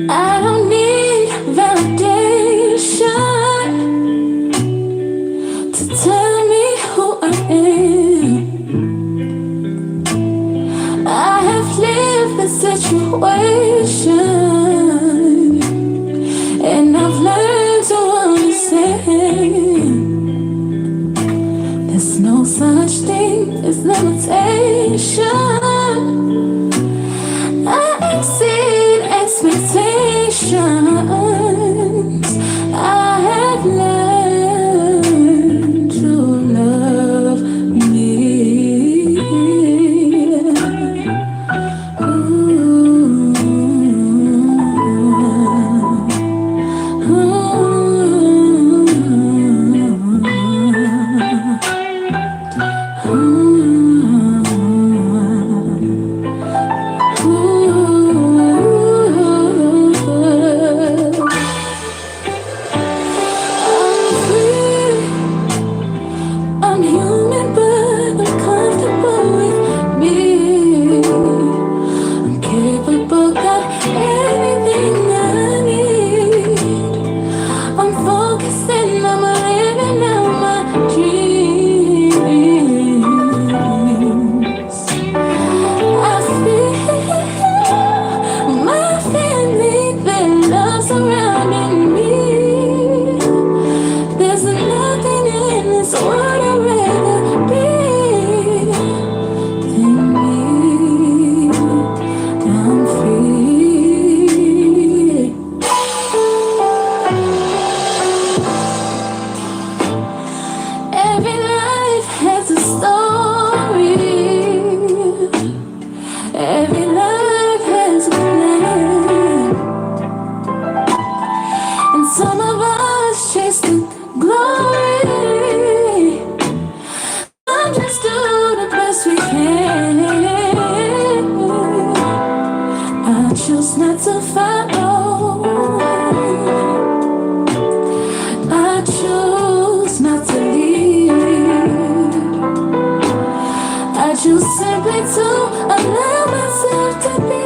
I don't need validation to tell me who I am. I have lived the situation, and I've learned to understand there's no such thing as limitation. I exceed expectations. I have learned to love me. I'm human, but I'm comfortable with me. I'm capable, got everything I need. I'm focused and I'm living out my dreams. I feel my family, their love surrounding me. There's nothing in this world I'd rather be than me. I'm free. Every life has a story. Every life has a plan. And some of us chase the glory. Some just do the best we can. I choose not to follow. I choose not to lead. I choose simply to allow myself to be.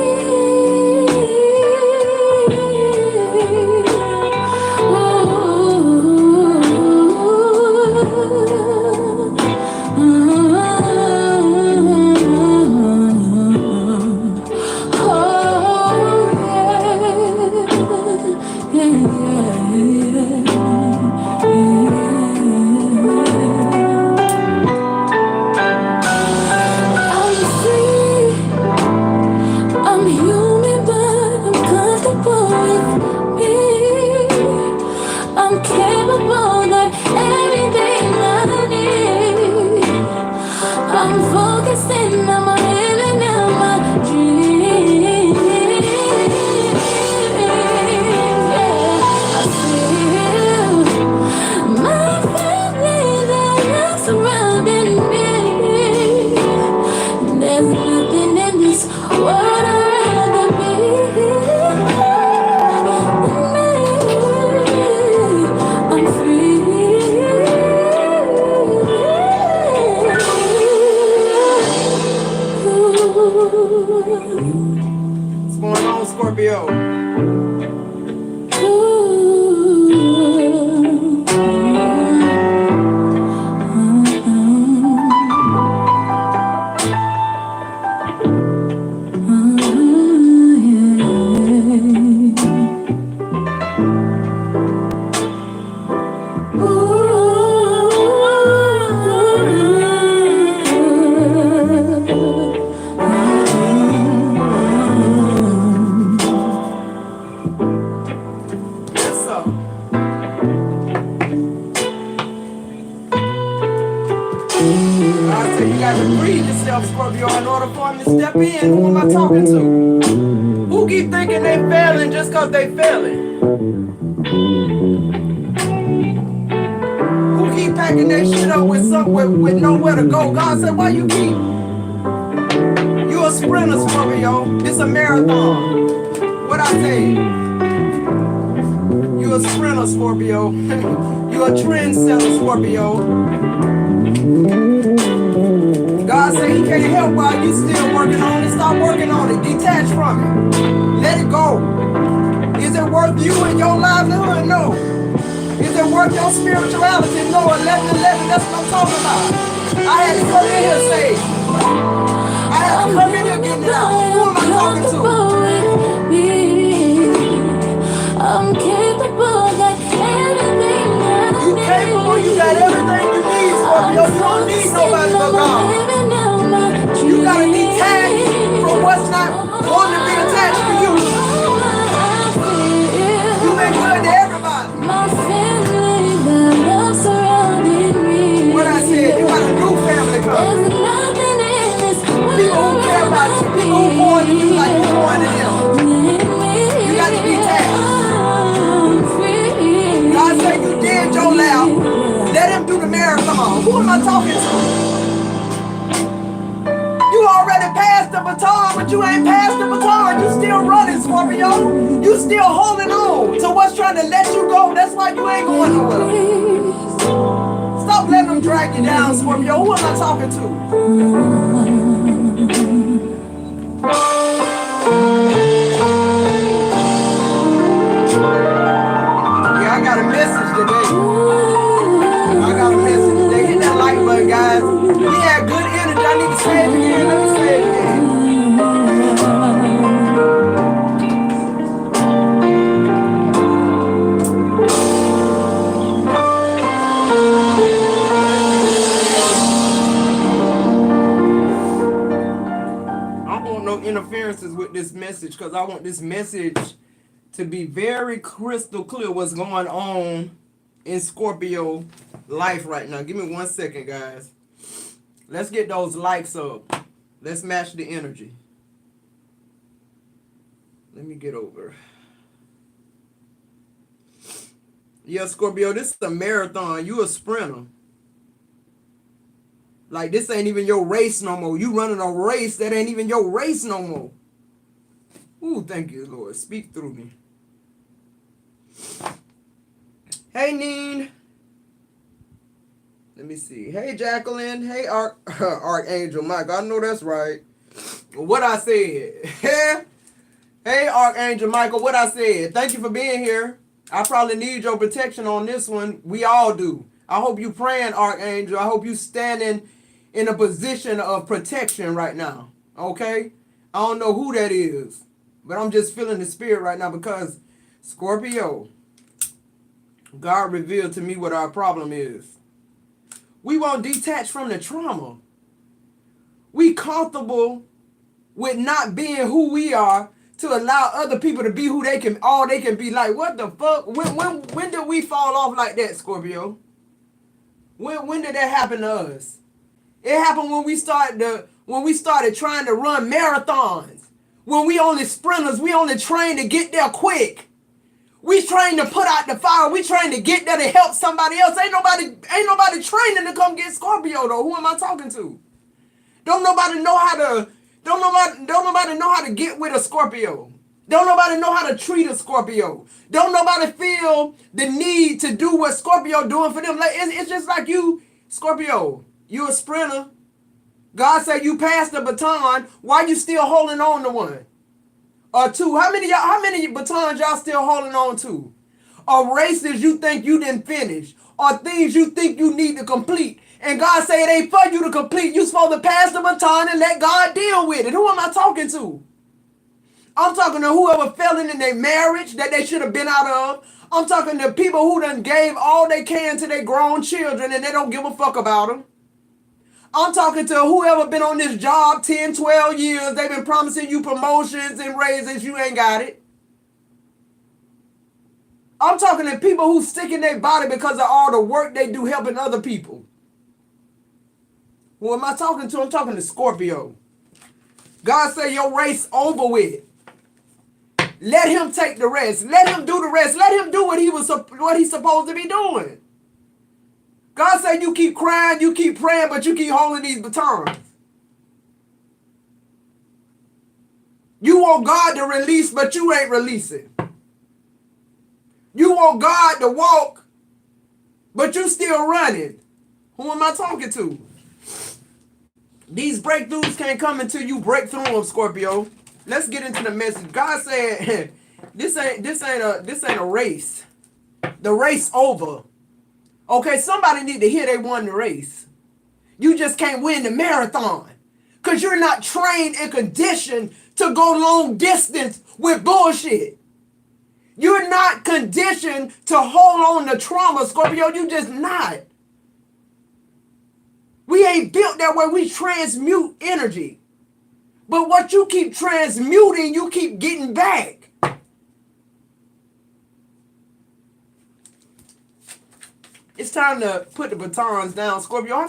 I'm free. I'm human, but I'm comfortable with me. I'm capable, got everything I need. I'm focused and I'm living out my dreams. Yeah, I feel my family, they're surrounding me. There's nothing in this world I'd rather be than me. I'm free. What's going on, Scorpio? What's up? I said you got to breathe yourself, Scorpio, in order for him to step in. Who am I talking to? Who keep thinking they failing just because they failing? Who keep packing that shit up with nowhere to go? God said, why you keep? You a sprinter, Scorpio. It's a marathon. What I say? You a sprinter, Scorpio. You a trendsetter, Scorpio. God said he can't help while you still working on it. Stop working on it. Detach detach from it. Let it go. Is it worth you and your livelihood? No. Is it worth your spirituality? No. 11:11, that's what I'm talking about. I had to come in here and say, I had to come in here getting it out. Who am I talking to? I'm capable, got everything I You capable, you got everything you need, Scorpio. You don't need nobody but God. You gotta detach from what's not wanting to be attached to you. You've been good to everybody. My family, the love surrounding me. What I said, you got a new family coming. There's nothing in this world. People who care about you, people who pour into you like you pour into them. You got to detach. God said you did your lap. Let him do the marathon. Who am I talking to? You already passed the baton, but you ain't passed the baton. You still running, Scorpio. You still holding on to what's trying to let you go. That's why you ain't going nowhere. Stop letting them drag you down, Scorpio. Who am I talking to? Yeah, I got a message today. I got a message today. Hit that like button, guys. We had good energy. I need to say it again. Let me say it again. I don't want no interferences with this message because I want this message to be very crystal clear what's going on in Scorpio life right now. Give me 1 second, guys. Let's get those likes up. Let's match the energy. Let me get over. Yeah, Scorpio, this is a marathon. You a sprinter. Like, this ain't even your race no more. You running a race that ain't even your race no more. Ooh, thank you, Lord. Speak through me. Hey, Neen. Let me see. Hey, Jacqueline. Hey, Archangel Mike. I know that's right. What I said. Hey, Archangel Michael. What I said. Thank you for being here. I probably need your protection on this one. We all do. I hope you praying, Archangel. I hope you standing in a position of protection right now. Okay? I don't know who that is, but I'm just feeling the spirit right now because Scorpio, God revealed to me what our problem is. We won't detach from the trauma. We comfortable with not being who we are to allow other people to be who they can, all they can be. Like, what the fuck? When did we fall off like that, Scorpio? When did that happen to us? It happened when we started trying to run marathons. When we only sprinters, we only train to get there quick. We train to put out the fire. We train to get there to help somebody else. Ain't nobody training to come get Scorpio though. Who am I talking to? Don't nobody know how to get with a Scorpio. Don't nobody know how to treat a Scorpio. Don't nobody feel the need to do what Scorpio doing for them. Like it's just like you, Scorpio. You a sprinter. God said you passed the baton. Why you still holding on to one? Or two? How many batons y'all still holding on to? Or races you think you didn't finish? Or things you think you need to complete? And God say it ain't for you to complete. You supposed to pass the baton and let God deal with it. Who am I talking to? I'm talking to whoever fell in their marriage that they should have been out of. I'm talking to people who done gave all they can to their grown children and they don't give a fuck about them. I'm talking to whoever been on this job 10, 12 years. They've been promising you promotions and raises. You ain't got it. I'm talking to people who stick in their body because of all the work they do helping other people. Who am I talking to? I'm talking to Scorpio. God say your race over with. Let him take the rest. Let him do the rest. Let him do what he's supposed to be doing. God said you keep crying, you keep praying, but you keep holding these batons. You want God to release, but you ain't releasing. You want God to walk, but you still running. Who am I talking to? These breakthroughs can't come until you break through them, Scorpio. let's get into the message. God said, this ain't a race. The race over. Okay, somebody need to hear they won the race. You just can't win the marathon because you're not trained and conditioned to go long distance with bullshit. You're not conditioned to hold on to trauma, Scorpio. You just not. We ain't built that way. We transmute energy. But what you keep transmuting, you keep getting back. It's time to put the batons down, Scorpio.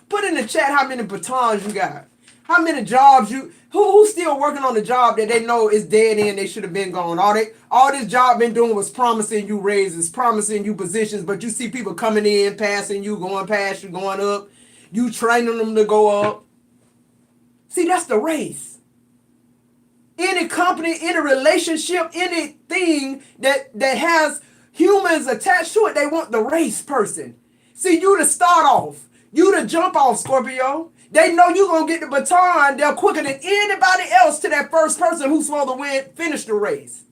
Put in the chat how many batons you got. How many jobs who's still working on the job that they know is dead end, they should have been gone. All this job been doing was promising you raises, promising you positions, but you see people coming in, passing you, going past you, going up. You training them to go up. See, that's the race. Any company, any relationship, anything that has humans attached to it, they want the race person. See, you to start off. You to jump off, Scorpio. They know you're going to get the baton. They're quicker than anybody else to that first person who's supposed to win, finish the race.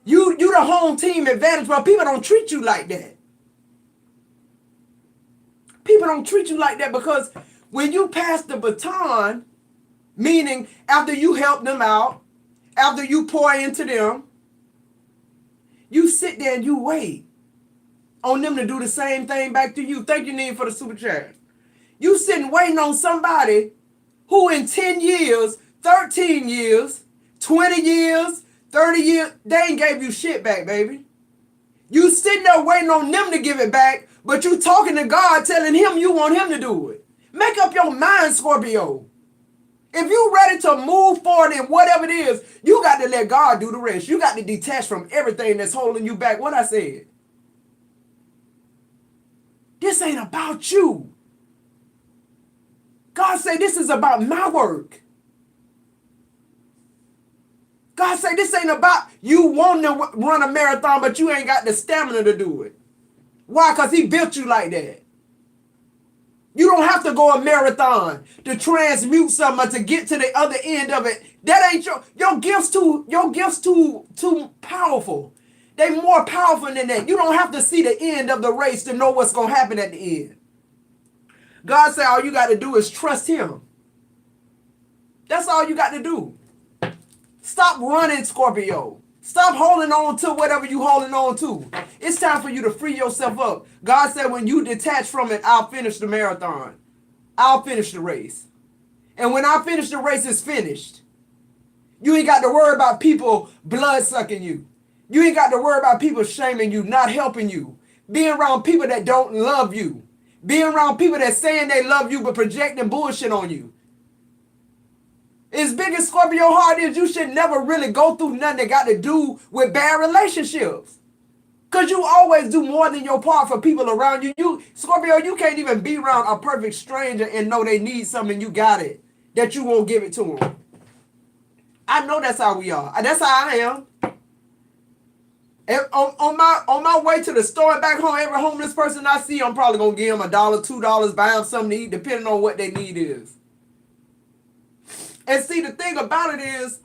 You the home team advantage, but people don't treat you like that. People don't treat you like that because when you pass the baton, meaning after you help them out, after you pour into them, you sit there and you wait on them to do the same thing back to you. Thank you, Neen, for the super chat. You sitting waiting on somebody who in 10 years, 13 years, 20 years, 30 years, they ain't gave you shit back, baby. You sitting there waiting on them to give it back, but you talking to God telling him you want him to do it. Make up your mind, Scorpio. If you ready to move forward in whatever it is, you got to let God do the rest. You got to detach from everything that's holding you back. What I said. This ain't about you. God say this is about my work. God say this ain't about you wanting to run a marathon, but you ain't got the stamina to do it. Why? Because he built you like that. You don't have to go a marathon to transmute something to get to the other end of it. That ain't your gifts too powerful. They more powerful than that. You don't have to see the end of the race to know what's going to happen at the end. God said all you got to do is trust him. That's all you got to do. Stop running, Scorpio. Stop holding on to whatever you holding on to. It's time for you to free yourself up. God said when you detach from it, I'll finish the marathon. I'll finish the race. And when I finish the race, it's finished. You ain't got to worry about people blood sucking you. You ain't got to worry about people shaming you, not helping you. Being around people that don't love you. Being around people that saying they love you but projecting bullshit on you. As big as Scorpio heart is, you should never really go through nothing that got to do with bad relationships. Because you always do more than your part for people around you. Scorpio, you can't even be around a perfect stranger and know they need something, you got it, that you won't give it to them. I know that's how we are. That's how I am. And on my way to the store and back home, every homeless person I see, I'm probably going to give them $1, $2, buy them something to eat, depending on what their need is. And see, the thing about it is,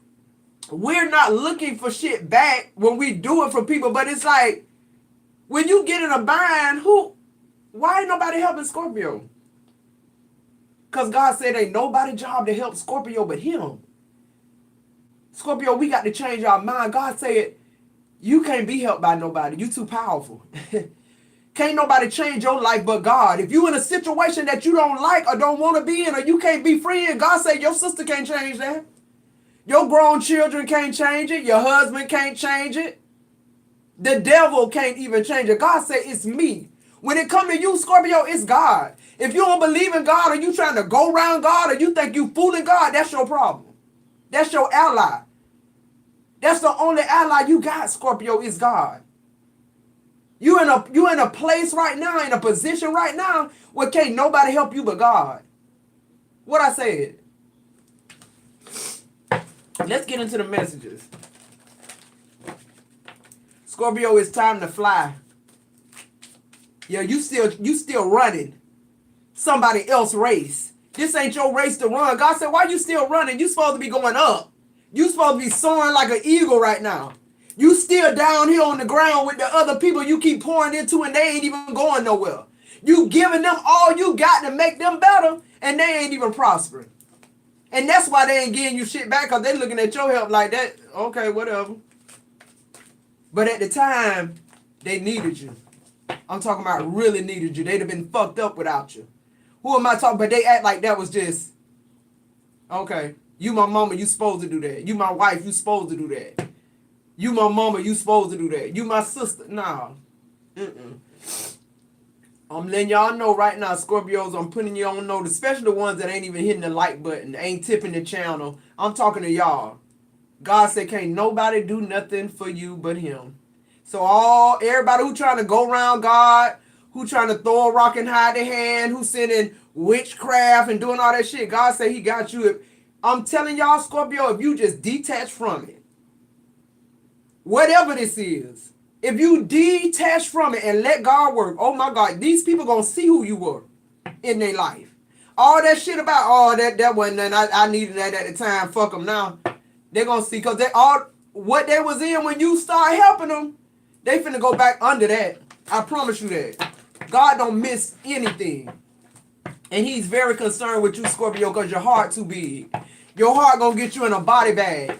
we're not looking for shit back when we do it for people. But it's like, when you get in a bind, why ain't nobody helping Scorpio? Because God said ain't nobody's job to help Scorpio but him. Scorpio, we got to change our mind. God said, you can't be helped by nobody. You too powerful. Can't nobody change your life but God. If you in a situation that you don't like or don't want to be in or you can't be free in, God said your sister can't change that. Your grown children can't change it. Your husband can't change it. The devil can't even change it. God said it's me. When it comes to you, Scorpio, it's God. If you don't believe in God or you trying to go around God or you think you fooling God, that's your problem. That's your ally. That's the only ally you got, Scorpio, is God. You in a place right now, in a position right now where can't nobody help you but God. What I said. Let's get into the messages. Scorpio, it's time to fly. Yeah, you still running somebody else's race. This ain't your race to run. God said, why you still running? You supposed to be going up. You supposed to be soaring like an eagle right now. You still down here on the ground with the other people you keep pouring into and they ain't even going nowhere. You giving them all you got to make them better and they ain't even prospering. And that's why they ain't getting you shit back because they looking at your help like that. Okay, whatever. But at the time, they needed you. I'm talking about really needed you. They'd have been fucked up without you. Who am I talking? But they act like that was just, okay, you my mama, you supposed to do that. You my wife, you supposed to do that. You my mama, you supposed to do that. You my sister. Nah. I'm letting y'all know right now, Scorpios, I'm putting you on notice, especially the ones that ain't even hitting the like button, ain't tipping the channel. I'm talking to y'all. God said can't nobody do nothing for you but him. So everybody who trying to go around God, who trying to throw a rock and hide their hand, who sending witchcraft and doing all that shit, God said he got you. I'm telling y'all, Scorpio, if you just detach from it, whatever this is, if you detach from it and let God work, oh my God, these people gonna see who you were in their life. All that shit about, oh, that wasn't nothing, I needed that at the time, fuck them now. They're gonna see, because they all, what they was in when you start helping them, they finna go back under that. I promise you that. God don't miss anything. And he's very concerned with you, Scorpio, because your heart too big. Your heart gonna get you in a body bag.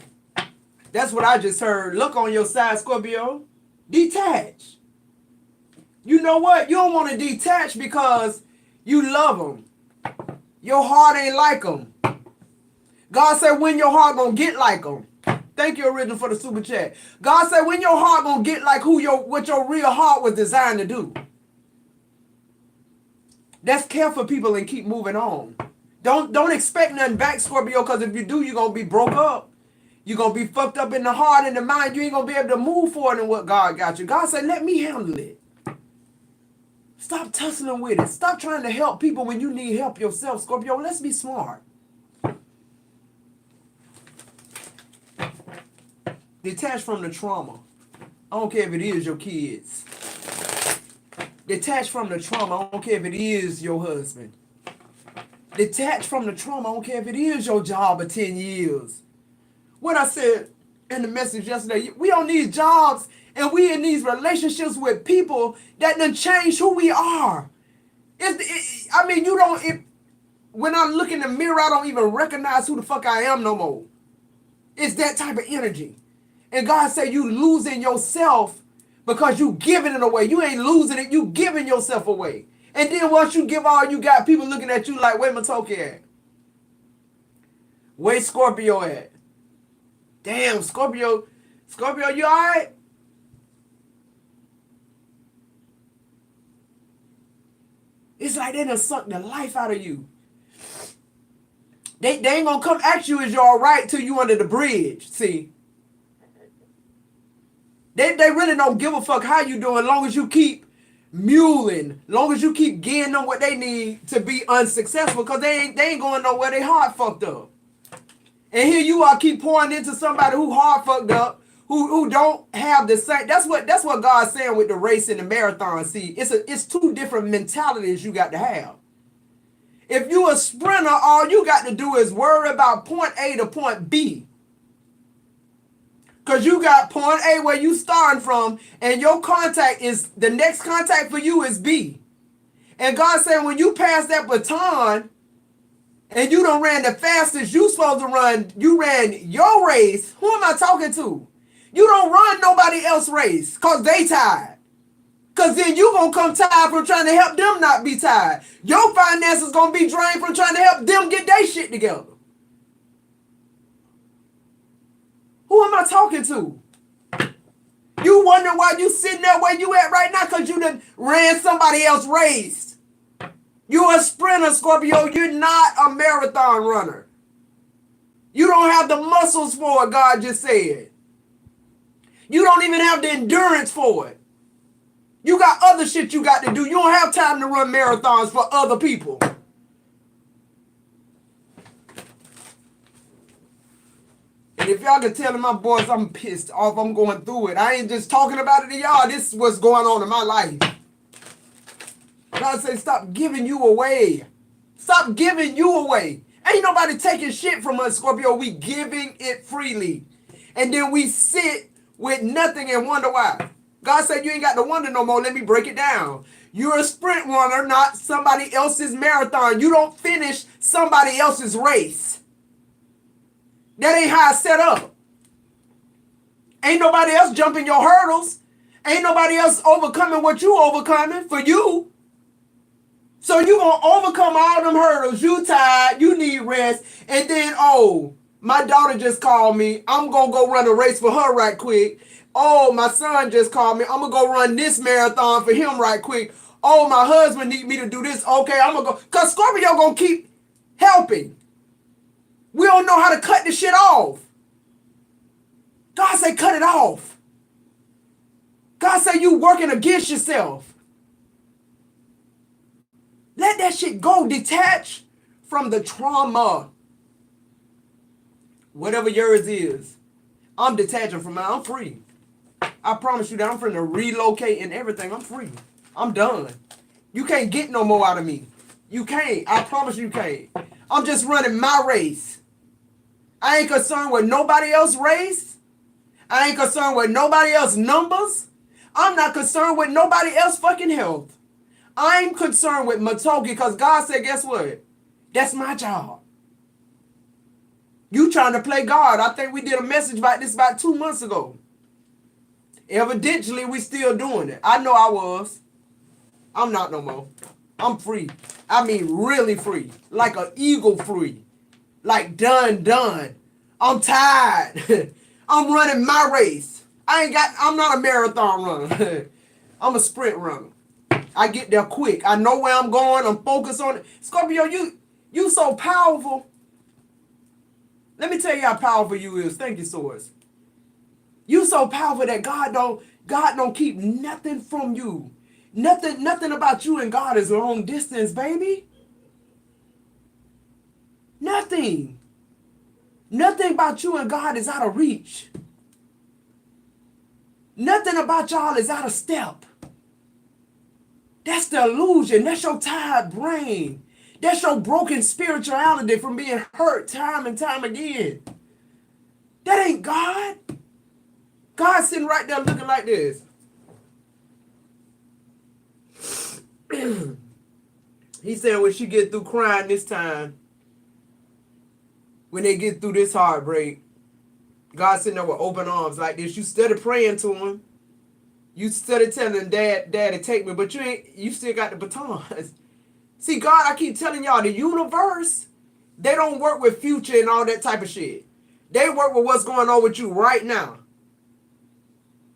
That's what I just heard. Look on your side, Scorpio. Detach. You know what? You don't want to detach because you love them. Your heart ain't like them. God said when your heart gonna get like them. Thank you, Original, for the super chat. God said when your heart gonna get like what your real heart was designed to do. That's care for people and keep moving on. Don't expect nothing back, Scorpio, because if you do, you're gonna be broke up. You're going to be fucked up in the heart and the mind. You ain't going to be able to move forward in what God got you. God said, let me handle it. Stop tussling with it. Stop trying to help people when you need help yourself, Scorpio. Let's be smart. Detach from the trauma. I don't care if it is your kids. Detach from the trauma. I don't care if it is your husband. Detach from the trauma. I don't care if it is your job of 10 years. What I said in the message yesterday, we don't need jobs and we in these relationships with people that done change who we are. When I look in the mirror, I don't even recognize who the fuck I am no more. It's that type of energy. And God said you losing yourself because you giving it away. You ain't losing it, you giving yourself away. And then once you give all you got, people looking at you like, where Matoki at? Where Scorpio at? Damn, Scorpio, you alright? It's like they done sucked the life out of you. They ain't gonna come at you as you alright till you under the bridge, see. They really don't give a fuck how you doing, long as you keep muling, long as you keep getting them what they need to be unsuccessful, because they ain't going nowhere, they heart fucked up. And here you are keep pouring into somebody who hard fucked up, who don't have the same. That's what God's saying with the race and the marathon. See, it's two different mentalities you got to have. If you a sprinter, all you got to do is worry about point A to point B. Because you got point A where you starting from, and your contact is, the next contact for you is B. And God said when you pass that baton, and you done ran the fastest you supposed to run, you ran your race, who am I talking to? You don't run nobody else's race because they tired. Because then you going to come tired from trying to help them not be tired. Your finances going to be drained from trying to help them get their shit together. Who am I talking to? You wonder why you sitting there where you at right now because you done ran somebody else's race. You're a sprinter, Scorpio. You're not a marathon runner. You don't have the muscles for it, God just said. You don't even have the endurance for it. You got other shit you got to do. You don't have time to run marathons for other people. And if y'all can tell my boys I'm pissed off, I'm going through it. I ain't just talking about it to y'all. This is what's going on in my life. God says stop giving you away. Stop giving you away. Ain't nobody taking shit from us, Scorpio. We giving it freely. And then we sit with nothing and wonder why. God said you ain't got to wonder no more. Let me break it down. You're a sprint runner, not somebody else's marathon. You don't finish somebody else's race. That ain't how it's set up. Ain't nobody else jumping your hurdles. Ain't nobody else overcoming what you overcoming for you. So you gonna overcome all them hurdles. You tired, you need rest, and then, oh, my daughter just called me. I'm gonna go run a race for her right quick. Oh, my son just called me. I'm gonna go run this marathon for him right quick. Oh, my husband need me to do this. Okay, I'm gonna go. Cause Scorpio gonna keep helping. We don't know how to cut this shit off. God say cut it off. God say you working against yourself. Let that shit go. Detach from the trauma. Whatever yours is. I'm detaching from mine. I'm free. I promise you that I'm finna relocate and everything. I'm free. I'm done. You can't get no more out of me. You can't. I promise you can't. I'm just running my race. I ain't concerned with nobody else's race. I ain't concerned with nobody else's numbers. I'm not concerned with nobody else's fucking health. I'm concerned with Matoki because God said, guess what? That's my job. You trying to play God. I think we did a message about this about 2 months ago. Evidently, we still doing it. I know I was. I'm not no more. I'm free. I mean, really free. Like an eagle free. Like done. I'm tired. I'm running my race. I'm not a marathon runner. I'm a sprint runner. I get there quick. I know where I'm going. I'm focused on it. Scorpio, you so powerful. Let me tell you how powerful you is. Thank you, Source. You so powerful that God don't keep nothing from you. Nothing about you and God is long distance, baby. Nothing. Nothing about you and God is out of reach. Nothing about y'all is out of step. That's the illusion. That's your tired brain. That's your broken spirituality from being hurt time and time again. That ain't God. God's sitting right there looking like this. He said when she get through crying this time, when they get through this heartbreak, God sitting there with open arms like this. You steady praying to him. You steady telling Daddy, take me, but you still got the batons. See, God, I keep telling y'all, the universe, they don't work with future and all that type of shit. They work with what's going on with you right now.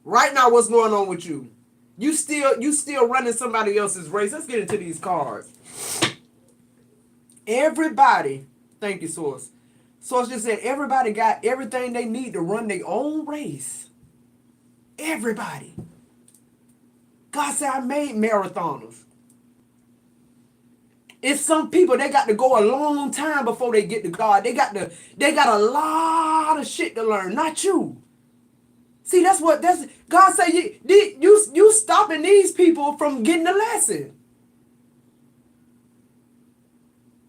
Right now, what's going on with you? You still running somebody else's race. Let's get into these cards. Everybody, thank you, Source. Source just said everybody got everything they need to run their own race. Everybody. God said I made marathoners. It's some people, they got to go a long time before they get to God. They got a lot of shit to learn, not you. See, that's God say you stopping these people from getting the lesson.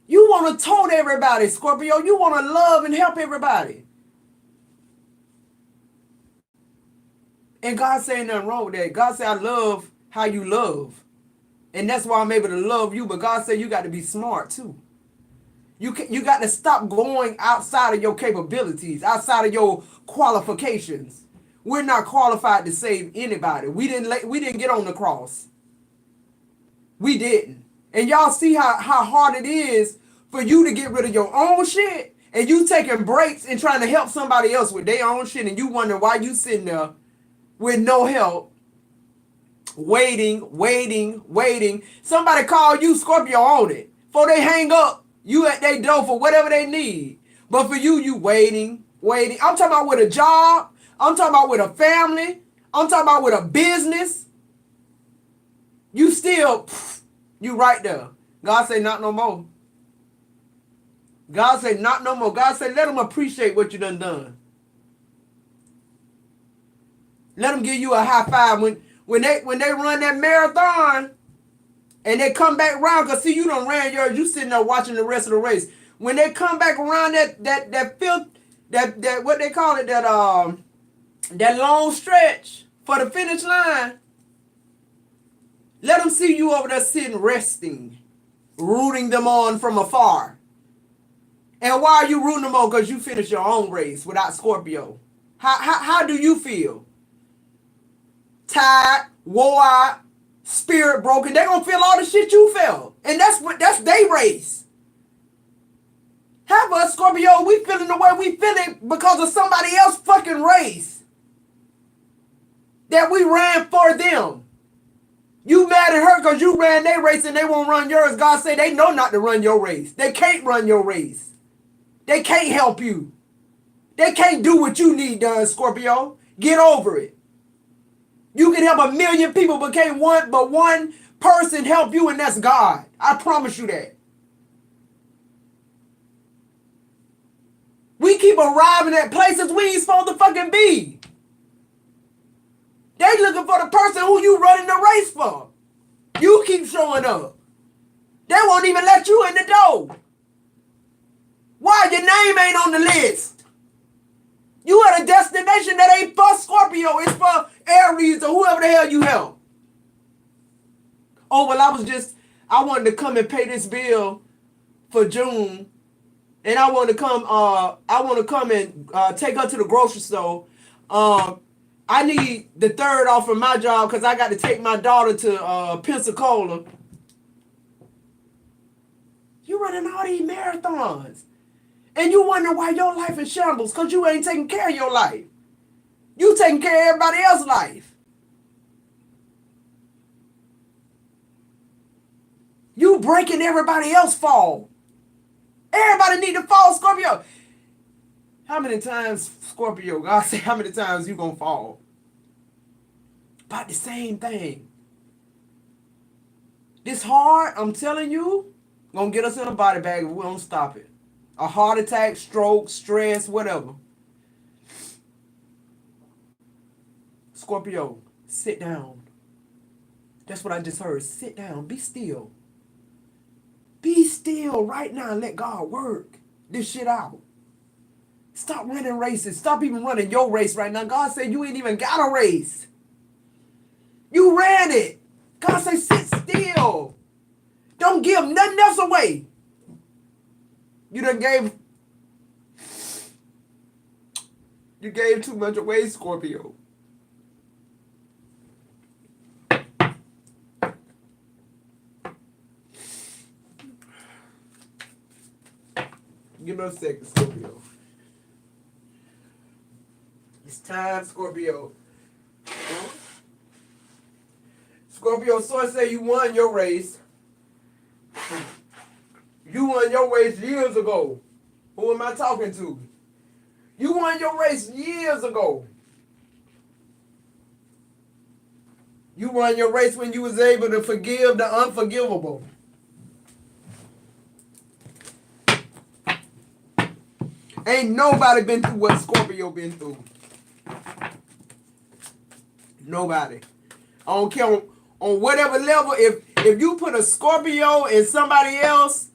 You want to tote everybody, Scorpio. You want to love and help everybody. And God saying nothing wrong with that. God said, I love how you love. And that's why I'm able to love you. But God said you got to be smart too. You got to stop going outside of your capabilities, outside of your qualifications. We're not qualified to save anybody. We didn't get on the cross. We didn't. And y'all see how hard it is for you to get rid of your own shit, and you taking breaks and trying to help somebody else with their own shit, and you wonder why you sitting there with no help, waiting. Somebody call you, Scorpio, on it. Before they hang up, you at their door for whatever they need. But for you waiting. I'm talking about with a job. I'm talking about with a family. I'm talking about with a business. You still, you right there. God say not no more. God say not no more. God say let them appreciate what you done. Let them give you a high five when they run that marathon and they come back around, because see, you done ran yours. You sitting there watching the rest of the race. when they come back around that fifth, that what they call it, that long stretch for the finish line, let them see you over there sitting resting, rooting them on from afar. And why are you rooting them on? Because you finished your own race without Scorpio. How do you feel? Tired, wore out, spirit broken. They're going to feel all the shit you felt. And that's their race. Have us, Scorpio, we feeling the way we feeling because of somebody else's fucking race that we ran for them. You mad at her because you ran their race and they won't run yours. God say they know not to run your race. They can't run your race. They can't help you. They can't do what you need done, Scorpio. Get over it. You can help 1 million people, but can't one person help you, and that's God. I promise you that. We keep arriving at places we ain't supposed to fucking be. They looking for the person who you running the race for. You keep showing up. They won't even let you in the door. Why? Your name ain't on the list. You at a destination that ain't for Scorpio. It's for Aries or whoever the hell you help. Oh, well, I wanted to come and pay this bill for June. And I want to come and take her to the grocery store. I need the third off from my job because I got to take my daughter to Pensacola. You running all these marathons. And you wonder why your life is shambles because you ain't taking care of your life. You taking care of everybody else's life. You breaking everybody else's fall. Everybody need to fall, Scorpio. How many times, Scorpio, God say how many times you gonna fall? About the same thing. This hard, I'm telling you, gonna get us in a body bag if we don't stop it. A heart attack, stroke, stress, whatever. Scorpio, sit down. That's what I just heard. Sit down. Be still. Be still right now and let God work this shit out. Stop running races. Stop even running your race right now. God said you ain't even got a race. You ran it. God said sit still. Don't give nothing else away. You gave too much away, Scorpio. Give me a second, Scorpio. It's time, Scorpio. Scorpio, source say you won your race. You won your race years ago. Who am I talking to? You won your race years ago. You won your race when you was able to forgive the unforgivable. Ain't nobody been through what Scorpio been through. Nobody. I don't care on whatever level. If you put a Scorpio in somebody else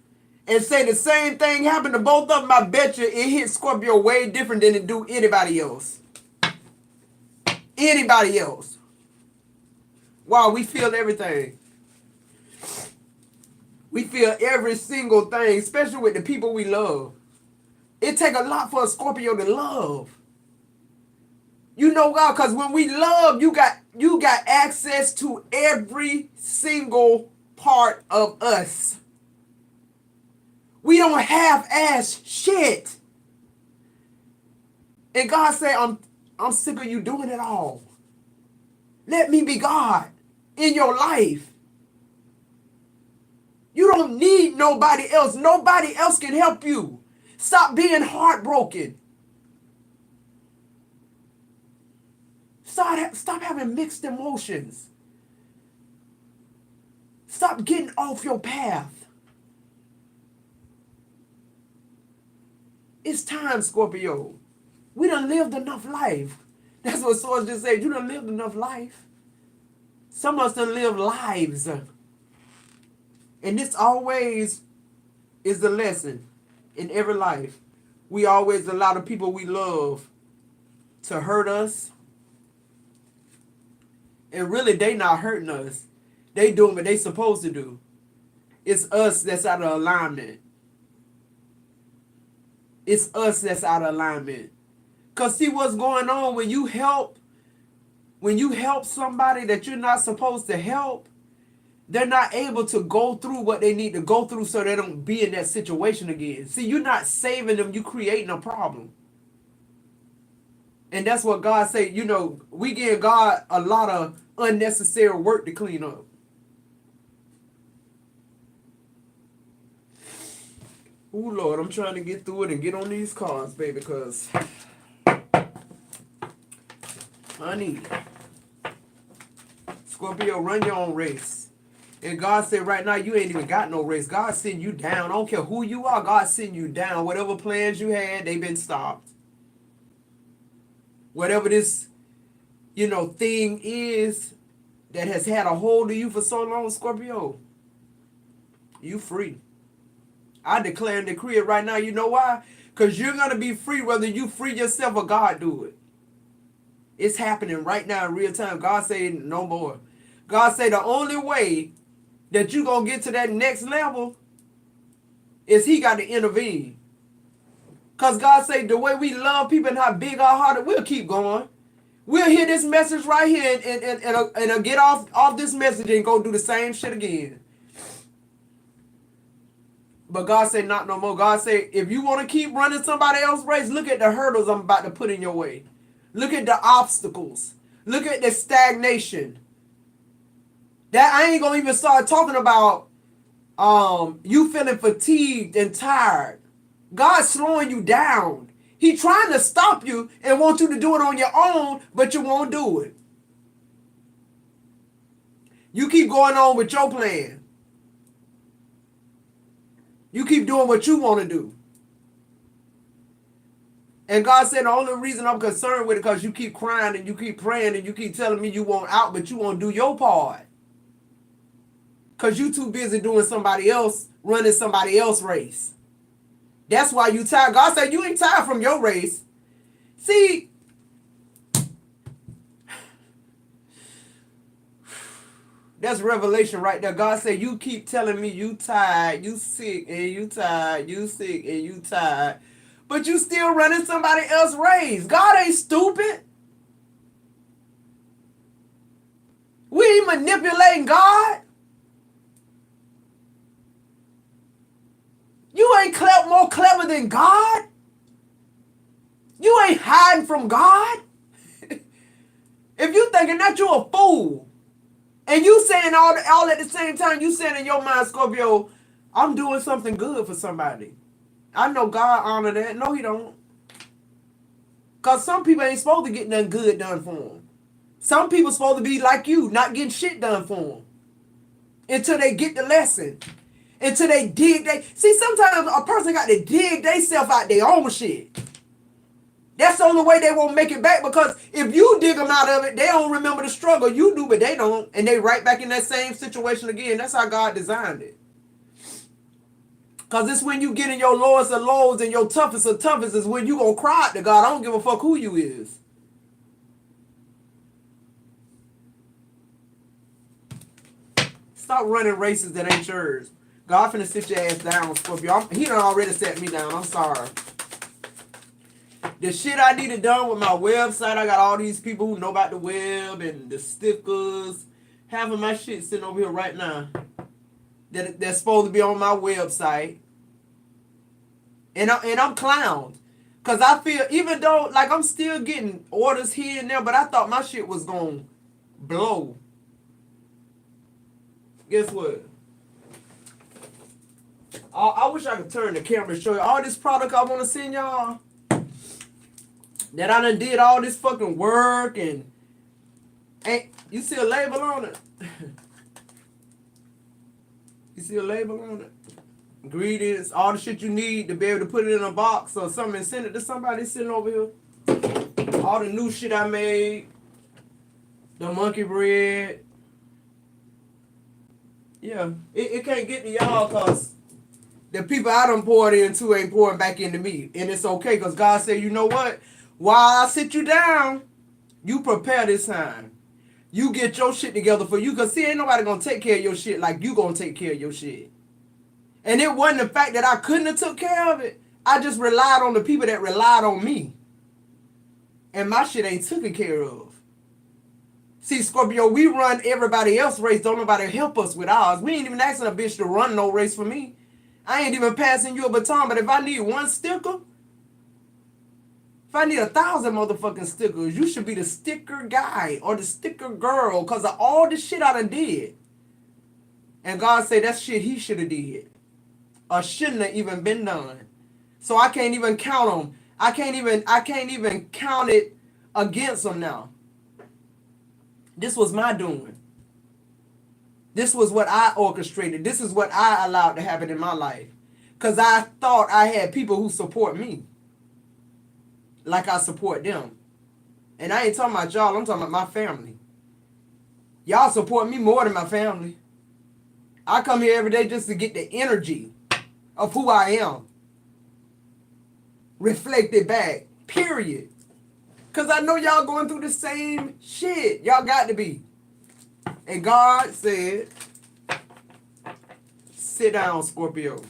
and say the same thing happened to both of them, I bet you it hit Scorpio way different than it do anybody else. Anybody else. Wow, we feel everything. We feel every single thing, especially with the people we love. It take a lot for a Scorpio to love. You know why? Because when we love, you got access to every single part of us. We don't half-ass shit. And God say, I'm sick of you doing it all. Let me be God in your life. You don't need nobody else. Nobody else can help you. Stop being heartbroken. Stop having mixed emotions. Stop getting off your path. It's time, Scorpio. We done lived enough life. That's what Source just said. You done lived enough life. Some of us done lived lives. And this always is the lesson. in every life. We always allow the people we love to hurt us. And really, they not hurting us. They doing what they supposed to do. It's us that's out of alignment. It's us that's out of alignment. Because see what's going on when you help somebody that you're not supposed to help, they're not able to go through what they need to go through so they don't be in that situation again. See, you're not saving them, you're creating a problem. And that's what God said, we give God a lot of unnecessary work to clean up. Ooh, Lord, I'm trying to get through it and get on these cars, baby, because, honey, Scorpio, run your own race. And God said right now, you ain't even got no race. God send you down. I don't care who you are, God send you down. Whatever plans you had, they've been stopped. Whatever this, thing is that has had a hold of you for so long, Scorpio, you free. I declare and decree it right now. You know why? Because you're going to be free whether you free yourself or God do it. It's happening right now in real time. God say no more. God say the only way that you're going to get to that next level is he got to intervene. Because God say the way we love people and how big our heart, we'll keep going. We'll hear this message right here and get off this message and go do the same shit again. But God said not no more. God said if you want to keep running somebody else's race, look at the hurdles I'm about to put in your way. Look at the obstacles. Look at the stagnation. That I ain't gonna even start talking about you feeling fatigued and tired. God's slowing you down. He trying to stop you and want you to do it on your own, but you won't do it. You keep going on with your plan. You keep doing what you want to do. And God said the only reason I'm concerned with it because you keep crying and you keep praying and you keep telling me you want out, but you won't do your part. Because you too busy doing somebody else, running somebody else's race. That's why you tired. God said you ain't tired from your race. See, that's revelation right there. God said you keep telling me you tired, you sick, and you tired, you sick, and you tired. But you still running somebody else's race. God ain't stupid. We ain't manipulating God. You ain't more clever than God. You ain't hiding from God. If you thinking that, you a fool. And you saying all at the same time, you saying in your mind, Scorpio, I'm doing something good for somebody. I know God honor that. No, he don't. Because some people ain't supposed to get nothing good done for them. Some people supposed to be like you, not getting shit done for them. Until they get the lesson. Until they dig. See, sometimes a person got to dig themselves out their own shit. That's the only way they won't make it back, because if you dig them out of it, they don't remember the struggle. You do, but they don't. And they right back in that same situation again. That's how God designed it. Because it's when you get in your lowest of lows and your toughest of toughest is when you going to cry out to God. I don't give a fuck who you is. Stop running races that ain't yours. God finna sit your ass down, Scorpio. He done already set me down. I'm sorry. The shit I needed done with my website, I got all these people who know about the web and the stickers. Half of my shit sitting over here right now. That's supposed to be on my website. And I'm clowned. Because I feel, even though, like, I'm still getting orders here and there, but I thought my shit was going to blow. Guess what? I wish I could turn the camera and show you all this product I want to send y'all. That I done did all this fucking work and you see a label on it? You see a label on it? Ingredients, all the shit you need to be able to put it in a box or something and send it to somebody sitting over here. All the new shit I made. The monkey bread. Yeah, it can't get to y'all because The people I done poured into ain't pouring back into me. And it's okay because God said, you know what? While I sit you down, you prepare this time. You get your shit together for you. Because see, ain't nobody going to take care of your shit like you going to take care of your shit. And it wasn't the fact that I couldn't have took care of it. I just relied on the people that relied on me. And my shit ain't taken care of. See, Scorpio, we run everybody else's race. Don't nobody help us with ours. We ain't even asking a bitch to run no race for me. I ain't even passing you a baton. But if I need one sticker, if I need 1,000 motherfucking stickers, you should be the sticker guy or the sticker girl because of all the shit I done did. And God said that shit he should have did. Or shouldn't have even been done. So I can't even count them. I can't even count it against them now. This was my doing. This was what I orchestrated. This is what I allowed to happen in my life. Because I thought I had people who support me. Like I support them. And I ain't talking about y'all. I'm talking about my family. Y'all support me more than my family. I come here every day just to get the energy of who I am. Reflected back. Period. Because I know y'all going through the same shit. Y'all got to be. And God said, sit down, Scorpio.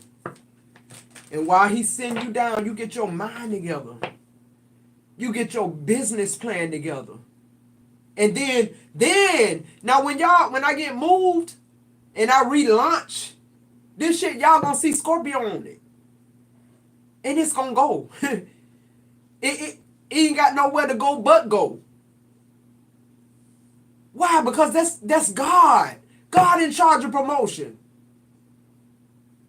And while he send you down, you get your mind together. You get your business plan together. And then, now when I get moved and I relaunch, this shit, y'all gonna see Scorpio on it. And it's gonna go. It ain't got nowhere to go but go. Why? Because that's God. God in charge of promotion.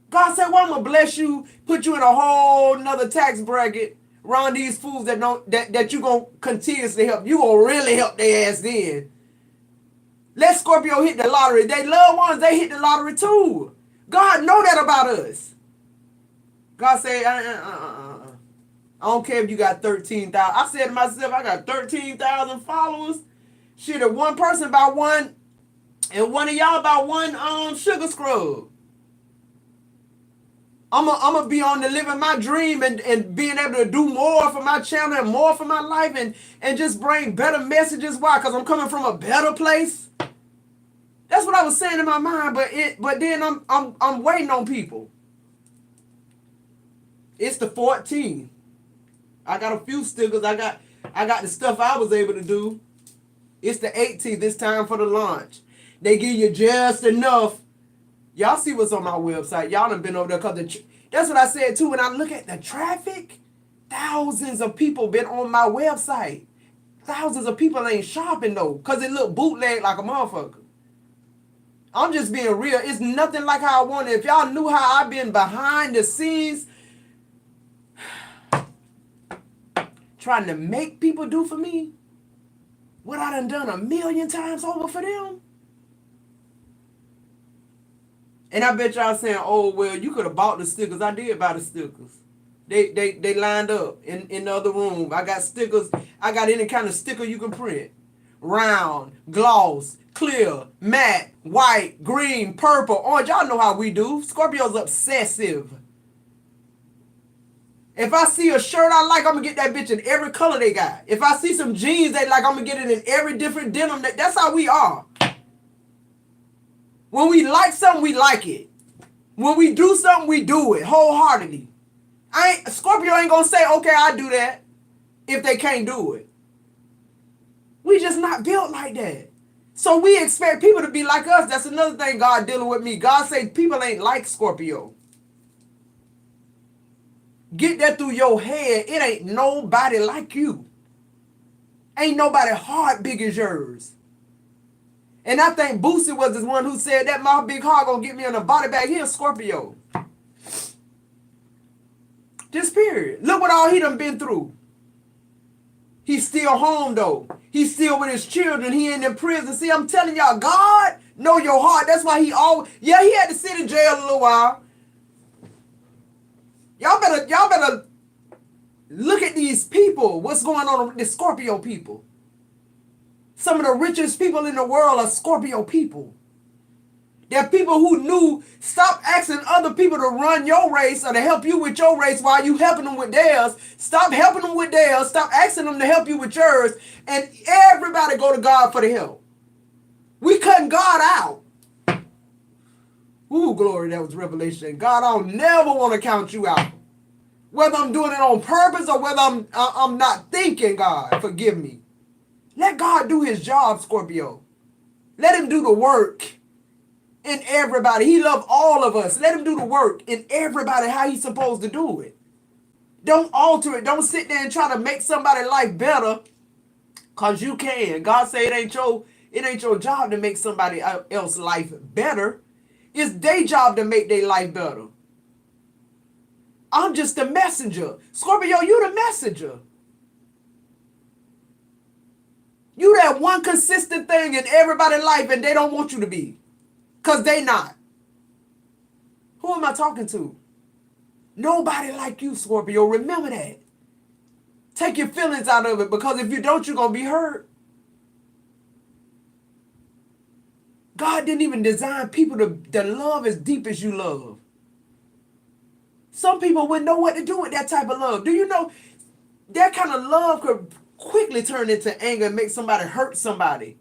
God said, well, I'm gonna bless you, put you in a whole nother tax bracket around these fools that you gonna continuously help. You gonna really help their ass then. Let Scorpio hit the lottery. They loved ones, they hit the lottery too. God know that about us. God said, I don't care if you got 13,000. I said to myself, I got 13,000 followers. Shit, if one person about one, and one of y'all about one sugar scrub. I'm gonna be on the living my dream and being able to do more for my channel and more for my life and just bring better messages. Why? Because I'm coming from a better place. That's what I was saying in my mind, but then I'm waiting on people. It's the 14th. I got a few stickers. I got the stuff I was able to do. It's the 18th. It's time for the launch. They give you just enough. Y'all see what's on my website. Y'all done been over there because that's what I said too. When I look at the traffic, thousands of people been on my website. Thousands of people ain't shopping though because it look bootleg like a motherfucker. I'm just being real. It's nothing like how I want it. If y'all knew how I've been behind the scenes trying to make people do for me what I done 1,000,000 times over for them. And I bet y'all saying, oh, well, you could have bought the stickers. I did buy the stickers. They lined up in the other room. I got stickers. I got any kind of sticker you can print. Round, gloss, clear, matte, white, green, purple, orange. Y'all know how we do. Scorpio's obsessive. If I see a shirt I like, I'm going to get that bitch in every color they got. If I see some jeans they like, I'm going to get it in every different denim. That's how we are. When we like something, we like it. When we do something, we do it wholeheartedly. Scorpio ain't going to say, okay, I do that if they can't do it. We just not built like that. So we expect people to be like us. That's another thing God dealing with me. God say people ain't like Scorpio. Get that through your head. It ain't nobody like you. Ain't nobody heart big as yours. And I think Boosie was the one who said that my big heart gonna get me on a body bag. He a Scorpio. Just period. Look what all he done been through. He's still home though. He's still with his children. He ain't in prison. See, I'm telling y'all, God know your heart. That's why he he had to sit in jail a little while. Y'all better look at these people. What's going on with the Scorpio people? Some of the richest people in the world are Scorpio people. There are people who knew, stop asking other people to run your race or to help you with your race while you helping them with theirs. Stop helping them with theirs. Stop asking them to help you with yours. And everybody go to God for the help. We cutting God out. Ooh, glory, that was revelation. God, I don't never want to count you out. Whether I'm doing it on purpose or whether I'm not thinking, God, forgive me. Let God do his job, Scorpio. Let him do the work in everybody. He loves all of us. Let him do the work in everybody how he's supposed to do it. Don't alter it. Don't sit there and try to make somebody's life better because you can. God say it ain't your job to make somebody else's life better. It's their job to make their life better. I'm just the messenger. Scorpio, you the messenger. You that one consistent thing in everybody's life and they don't want you to be. Because they not. Who am I talking to? Nobody like you, Scorpio. Remember that. Take your feelings out of it because if you don't, you're going to be hurt. God didn't even design people to love as deep as you love. Some people wouldn't know what to do with that type of love. Do you know that kind of love could quickly turn into anger and make somebody hurt somebody?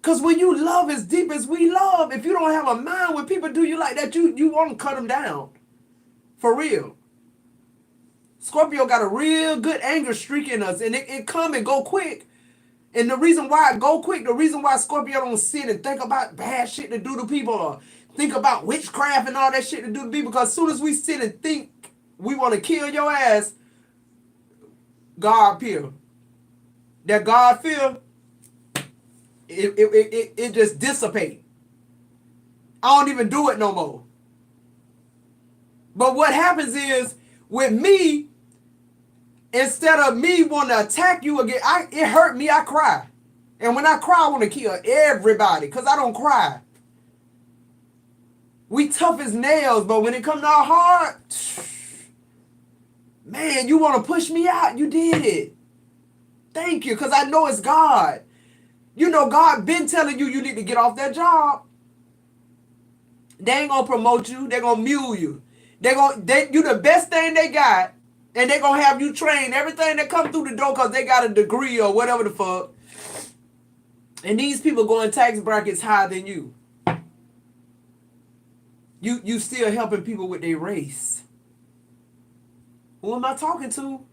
Because when you love as deep as we love, if you don't have a mind when people do you like that, you want to cut them down. For real. Scorpio got a real good anger streak in us, and it come and go quick. And the reason why it go quick, the reason why Scorpio don't sit and think about bad shit to do to people or think about witchcraft and all that shit to do to people, because as soon as we sit and think we want to kill your ass, God appear. That God feel, it just dissipate. I don't even do it no more. But what happens is, with me, instead of me wanting to attack you again, it hurt me, I cry. And when I cry, I want to kill everybody because I don't cry. We tough as nails, but when it comes to our heart, man, you want to push me out. You did it. Thank you, because I know it's God. You know, God been telling you need to get off that job. They ain't going to promote you. They're going to mule you. You the best thing they got, and they're going to have you train everything that come through the door because they got a degree or whatever the fuck. And these people go in tax brackets higher than you. You still helping people with their race. Who am I talking to?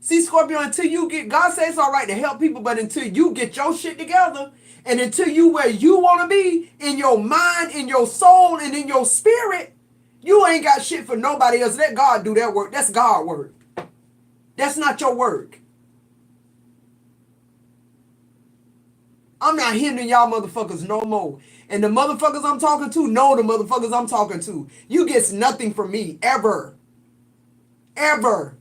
See, Scorpio, until you get, God says it's all right to help people, but until you get your shit together, and until you where you want to be, in your mind, in your soul, and in your spirit, you ain't got shit for nobody else. Let God do that work. That's God work. That's not your work. I'm not hindering y'all motherfuckers no more. And the motherfuckers I'm talking to know the motherfuckers I'm talking to. You get nothing from me, ever. Ever.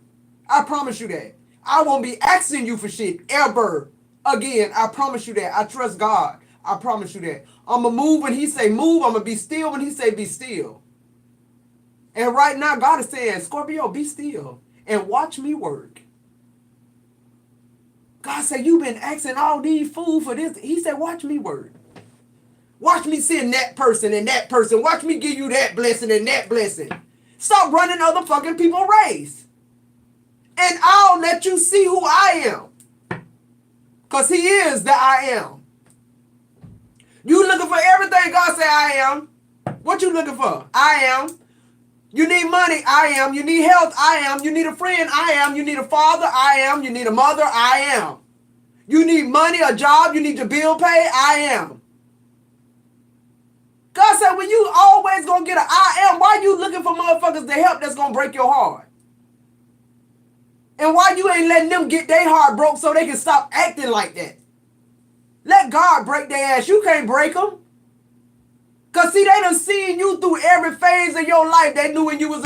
I promise you that. I won't be asking you for shit, ever. Again, I promise you that. I trust God. I promise you that. I'm going to move when he say move. I'm going to be still when he say be still. And right now, God is saying, Scorpio, be still and watch me work. God said, you've been asking all these fools for this. He said, watch me work. Watch me send that person and that person. Watch me give you that blessing and that blessing. Stop running other fucking people's race. And I'll let you see who I am. Because he is the I am. You looking for everything God say I am. What you looking for? I am. You need money? I am. You need health? I am. You need a friend? I am. You need a father? I am. You need a mother? I am. You need money, a job? You need your bill paid? I am. God said, when you always gonna get an I am, why you looking for motherfuckers to help that's gonna break your heart? And why you ain't letting them get their heart broke so they can stop acting like that? Let God break their ass. You can't break them. Because see, they done seen you through every phase of your life. They knew when you was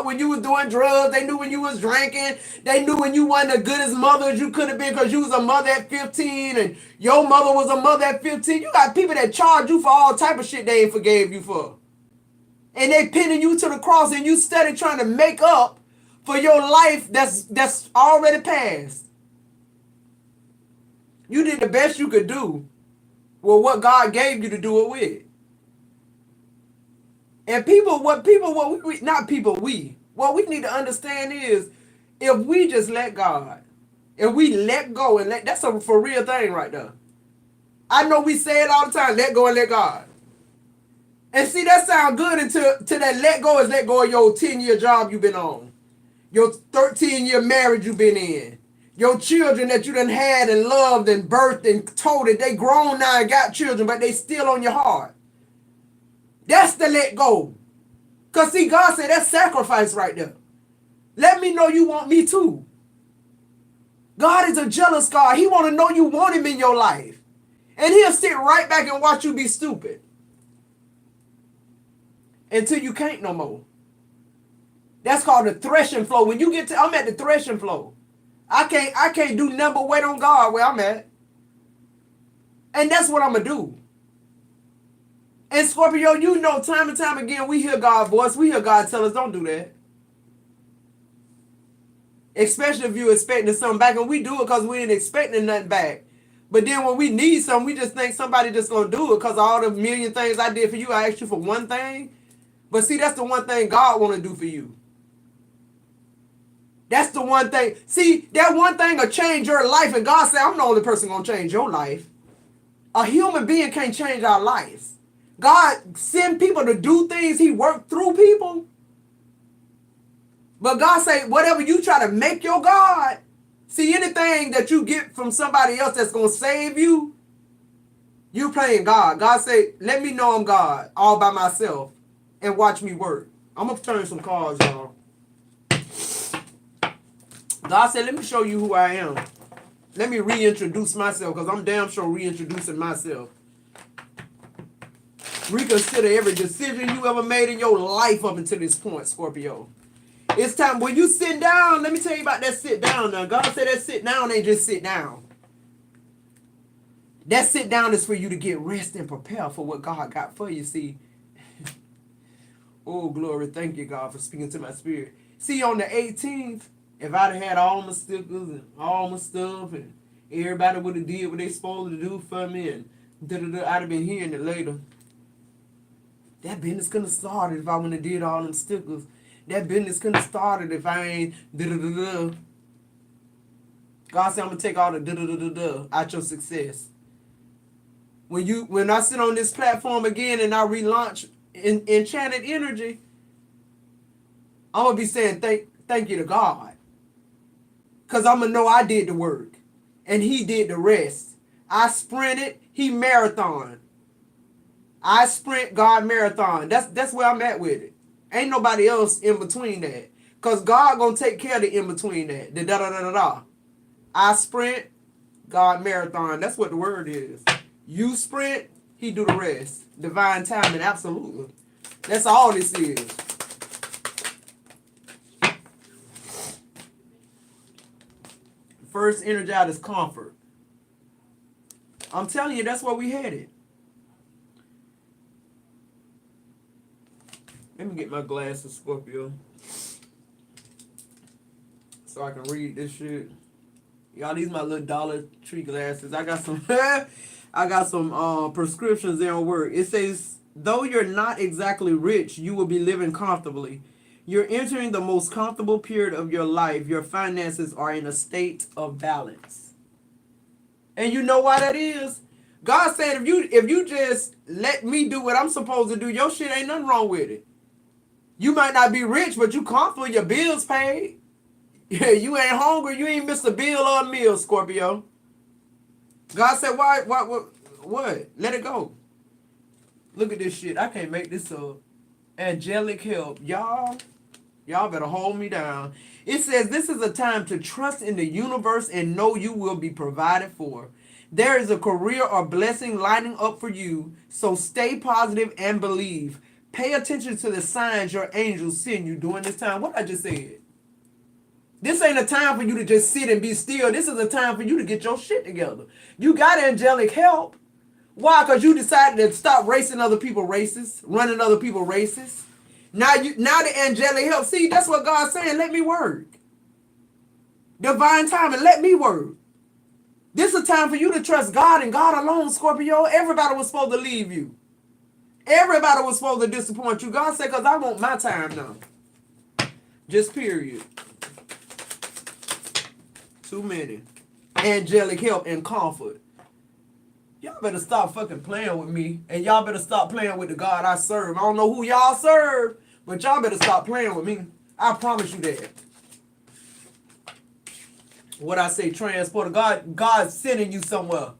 when you was doing drugs. They knew when you was drinking. They knew when you wasn't the goodest mother as you could have been because you was a mother at 15 and your mother was a mother at 15. You got people that charge you for all type of shit they ain't forgave you for. And they pinning you to the cross and you steady trying to make up for your life that's already passed. You did the best you could do. Well, what God gave you to do it with. And what we need to understand is if we just let God, if we let go and that's a for real thing right there. I know we say it all the time, let go and let God. And see, that sounds good until that let go is let go of your 10-year job you've been on, your 13-year marriage you've been in, your children that you done had and loved and birthed and told that they grown now and got children, but they still on your heart. That's the let go. Because see, God said that's sacrifice right there. Let me know you want me too. God is a jealous God. He want to know you want him in your life. And he'll sit right back and watch you be stupid. Until you can't no more. That's called the threshing floor. When you get to, I'm at the threshing floor. I can't do nothing but wait on God where I'm at. And that's what I'm going to do. And Scorpio, you know, time and time again, we hear God's voice. We hear God tell us, don't do that. Especially if you're expecting something back. And we do it because we ain't expecting nothing back. But then when we need something, we just think somebody just going to do it because all the million things I did for you, I asked you for one thing. But see, that's the one thing God want to do for you. That's the one thing. See, that one thing will change your life. And God said, I'm the only person going to change your life. A human being can't change our lives. God send people to do things. He worked through people. But God say, whatever you try to make your God, see, anything that you get from somebody else that's going to save you, you playing God. God say, let me know I'm God all by myself and watch me work. I'm going to turn some cards, y'all. God said, let me show you who I am. Let me reintroduce myself because I'm damn sure reintroducing myself. Reconsider every decision you ever made in your life up until this point, Scorpio. It's time. When you sit down, let me tell you about that sit down now. God said that sit down ain't just sit down. That sit down is for you to get rest and prepare for what God got for you, see. Oh, glory. Thank you, God, for speaking to my spirit. See, on the 18th, if I'd have had all my stickers and all my stuff and everybody would have did what they supposed to do for me and I'd have been hearing it later. That business couldn't have started if I wouldn't have did all them stickers. That business couldn't have started if I ain't God said I'm going to take all the out your success. When I sit on this platform again and I relaunch Enchanted Energy, I'm going to be saying thank you to God. Because I'm going to know I did the work. And he did the rest. I sprinted, he marathon. I sprint, God marathon. That's where I'm at with it. Ain't nobody else in between that. Because God going to take care of the in between that. The da-da-da-da-da. I sprint, God marathon. That's what the word is. You sprint, he do the rest. Divine timing, absolutely. That's all this is. First energy out is comfort. I'm telling you, that's where we headed. Let me get my glasses, Scorpio, so I can read this shit. Y'all, these my little Dollar Tree glasses. I got some prescriptions there on work. It says, though you're not exactly rich, you will be living comfortably. You're entering the most comfortable period of your life. Your finances are in a state of balance. And you know why that is? God said, if you just let me do what I'm supposed to do, your shit ain't nothing wrong with it. You might not be rich, but you comfortable, your bills paid. You ain't hungry, you ain't missed a bill or a meal, Scorpio. God said, what? Let it go. Look at this shit. I can't make this up. Angelic help. Y'all better hold me down. It says, this is a time to trust in the universe and know you will be provided for. There is a career or blessing lining up for you, so stay positive and believe. Pay attention to the signs your angels send you during this time. What I just said. This ain't a time for you to just sit and be still. This is a time for you to get your shit together. You got angelic help. Why? Because you decided to stop racing other people's races, running other people's races. Now the angelic help. See, that's what God's saying. Let me work. Divine timing, let me work. This is a time for you to trust God and God alone, Scorpio. Everybody was supposed to leave you. Everybody was supposed to disappoint you. God said, because I want my time now. Just period. Too many. Angelic help and comfort. Y'all better stop fucking playing with me. And y'all better stop playing with the God I serve. I don't know who y'all serve, but y'all better stop playing with me. I promise you that. What I say, transporter. God's sending you somewhere.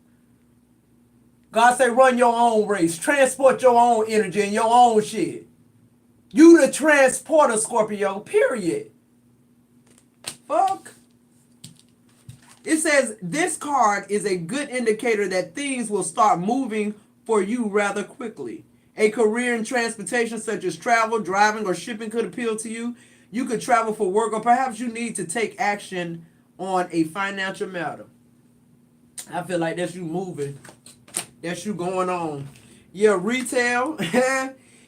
God say run your own race. Transport your own energy and your own shit. You the transporter, Scorpio. Period. Fuck. It says this card is a good indicator that things will start moving for you rather quickly. A career in transportation such as travel, driving, or shipping could appeal to you. You could travel for work, or perhaps you need to take action on a financial matter. I feel like that's you moving. That's you going on. Yeah, retail.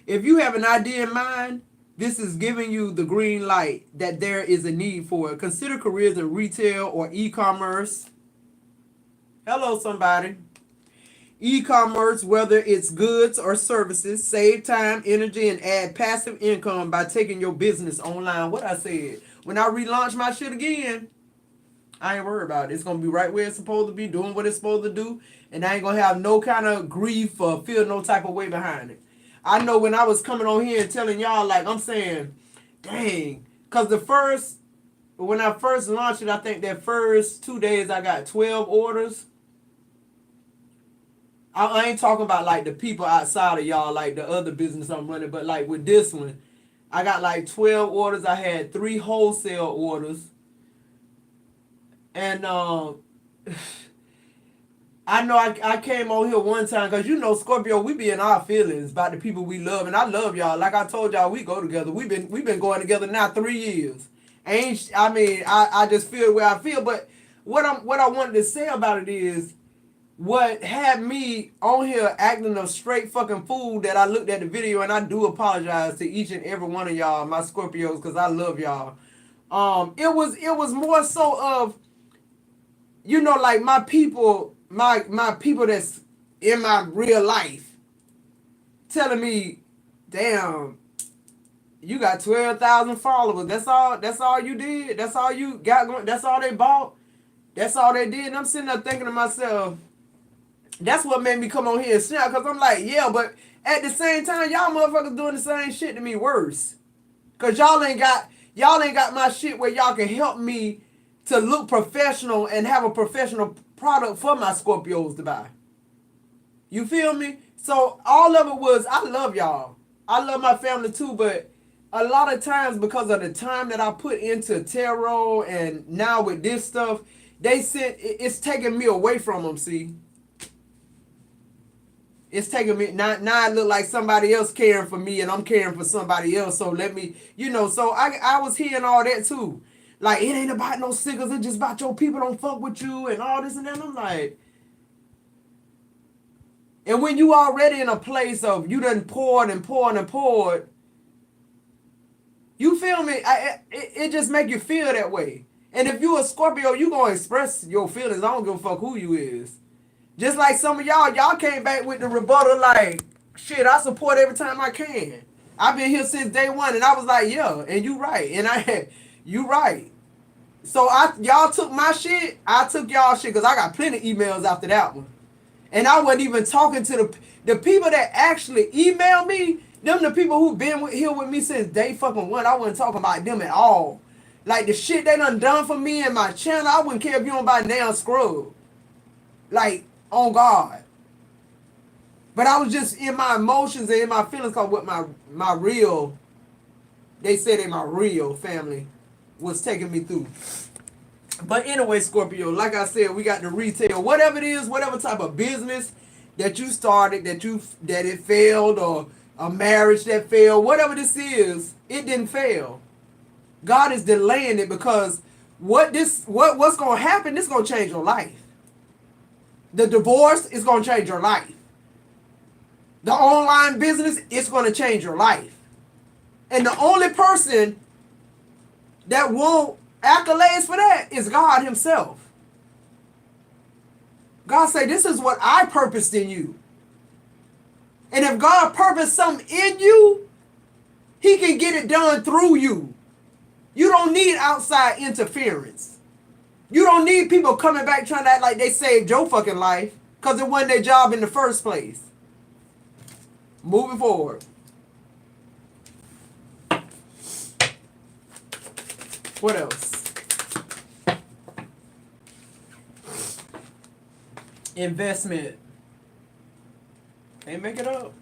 If you have an idea in mind, this is giving you the green light that there is a need for it. Consider careers in retail or e-commerce. Hello, somebody. E-commerce, whether it's goods or services, save time, energy, and add passive income by taking your business online. What I said. When I relaunch my shit again, I ain't worried about it. It's going to be right where it's supposed to be, doing what it's supposed to do. And I ain't going to have no kind of grief or feel no type of way behind it. I know when I was coming on here and telling y'all, like, I'm saying, dang. Because when I first launched it, I think that first 2 days I got 12 orders. I ain't talking about, like, the people outside of y'all, like the other business I'm running. But, like, with this one, I got, like, 12 orders. I had 3 wholesale orders. And I know I came on here one time because, you know, Scorpio, we be in our feelings about the people we love. And I love y'all. Like I told y'all, we go together. We've been going together now 3 years. I just feel the way I feel. But what I wanted to say about it is what had me on here acting a straight fucking fool that I looked at the video, and I do apologize to each and every one of y'all, my Scorpios, because I love y'all. It was more so of, you know, like my people that's in my real life telling me, damn, you got 12,000 followers. That's all you did? That's all you got going? That's all they bought? That's all they did? And I'm sitting there thinking to myself, that's what made me come on here and snap, because I'm like, yeah, but at the same time, y'all motherfuckers doing the same shit to me worse. Because y'all ain't got my shit where y'all can help me to look professional and have a professional product for my Scorpios to buy. You feel me? So all of it was, I love y'all. I love my family too, but a lot of times because of the time that I put into tarot and now with this stuff, it's taking me away from them, see? It's taking me, now I look like somebody else caring for me and I'm caring for somebody else, so let me, you know, so I was hearing all that too. Like, it ain't about no stickers, it's just about your people don't fuck with you and all this and that. And I'm like, and when you already in a place of you done poured and poured and poured, you feel me? It just make you feel that way. And if you a Scorpio, you gonna express your feelings. I don't give a fuck who you is. Just like some of y'all came back with the rebuttal like, shit, I support every time I can. I've been here since day one, and I was like, yeah, and you right. And you right. So y'all took my shit, I took y'all shit, because I got plenty of emails after that one. And I wasn't even talking to the people that actually emailed me, them the people who been here with me since day fucking one. I wasn't talking about them at all. Like the shit they done for me and my channel, I wouldn't care if you don't buy damn scrub. Like, on God. But I was just in my emotions and in my feelings, cause what my real, they say they my real family was taking me through. But anyway, Scorpio, like I said, we got the retail, whatever it is, whatever type of business that you started, that it failed, or a marriage that failed, whatever this is, it didn't fail. God is delaying it because what's gonna happen, this gonna change your life. The divorce is going to change your life. The online business is going to change your life. And the only person that won't accolades for that is God himself. God say, this is what I purposed in you. And if God purposed something in you, he can get it done through you. You don't need outside interference. You don't need people coming back trying to act like they saved your fucking life because it wasn't their job in the first place. Moving forward. What else? Investment. Can't make it up.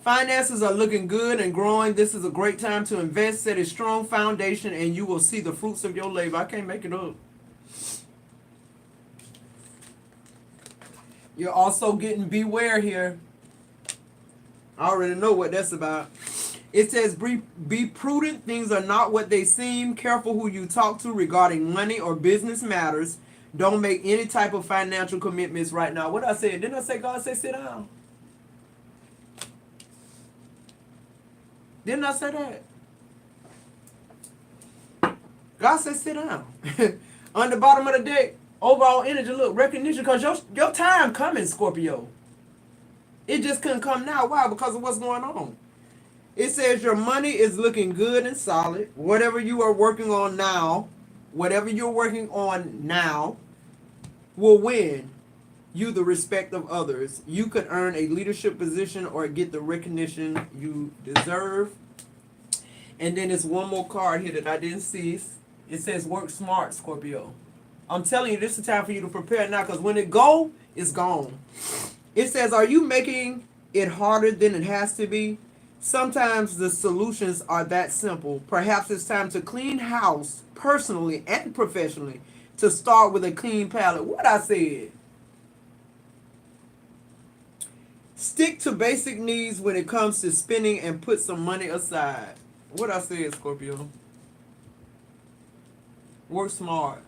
Finances are looking good and growing. This is a great time to invest. Set a strong foundation and you will see the fruits of your labor. I can't make it up. You're also getting beware here. I already know what that's about. It says, be prudent. Things are not what they seem. Careful who you talk to regarding money or business matters. Don't make any type of financial commitments right now. What I said? Didn't I say God said sit down? Didn't I say that? God said sit down. On the bottom of the deck, overall energy, look, recognition, because your time coming, Scorpio. It just couldn't come now. Why? Because of what's going on. It says your money is looking good and solid. Whatever you are working on now, will win you the respect of others. You could earn a leadership position or get the recognition you deserve. And then there's one more card here that I didn't see. It says work smart, Scorpio. I'm telling you, this is time for you to prepare now, because when it go, it's gone. It says, are you making it harder than it has to be? Sometimes the solutions are that simple. Perhaps it's time to clean house personally and professionally, to start with a clean palette. What I said. Stick to basic needs when it comes to spending and put some money aside. What I said, Scorpio. Work smart.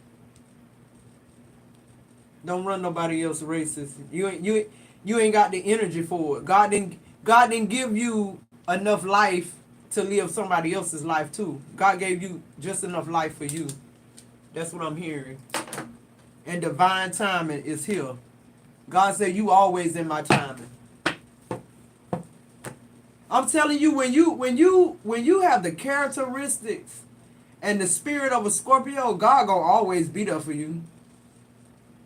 Don't run nobody else races. You ain't got the energy for it. God didn't give you enough life to live somebody else's life too. God gave you just enough life for you. That's what I'm hearing. And divine timing is here. God said you always in my timing. I'm telling you, when you have the characteristics and the spirit of a Scorpio, God gonna always be there for you.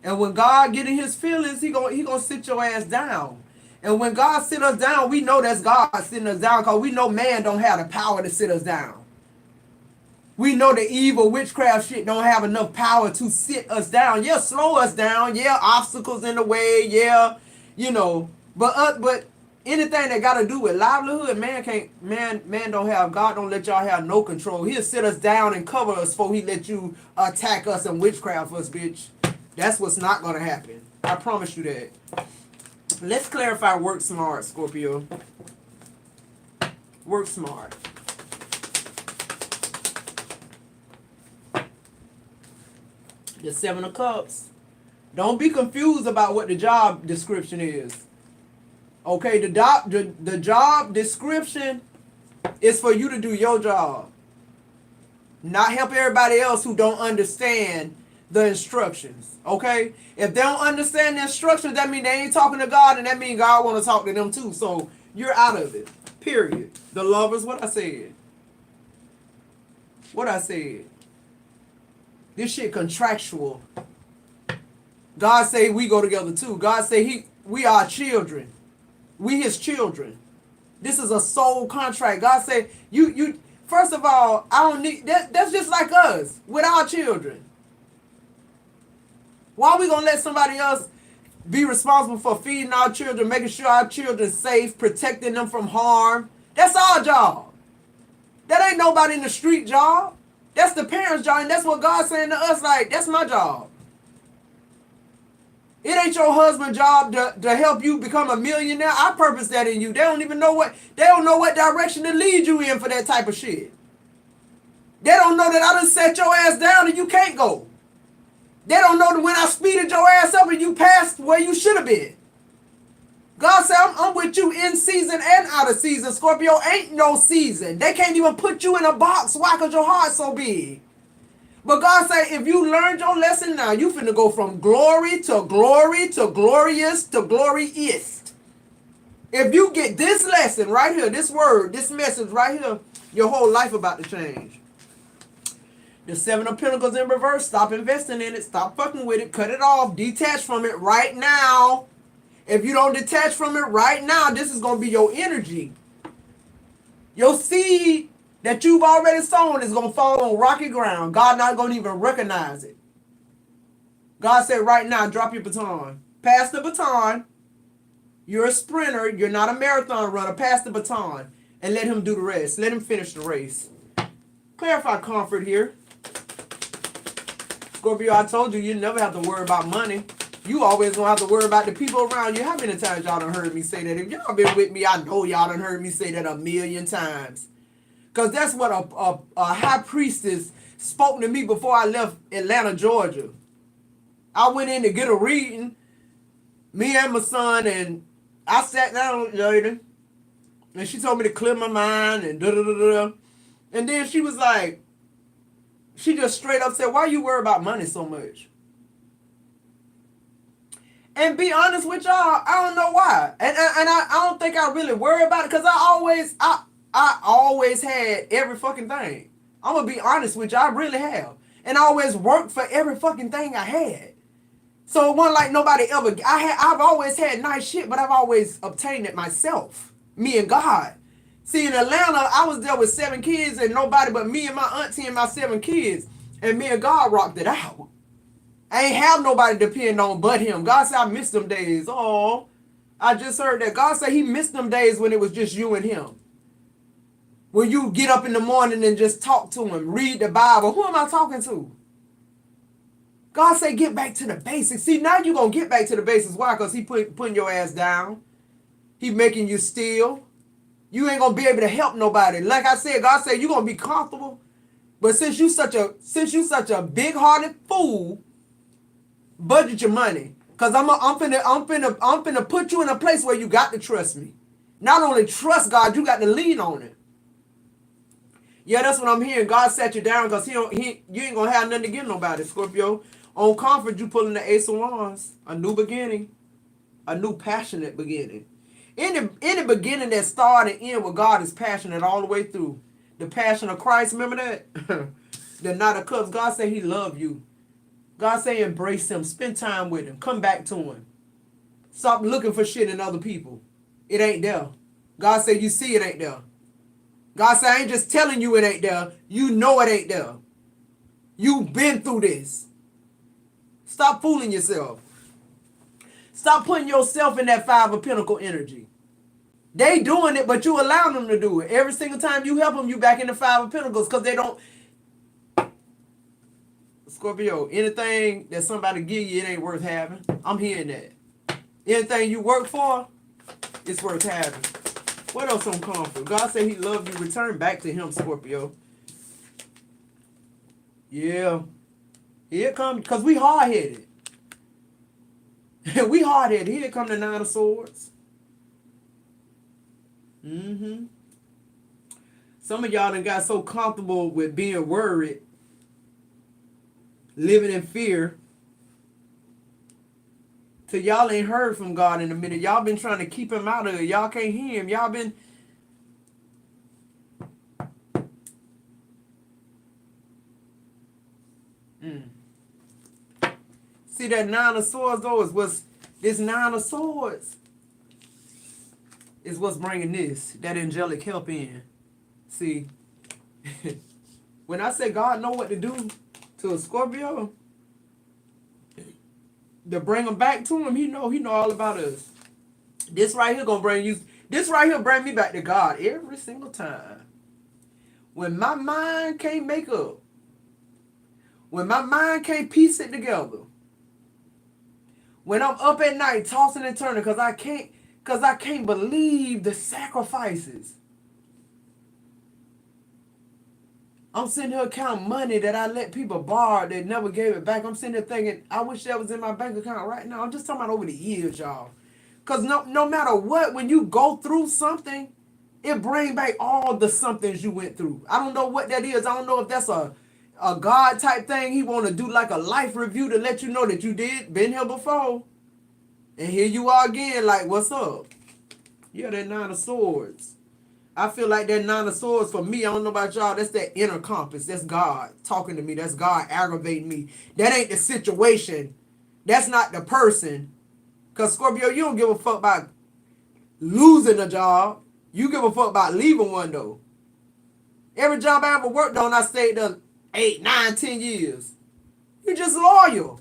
And when God get in his feelings, he gonna sit your ass down. And when God sit us down, we know that's God sitting us down, because we know man don't have the power to sit us down. We know the evil witchcraft shit don't have enough power to sit us down. Yeah, slow us down. Yeah, obstacles in the way. Yeah, but anything that got to do with livelihood, man don't have, God don't let y'all have no control. He'll sit us down and cover us before he let you attack us and witchcraft us, bitch. That's what's not going to happen. I promise you that. Let's clarify work smart, Scorpio. Work smart. The Seven of Cups. Don't be confused about what the job description is. Okay, the job description is for you to do your job. Not help everybody else who don't understand the instructions. Okay? If they don't understand the instructions, that means they ain't talking to God, and that means God want to talk to them too. So you're out of it. Period. The lovers, what I said. What I said. This shit contractual. God say we go together too. God say we are children. We his children. This is a soul contract. God say you first of all, I don't need that. That's just like us with our children. Why are we gonna let somebody else be responsible for feeding our children, making sure our children safe, protecting them from harm? That's our job. That ain't nobody in the street job. That's the parents' job, and that's what God's saying to us, like, that's my job. It ain't your husband's job to help you become a millionaire. I purpose that in you. They don't know what direction to lead you in for that type of shit. They don't know that I done set your ass down and you can't go. They don't know that when I speeded your ass up and you passed where you should have been. God said, I'm with you in season and out of season. Scorpio, ain't no season. They can't even put you in a box. Why? Because your heart's so big. But God say, if you learned your lesson now, you finna go from glory to glory to glorious to glorious. If you get this lesson right here, this word, this message right here, your whole life about to change. The Seven of Pentacles in reverse. Stop investing in it. Stop fucking with it. Cut it off. Detach from it right now. If you don't detach from it right now, this is going to be your energy. Your seed that you've already sown is going to fall on rocky ground. God not going to even recognize it. God said right now, drop your baton. Pass the baton. You're a sprinter. You're not a marathon runner. Pass the baton and let him do the rest. Let him finish the race. Clarify comfort here. Scorpio, I told you, you never have to worry about money. You always gonna have to worry about the people around you. How many times y'all done heard me say that? If y'all been with me, I know y'all done heard me say that a million times. Because that's what a high priestess spoke to me before I left Atlanta, Georgia. I went in to get a reading, me and my son, and I sat down with the lady, and she told me to clear my mind and da-da-da-da. And then she was like, she just straight up said, why you worry about money so much? And be honest with y'all, I don't know why. And I don't think I really worry about it because I always had every fucking thing. I'm going to be honest with you, I really have. And I always worked for every fucking thing I had. So it wasn't like nobody ever, I've always had nice shit, but I've always obtained it myself. Me and God. See, in Atlanta, I was there with 7 kids and nobody but me and my auntie and my 7 kids. And me and God rocked it out. I ain't have nobody to depend on but him. God said I missed them days. Oh, I just heard that. God said he missed them days when it was just you and him. When you get up in the morning and just talk to him, read the Bible. Who am I talking to? God said get back to the basics. See, now you're going to get back to the basics. Why? Because he putting your ass down. He making you steal. You ain't going to be able to help nobody. Like I said, God said you're going to be comfortable. But since you such a big-hearted fool, budget your money. Because I'm finna put you in a place where you got to trust me. Not only trust God, you got to lean on it. Yeah, that's what I'm hearing. God sat you down because you ain't going to have nothing to give nobody, Scorpio. On comfort, you pulling the Ace of Wands. A new beginning. A new passionate beginning. Any beginning that start and end with God is passionate all the way through. The passion of Christ, remember that? The Knight of Cups. God said he loved you. God say embrace him. Spend time with him. Come back to him. Stop looking for shit in other people. It ain't there. God say you see it ain't there. God say I ain't just telling you it ain't there. You know it ain't there. You've been through this. Stop fooling yourself. Stop putting yourself in that 5 of Pentacles energy. They doing it, but you allow them to do it. Every single time you help them, you back in the 5 of Pentacles because they don't. Scorpio, anything that somebody give you, it ain't worth having. I'm hearing that. Anything you work for, it's worth having. What else on comfort? God said he loved you. Return back to him, Scorpio. Yeah. Here come, because we hard-headed. We hard-headed. Here come the 9 of Swords. Some of y'all done got so comfortable with being worried, living in fear, till y'all ain't heard from God in a minute. Y'all been trying to keep him out of it. Y'all can't hear him. Y'all been... See, that 9 of Swords, though, is what's... This 9 of Swords is what's bringing this, that angelic help in. See, when I say God know what to do to a Scorpio, to bring them back to him, he know all about us. This right here gonna bring you, this right here bring me back to God every single time. When my mind can't make up, when my mind can't piece it together, when I'm up at night tossing and turning because I can't believe the sacrifices. I'm sitting here counting money that I let people borrow that never gave it back. I'm sitting there thinking, I wish that was in my bank account right now. I'm just talking about over the years, y'all. Because no matter what, when you go through something, it brings back all the somethings you went through. I don't know what that is. I don't know if that's a God type thing. He want to do like a life review to let you know that you been here before. And here you are again, like, what's up? Yeah, that Nine of Swords. I feel like that Nine of Swords for me, I don't know about y'all, that's that inner compass. That's God talking to me. That's God aggravating me. That ain't the situation. That's not the person. Because Scorpio, you don't give a fuck about losing a job. You give a fuck about leaving one, though. Every job I ever worked on, I stayed there 8, 9, 10 years. You just loyal.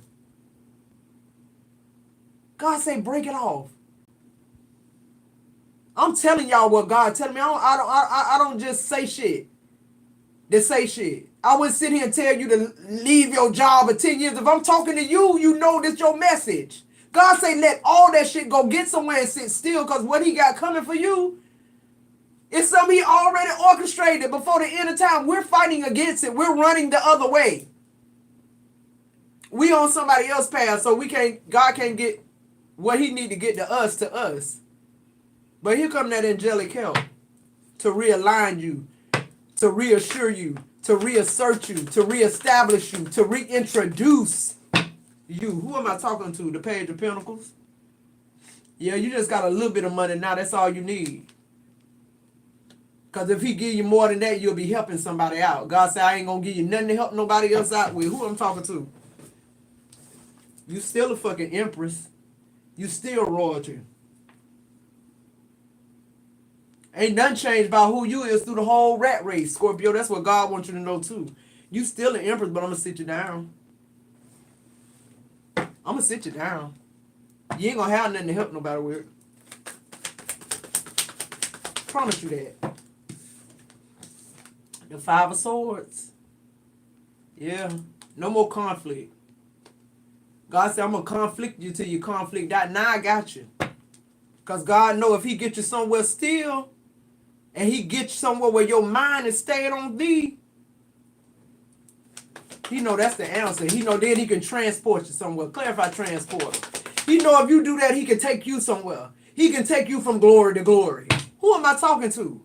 God say break it off. I'm telling y'all what God telling me. I don't just say shit. To say shit. I wouldn't sit here and tell you to leave your job for 10 years. If I'm talking to you, you know this your message. God say let all that shit go. Get somewhere and sit still, because what he got coming for you, it's something he already orchestrated before the end of time. We're fighting against it. We're running the other way. We on somebody else's path, so God can't get what he need to get to us. But here come that angelic help to realign you, to reassure you, to reassert you, to reestablish you, to reintroduce you. Who am I talking to? The Page of Pentacles? Yeah, you just got a little bit of money now. That's all you need. Because if he give you more than that, you'll be helping somebody out. God said, I ain't going to give you nothing to help nobody else out with. Who I'm talking to? You still a fucking empress. You still royalty. Ain't nothing changed about who you is through the whole rat race, Scorpio. That's what God wants you to know, too. You still an empress, but I'm going to sit you down. I'm going to sit you down. You ain't going to have nothing to help nobody with. Promise you that. The Five of Swords. Yeah. No more conflict. God said, I'm going to conflict you till you conflict out. Now I got you. Because God know if he get you somewhere still, and he get you somewhere where your mind is staying on thee, he know that's the answer. He know then he can transport you somewhere. Clarify transport. He know if you do that, he can take you somewhere. He can take you from glory to glory. Who am I talking to?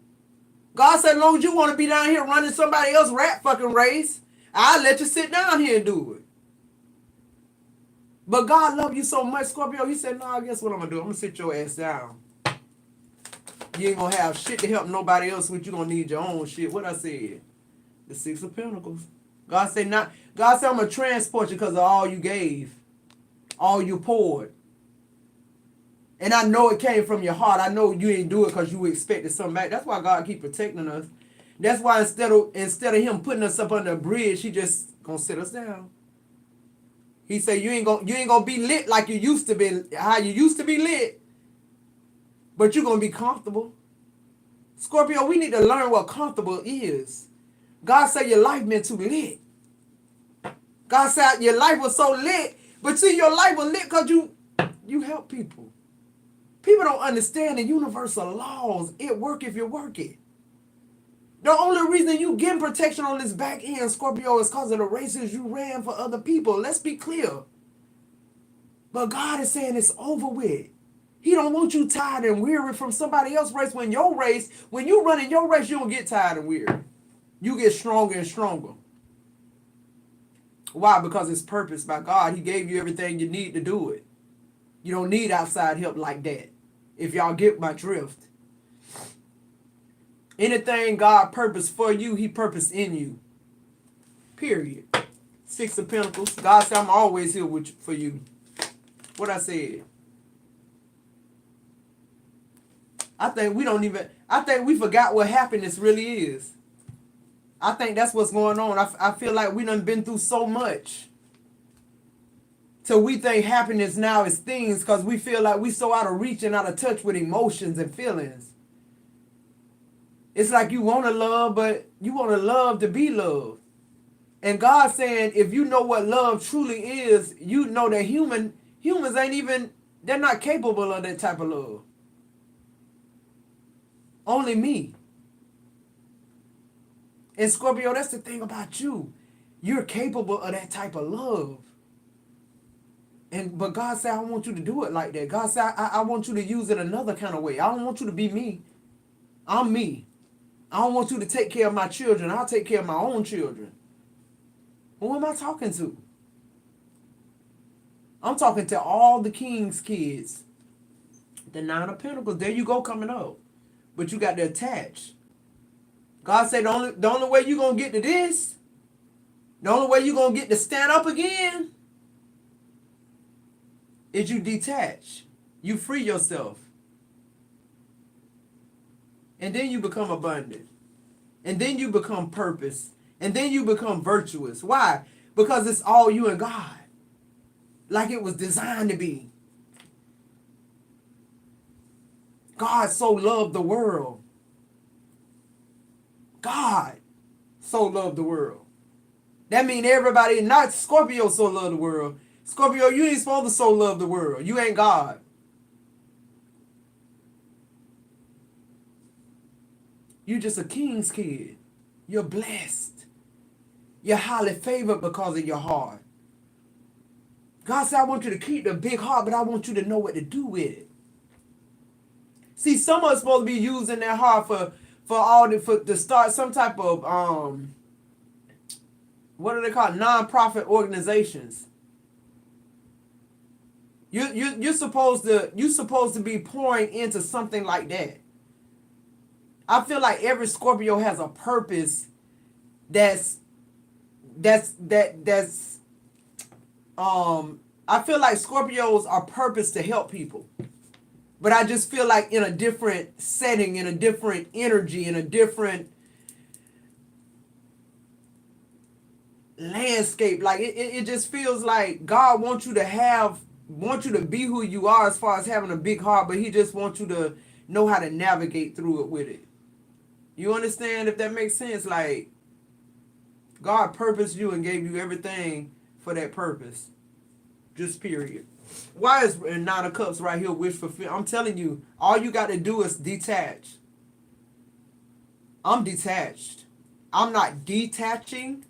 God said, as long as you want to be down here running somebody else's rat fucking race, I'll let you sit down here and do it. But God love you so much, Scorpio, he said, no, guess what I'm going to do? I'm going to sit your ass down. You ain't going to have shit to help nobody else with. You going to need your own shit. What I said? The Six of Pentacles. God said, I'm going to transport you because of all you gave. All you poured. And I know it came from your heart. I know you didn't do it because you expected something back. That's why God keep protecting us. That's why instead of him putting us up under a bridge, he just going to sit us down. He said, you ain't gonna be lit like you used to be, how you used to be lit. But you're going to be comfortable. Scorpio, we need to learn what comfortable is. God said your life meant to lit. God said your life was so lit. But see, your life was lit because you help people. People don't understand the universal laws. It work if you work it. The only reason you getting protection on this back end, Scorpio, is because of the races you ran for other people. Let's be clear. But God is saying it's over with. He don't want you tired and weary from somebody else's race. When you run in your race, you don't get tired and weary. You get stronger and stronger. Why? Because it's purposed by God. He gave you everything you need to do it. You don't need outside help like that. If y'all get my drift. Anything God purposed for you, he purposed in you. Period. Six of Pentacles. God said, I'm always here for you. What I said. I think we forgot what happiness really is. I think that's what's going on. I feel like we done been through so much. So we think happiness now is things because we feel like we so out of reach and out of touch with emotions and feelings. It's like you want to love, but you want to love to be loved. And God's saying, if you know what love truly is, you know that humans ain't even, they're not capable of that type of love. Only me. And Scorpio, that's the thing about you. You're capable of that type of love. But God said, I want you to do it like that. God said, I want you to use it another kind of way. I don't want you to be me. I'm me. I don't want you to take care of my children. I'll take care of my own children. Who am I talking to? I'm talking to all the king's kids. The 9 of Pentacles. There you go, coming up. But you got to attach. God said the only way you're going to get to this, the only way you're going to get to stand up again, is you detach. You free yourself. And then you become abundant. And then you become purpose. And then you become virtuous. Why? Because it's all you and God. Like it was designed to be. God so loved the world. God so loved the world. That means everybody, not Scorpio so love the world. Scorpio, you ain't supposed to so love the world. You ain't God. You just a king's kid. You're blessed. You're highly favored because of your heart. God said, I want you to keep the big heart, but I want you to know what to do with it. See, some of us supposed to be using that heart to start some type of what are they called? Non-profit organizations. You're supposed to be pouring into something like that. I feel like every Scorpio has a purpose that's I feel like Scorpios are purpose to help people. But I just feel like in a different setting, in a different energy, in a different landscape. Like it just feels like God wants you to be who you are as far as having a big heart, but he just wants you to know how to navigate through it with it. You understand, if that makes sense? Like, God purposed you and gave you everything for that purpose. Just period. Why is 9 of Cups right here, wish fulfillment? I'm telling you, all you got to do is detach. I'm detached. I'm not detaching.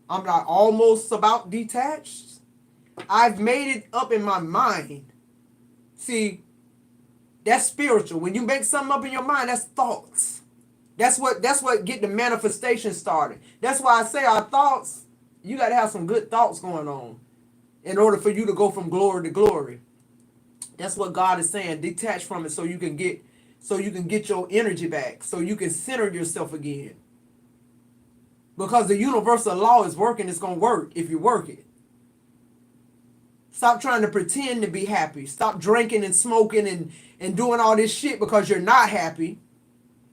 I'm not almost about detached. I've made it up in my mind. See, that's spiritual. When you make something up in your mind, that's thoughts. That's what get the manifestation started. That's why I say our thoughts, you got to have some good thoughts going on in order for you to go from glory to glory. That's what God is saying. Detach from it so you can get your energy back, so you can center yourself again. Because the universal law is working, it's going to work if you work it. Stop trying to pretend to be happy. Stop drinking and smoking and doing all this shit because you're not happy.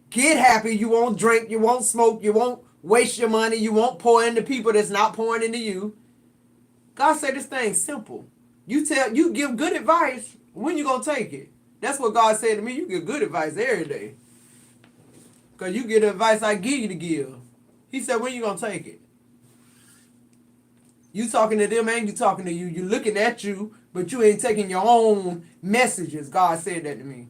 Get happy. You won't drink, you won't smoke, you won't waste your money, you won't pour into people that's not pouring into you. God said this thing's simple. You give good advice, when you gonna take it? That's what God said to me. You give good advice every day. Because you get the advice I give you to give. He said, when you gonna take it? You talking to them, ain't you talking to you. You looking at you, but you ain't taking your own messages. God said that to me.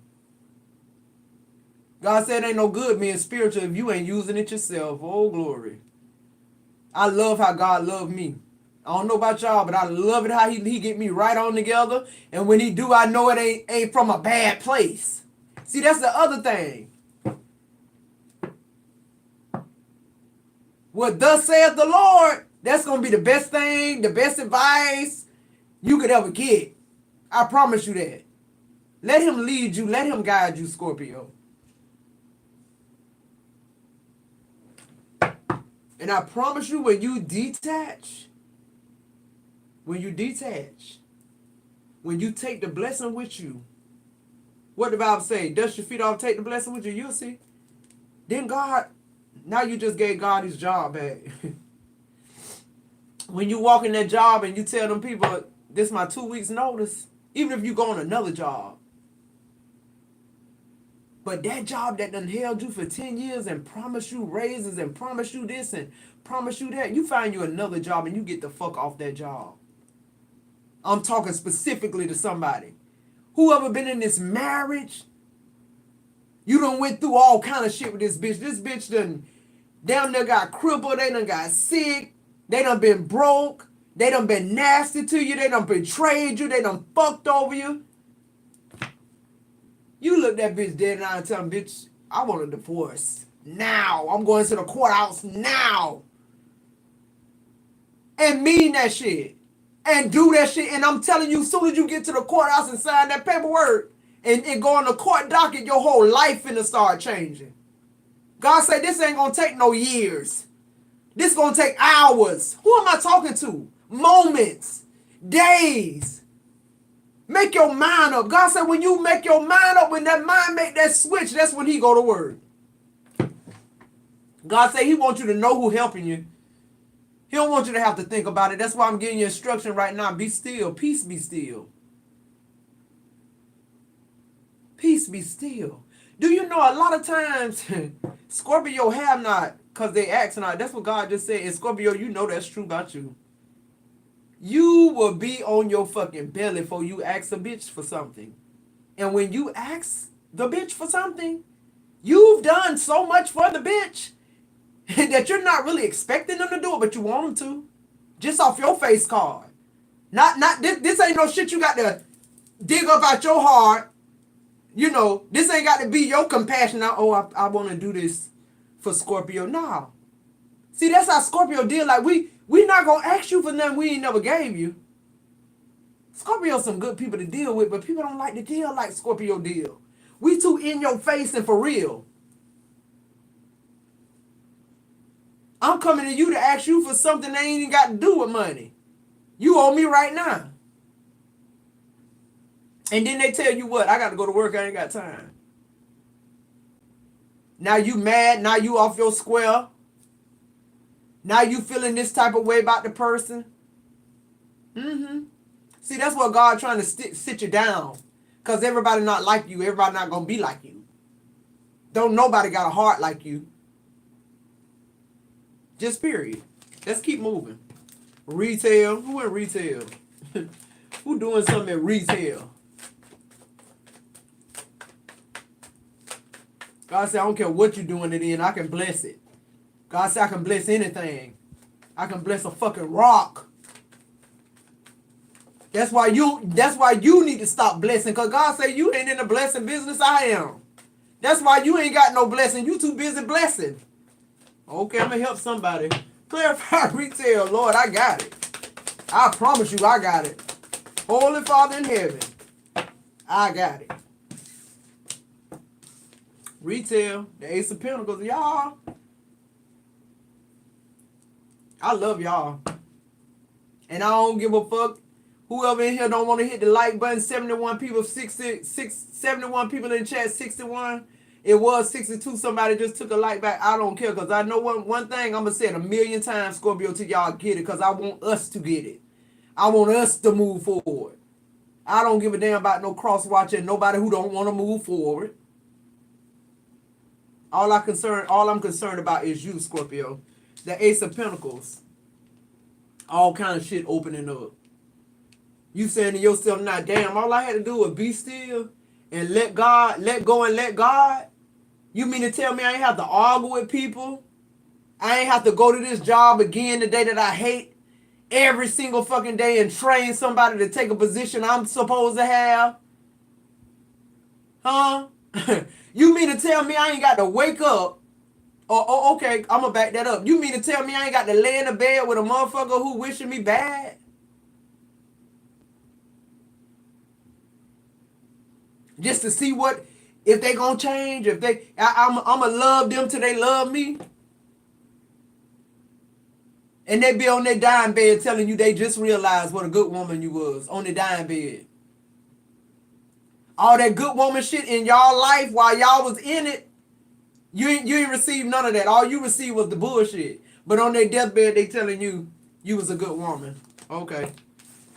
God said ain't no good being spiritual if you ain't using it yourself. Oh, glory. I love how God loved me. I don't know about y'all, but I love it how he get me right on together. And when he do, I know it ain't from a bad place. See, that's the other thing. What thus saith the Lord, that's going to be the best thing, the best advice you could ever get. I promise you that. Let him lead you. Let him guide you, Scorpio. And I promise you, when you detach, when you take the blessing with you, what the Bible say? Dust your feet off, take the blessing with you, you'll see. Then God, now you just gave God his job back. When you walk in that job and you tell them people, this is my 2 weeks notice, even if you go on another job. But that job that done held you for 10 years and promised you raises and promised you this and promised you that, you find you another job and you get the fuck off that job. I'm talking specifically to somebody. Whoever been in this marriage, you done went through all kind of shit with this bitch. This bitch done down there got crippled. They done got sick. They done been broke. They done been nasty to you. They done betrayed you. They done fucked over you. You look that bitch dead in the eye and tell him, bitch, I want a divorce now. I'm going to the courthouse now. and mean that shit and do that shit. And I'm telling you, as soon as you get to the courthouse and sign that paperwork and go on the court docket, your whole life finna start changing. God say this ain't gonna take no years. This gonna take hours. Who am I talking to? Moments, days. Make your mind up. God said when you make your mind up, when that mind make that switch, that's when he go to work. God said he wants you to know who helping you. He don't want you to have to think about it. That's why I'm giving you instruction right now. Be still. Peace be still. Peace be still. Do you know a lot of times Scorpio have not because they ask not. That's what God just said. And Scorpio, you know that's true about you. You will be on your fucking belly before you ask a bitch for something. And when you ask the bitch for something, you've done so much for the bitch that you're not really expecting them to do it, but you want them to. Just off your face card. Not this ain't no shit you got to dig up out your heart. You know, this ain't got to be your compassion. I want to do this for Scorpio. No. See, that's how Scorpio deal. Like, we not going to ask you for nothing we ain't never gave you. Scorpio's some good people to deal with, but people don't like to deal like Scorpio deal. We too in your face and for real. I'm coming to you to ask you for something that ain't even got to do with money. You owe me right now. And then they tell you what? I got to go to work. I ain't got time. Now you mad. Now you off your square. Now you feeling this type of way about the person. See, that's what God trying to sit you down. Because everybody not like you. Everybody not going to be like you. Don't nobody got a heart like you. Just period. Let's keep moving. Retail. Who in retail? Who doing something at retail? God said, I don't care what you're doing it in. I can bless it. God said, I can bless anything. I can bless a fucking rock. That's why you need to stop blessing. Because God said, you ain't in the blessing business. I am. That's why you ain't got no blessing. You too busy blessing. Okay, I'm going to help somebody. Clarify retail, Lord, I got it. I promise you, I got it. Holy Father in heaven, I got it. Retail, the Ace of Pentacles, y'all. I love y'all. And I don't give a fuck. Whoever in here don't want to hit the like button, 71 people, 71 people in the chat, 61. It was 62. Somebody just took a like back. I don't care because I know one thing I'm going to say it a million times, Scorpio, till y'all get it because I want us to get it. I want us to move forward. I don't give a damn about no cross-watching, nobody who don't want to move forward. All I'm concerned about is you, Scorpio. The Ace of Pentacles. All kind of shit opening up. You saying to yourself, nah, damn, all I had to do was be still and let go and let God? You mean to tell me I ain't have to argue with people? I ain't have to go to this job again the day that I hate every single fucking day and train somebody to take a position I'm supposed to have? Huh? You mean to tell me I ain't got to wake up? Oh, okay, I'm going to back that up. You mean to tell me I ain't got to lay in the bed with a motherfucker who wishing me bad? Just to see if they gonna change, if I'm gonna love them till they love me. And they be on their dying bed telling you they just realized what a good woman you was on their dying bed. All that good woman shit in y'all life while y'all was in it, you ain't received none of that. All you received was the bullshit. But on their deathbed, they telling you was a good woman. Okay.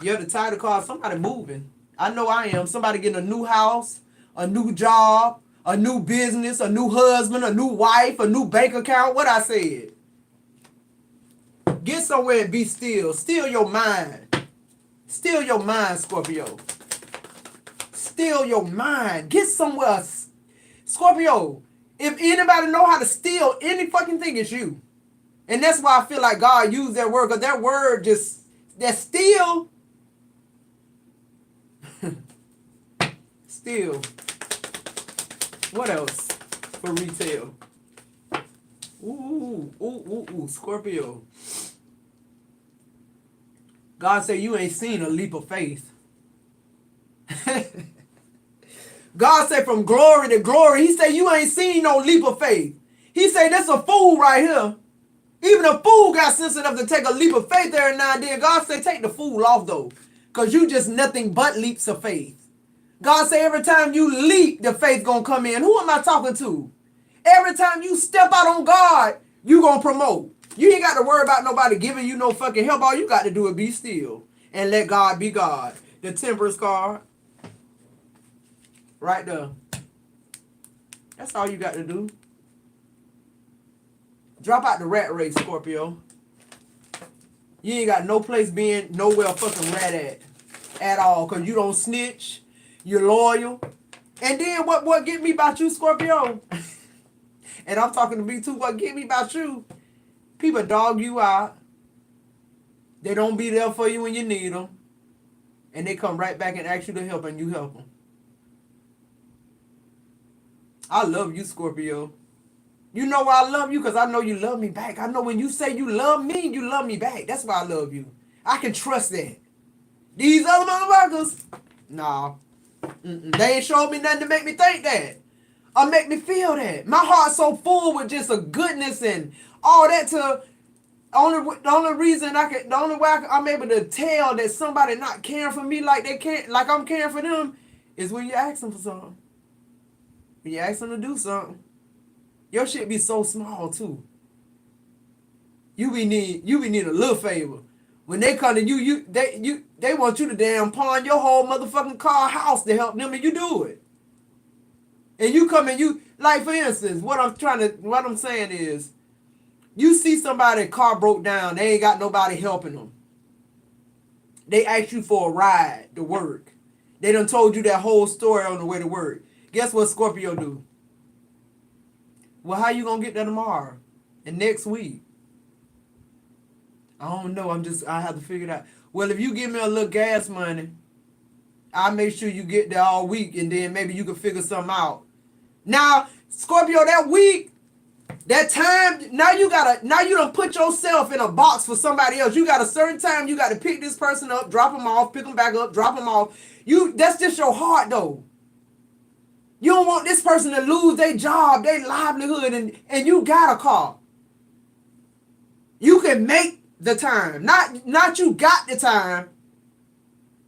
Yeah, the title card, somebody moving. I know I am. Somebody getting a new house, a new job, a new business, a new husband, a new wife, a new bank account. What I said. Get somewhere and be still. Still your mind. Still your mind, Scorpio. Still your mind. Get somewhere. Scorpio, if anybody know how to steal any fucking thing, it's you. And that's why I feel like God used that word. Because that word that still... Still. What else for retail? Ooh, Scorpio. God said you ain't seen a leap of faith. God said from glory to glory. He said you ain't seen no leap of faith. He said that's a fool right here. Even a fool got sense enough to take a leap of faith every now and then. God said take the fool off though. Because you just nothing but leaps of faith. God said every time you leap, the faith gonna come in. Who am I talking to? Every time you step out on God, you gonna promote. You ain't got to worry about nobody giving you no fucking help. All you got to do is be still and let God be God. The Temperance card. Right there. That's all you got to do. Drop out the rat race, Scorpio. You ain't got no place being nowhere fucking rat at all. Because you don't snitch. You're loyal. And then what get me about you, Scorpio? And I'm talking to me too. What get me about you? People dog you out. They don't be there for you when you need them. And they come right back and ask you to help and you help them. I love you, Scorpio. You know why I love you? Because I know you love me back. I know when you say you love me back. That's why I love you. I can trust that. These other motherfuckers, nah. They ain't showed me nothing to make me think that. Or make me feel that. My heart's so full with just a goodness and all that to... The only way I'm able to tell that somebody not caring for me like I'm caring for them is when you ask them for something. When you ask them to do something. Your shit be so small too. You be need a little favor. When they come to you, they want you to damn pawn your whole motherfucking car house to help them and you do it. And you come and you, like for instance, what I'm saying is, you see somebody's car broke down, they ain't got nobody helping them. They ask you for a ride to work. They done told you that whole story on the way to work. Guess what Scorpio do? Well, how you gonna get there tomorrow? And next week? I don't know. I have to figure it out. Well, if you give me a little gas money, I'll make sure you get there all week and then maybe you can figure something out. Now, Scorpio, that week, that time, now you done put yourself in a box for somebody else. You got a certain time, you got to pick this person up, drop them off, pick them back up, drop them off. That's just your heart though. You don't want this person to lose their job, their livelihood, and you got a car. You can make the time. Not you got the time.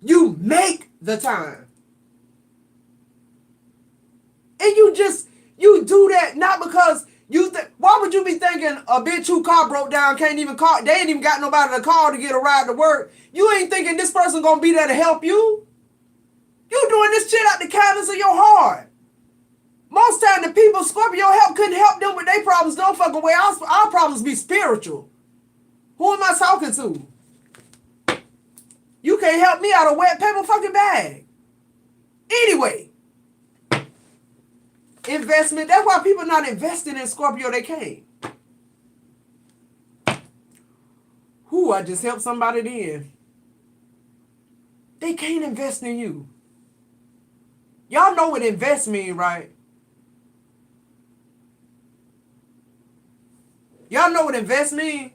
You make the time. And you do that not because why would you be thinking a bitch who car broke down can't even call, they ain't even got nobody to call to get a ride to work. You ain't thinking this person gonna be there to help you. You doing this shit out the kindness of your heart. Most time the people Scorpio couldn't help them with their problems no fucking way. Our problems be spiritual. Who am I talking to? You can't help me out of wet paper fucking bag. Anyway. Investment. That's why people not investing in Scorpio. They can't. I just helped somebody then. They can't invest in you. Y'all know what invest mean, right? Y'all know what invest mean?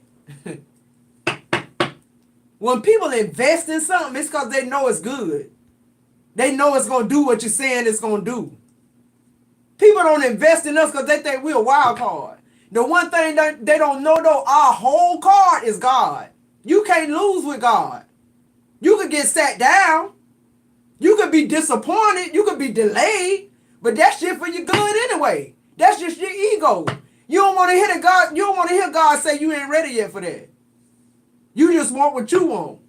When people invest in something, it's because they know it's good. They know it's going to do what you're saying it's going to do. People don't invest in us because they think we're a wild card. The one thing that they don't know, though, our whole card is God. You can't lose with God. You could get sat down. You could be disappointed. You could be delayed. But that's shit for your good anyway. That's just your ego. You don't want to hear God. You don't want to hear God say you ain't ready yet for that. You just want what you want.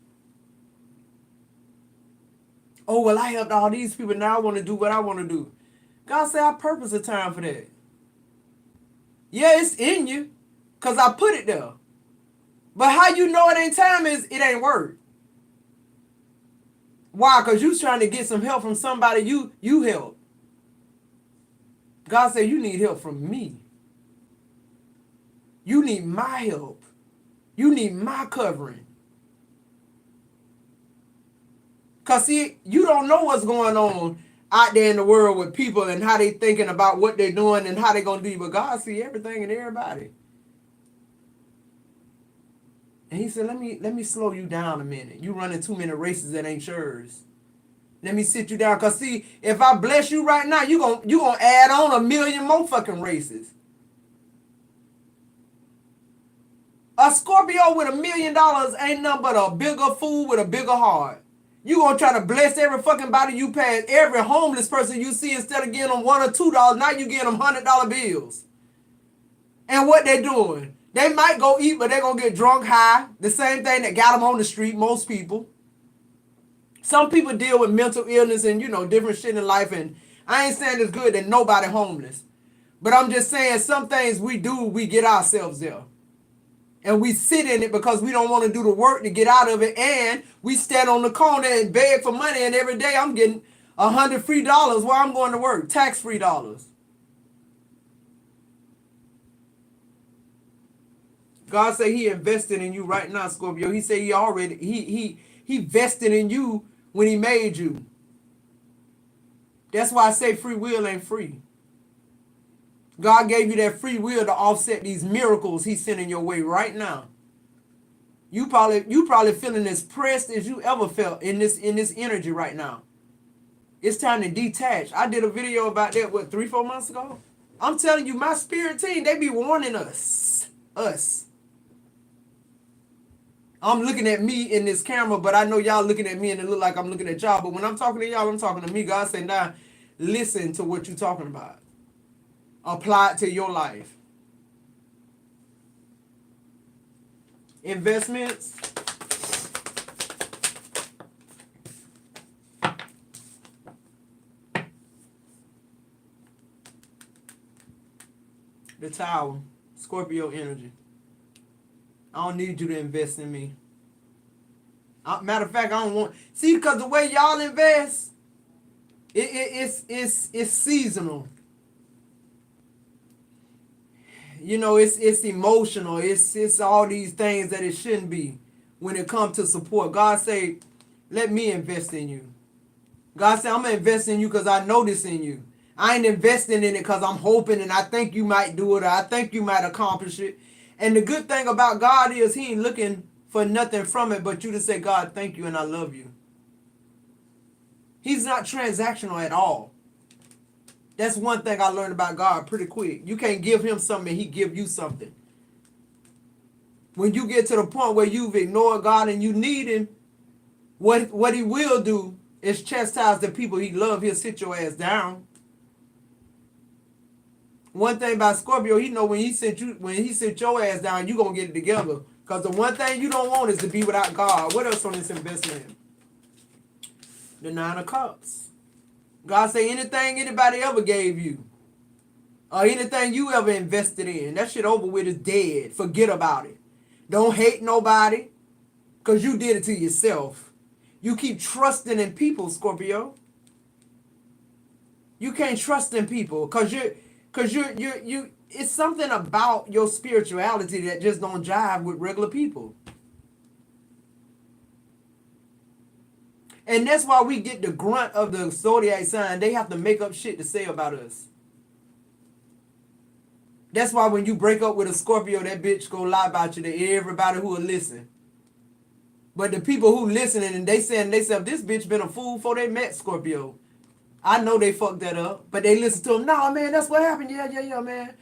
Oh, well, I helped all these people. Now I want to do what I want to do. God said I purpose a time for that. Yeah, it's in you. Because I put it there. But how you know it ain't time is it ain't work. Why? Because you trying to get some help from somebody you help. God said you need help from me. You need my help. You need my covering. Because see, you don't know what's going on out there in the world with people and how they thinking about what they're doing and how they're going to do. But God see everything and everybody. And he said, let me slow you down a minute. You running too many races that ain't yours. Let me sit you down. Cause see, if I bless you right now, you gonna add on 1,000,000 more fucking races. A Scorpio with $1,000,000 ain't nothing but a bigger fool with a bigger heart. You gonna try to bless every fucking body you pass, every homeless person you see, instead of getting them $1 or $2, now you getting them $100 bills. And what they doing? They might go eat, but they gonna get drunk high. The same thing that got them on the street, most people. Some people deal with mental illness and, different shit in life, and I ain't saying it's good that nobody homeless. But I'm just saying some things we do, we get ourselves there. And we sit in it because we don't want to do the work to get out of it. And we stand on the corner and beg for money. And every day I'm getting $100 free dollars while I'm going to work. Tax-free dollars. God said he invested in you right now, Scorpio. He said he vested in you when he made you. That's why I say free will ain't free. God gave you that free will to offset these miracles he's sending your way right now. You probably feeling as pressed as you ever felt in this energy right now. It's time to detach. I did a video about that, 3-4 months ago? I'm telling you, my spirit team, they be warning us. I'm looking at me in this camera, but I know y'all looking at me and it look like I'm looking at y'all. But when I'm talking to y'all, I'm talking to me. God said, now, listen to what you're talking about. Apply it to your life. Investments. The Tower. Scorpio energy. I don't need you to invest in me. Matter of fact, I don't want... See, because the way y'all invest, it's seasonal. It's emotional. It's all these things that it shouldn't be when it comes to support. God say, let me invest in you. God say, I'm going to invest in you because I know this in you. I ain't investing in it because I'm hoping and I think you might do it or I think you might accomplish it. And the good thing about God is he ain't looking for nothing from it but you to say, God, thank you and I love you. He's not transactional at all. That's one thing I learned about God pretty quick. You can't give him something and he give you something. When you get to the point where you've ignored God and you need him, what he will do is chastise the people he loves. He'll sit your ass down. One thing about Scorpio, he know when he sit your ass down, you gonna get it together. Because the one thing you don't want is to be without God. What else on this investment? The 9 of Cups. God say anything anybody ever gave you, or anything you ever invested in, that shit over with is dead. Forget about it. Don't hate nobody, because you did it to yourself. You keep trusting in people, Scorpio. You can't trust in people, because it's something about your spirituality that just don't jive with regular people. And that's why we get the grunt of the zodiac sign. They have to make up shit to say about us. That's why when you break up with a Scorpio, that bitch gonna lie about you to everybody who will listen. But the people who listening and they saying themselves, this bitch been a fool before they met Scorpio. I know they fucked that up, but they listen to him. Nah, man, that's what happened. Yeah, man.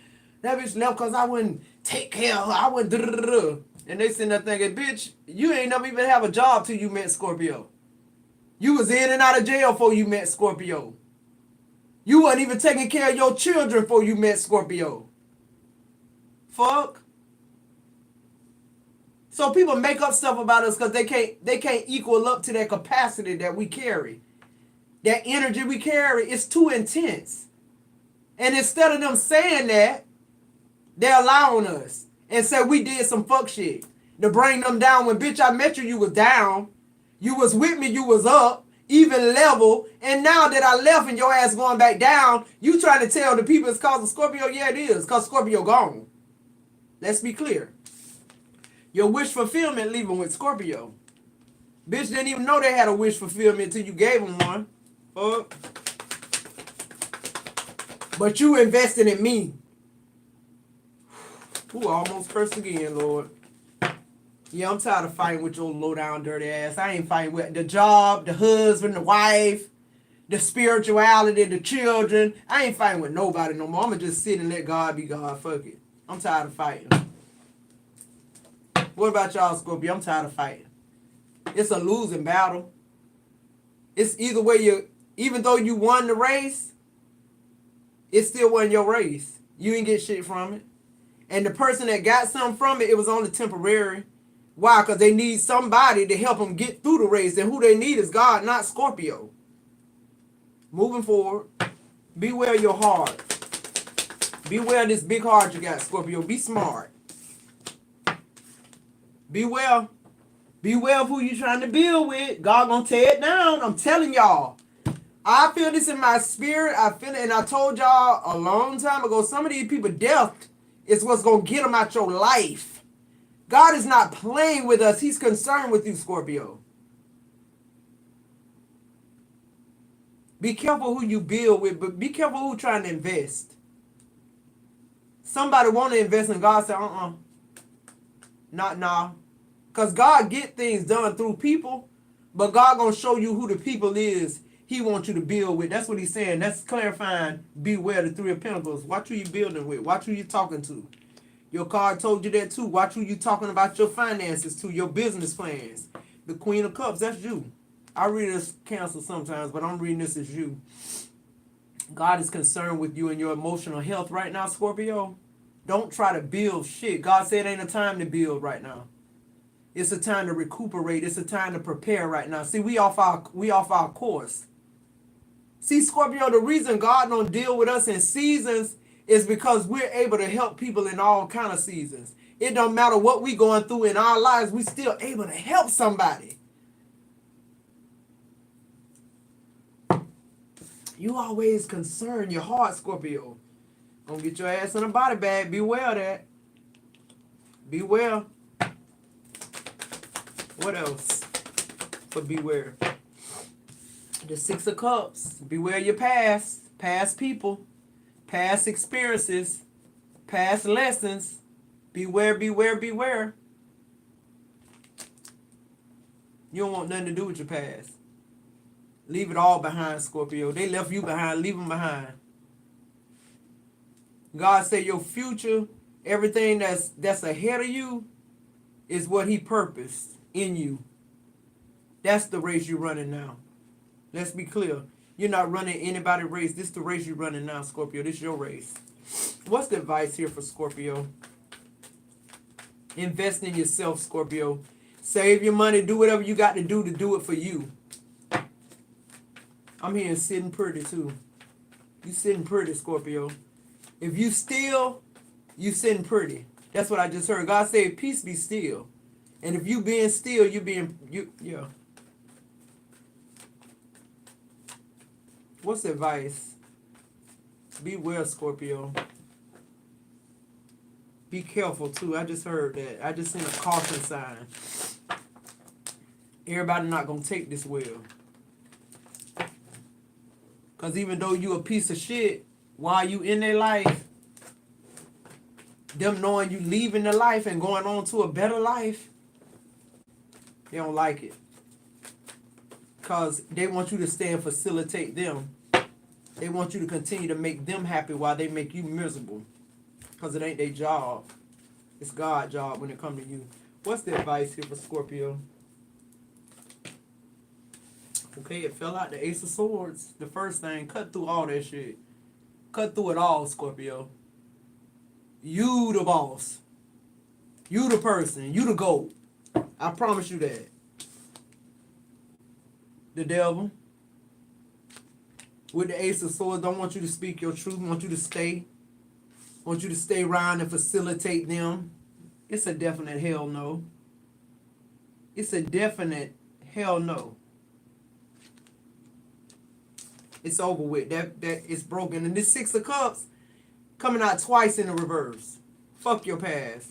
That bitch left because I wouldn't take care of her. I wouldn't. And they sitting there thinking, bitch, you ain't never even have a job till you met Scorpio. You was in and out of jail before you met Scorpio. You wasn't even taking care of your children before you met Scorpio. Fuck. So people make up stuff about us because they can't equal up to that capacity that we carry. That energy we carry is too intense. And instead of them saying that, they're allowing us and say we did some fuck shit to bring them down. When bitch, I met you, you was down. You was with me, you was up, even level. And now that I left and your ass going back down, you trying to tell the people it's cause of Scorpio? Yeah, it is, cause Scorpio gone. Let's be clear. Your wish fulfillment leaving with Scorpio. Bitch didn't even know they had a wish fulfillment until you gave them one. But you invested in me. Ooh, almost cursed again, Lord. Yeah, I'm tired of fighting with your low down dirty ass. I ain't fighting with the job, the husband, the wife, the spirituality, the children. I ain't fighting with nobody no more. I'ma just sit and let God be God. Fuck it. I'm tired of fighting. What about y'all, Scorpio? I'm tired of fighting. It's a losing battle. It's either way even though you won the race, it still wasn't your race. You didn't get shit from it. And the person that got something from it, it was only temporary. Why? Because they need somebody to help them get through the race. And who they need is God, not Scorpio. Moving forward, beware your heart. Beware this big heart you got, Scorpio. Be smart. Beware. Beware of who you trying to build with. God gonna tear it down. I'm telling y'all. I feel this in my spirit. I feel it, and I told y'all a long time ago, some of these people, death is what's gonna get them out your life. God is not playing with us. He's concerned with you, Scorpio. Be careful who you build with, but be careful who trying to invest. Somebody want to invest in God, say, not now. Because God get things done through people, but God going to show you who the people is he wants you to build with. That's what he's saying. That's clarifying, beware the Three of Pentacles. Watch who you building with. Watch who you talking to. Your card told you that too. Watch who you talking about your finances to, your business plans. The Queen of Cups, that's you. I read this Cancer sometimes, but I'm reading this as you. God is concerned with you and your emotional health right now, Scorpio. Don't try to build shit. God said it ain't a time to build right now. It's a time to recuperate. It's a time to prepare right now. See, we off our course. See, Scorpio, the reason God don't deal with us in seasons is because we're able to help people in all kind of seasons. It don't matter what we going through in our lives, we still able to help somebody. You always concern your heart, Scorpio. Gonna get your ass in a body bag. Beware of that. Beware. What else? For beware. The Six of Cups. Beware your past. Past people. Past experiences. Past lessons. Beware, beware, beware. You don't want nothing to do with your past. Leave it all behind, Scorpio. They left you behind. Leave them behind. God said your future, everything that's ahead of you, is what he purposed in you. That's the race you're running now. Let's be clear. You're not running anybody's race. This is the race you're running now, Scorpio. This is your race. What's the advice here for Scorpio? Invest in yourself, Scorpio. Save your money. Do whatever you got to do it for you. I'm here sitting pretty, too. You sitting pretty, Scorpio. If you still, you sitting pretty. That's what I just heard. God said, peace be still. And if you being still, yeah. What's the advice? Beware, Scorpio. Be careful, too. I just heard that. I just seen a caution sign. Everybody not going to take this well. Because even though you a piece of shit, while you in their life, them knowing you leaving the life and going on to a better life, they don't like it. Because they want you to stay and facilitate them. They want you to continue to make them happy while they make you miserable. Because it ain't their job. It's God's job when it comes to you. What's the advice here for Scorpio? Okay, it fell out the Ace of Swords. The first thing, cut through all that shit. Cut through it all, Scorpio. You the boss. You the person. You the GOAT. I promise you that. The devil. With the Ace of Swords, don't want you to speak your truth. Want you to stay. Want you to stay around and facilitate them. It's a definite hell no. It's a definite hell no. It's over with. That it's broken. And this Six of Cups coming out twice in the reverse. Fuck your past.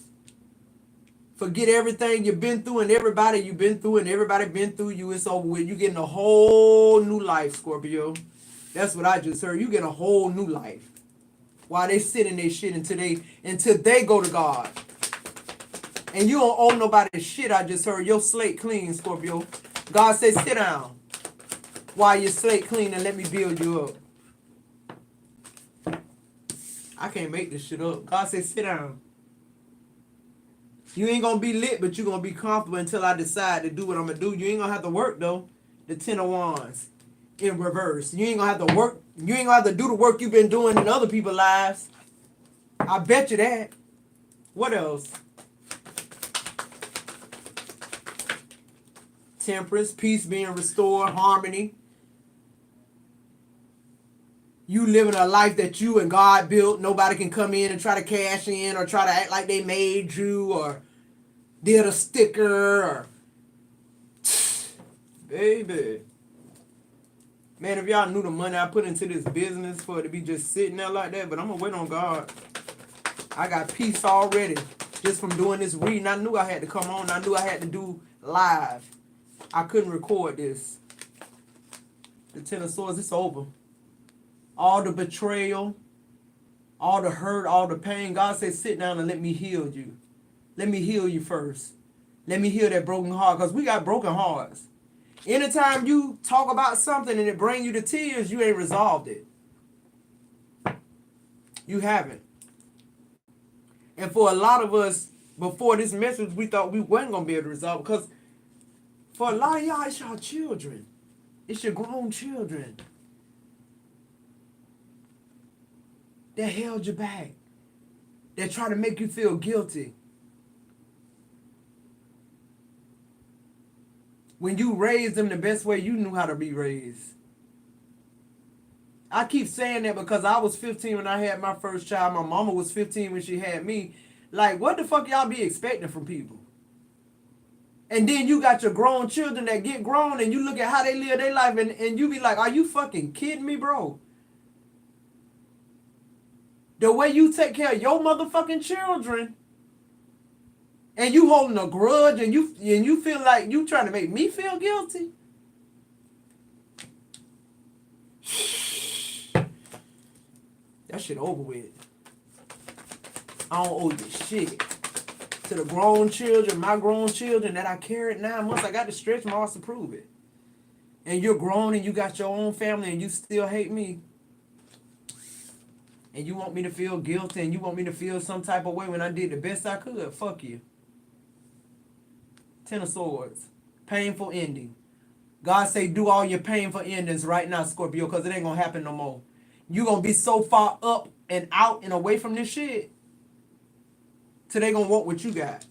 Forget everything you've been through and everybody you've been through and everybody been through you. It's over with. You getting a whole new life, Scorpio. That's what I just heard. You get a whole new life. While they sit in their shit until they go to God. And you don't owe nobody shit, I just heard. Your slate clean, Scorpio. God said, sit down while your slate clean and let me build you up. I can't make this shit up. God said, sit down. You ain't gonna be lit, but you gonna be comfortable until I decide to do what I'm gonna do. You ain't gonna have to work, though. The 10 of Wands in reverse. You ain't gonna have to work. You ain't gonna have to do the work you've been doing in other people's lives. I bet you that. What else? Temperance, peace being restored, harmony. You living a life that you and God built. Nobody can come in and try to cash in or try to act like they made you or did a sticker or... Baby. Man, if y'all knew the money I put into this business for it to be just sitting there like that, but I'm going to wait on God. I got peace already just from doing this reading. I knew I had to come on. I knew I had to do live. I couldn't record this. The 10 of Swords, it's over. All the betrayal, all the hurt, all the pain. God said, sit down and let me heal you. Let me heal you first. Let me heal that broken heart, because we got broken hearts. Anytime you talk about something and it bring you to tears, you ain't resolved it. You haven't. And for a lot of us, before this message, we thought we weren't going to be able to resolve it, because for a lot of y'all, it's your children. It's your grown children that held you back. That try to make you feel guilty. When you raised them the best way you knew how to be raised. I keep saying that because I was 15 when I had my first child. My mama was 15 when she had me. Like, what the fuck y'all be expecting from people? And then you got your grown children that get grown and you look at how they live their life and you be like, are you fucking kidding me, bro? The way you take care of your motherfucking children and you holding a grudge and you feel like you trying to make me feel guilty. That shit over with. I don't owe you shit. To the grown children, my grown children that I carried 9 months, I got to stretch marks to prove it. And you're grown and you got your own family and you still hate me. And you want me to feel guilty and you want me to feel some type of way when I did the best I could. Fuck you. 10 of Swords. Painful ending. God say do all your painful endings right now, Scorpio, because it ain't going to happen no more. You going to be so far up and out and away from this shit till they going to want what you got.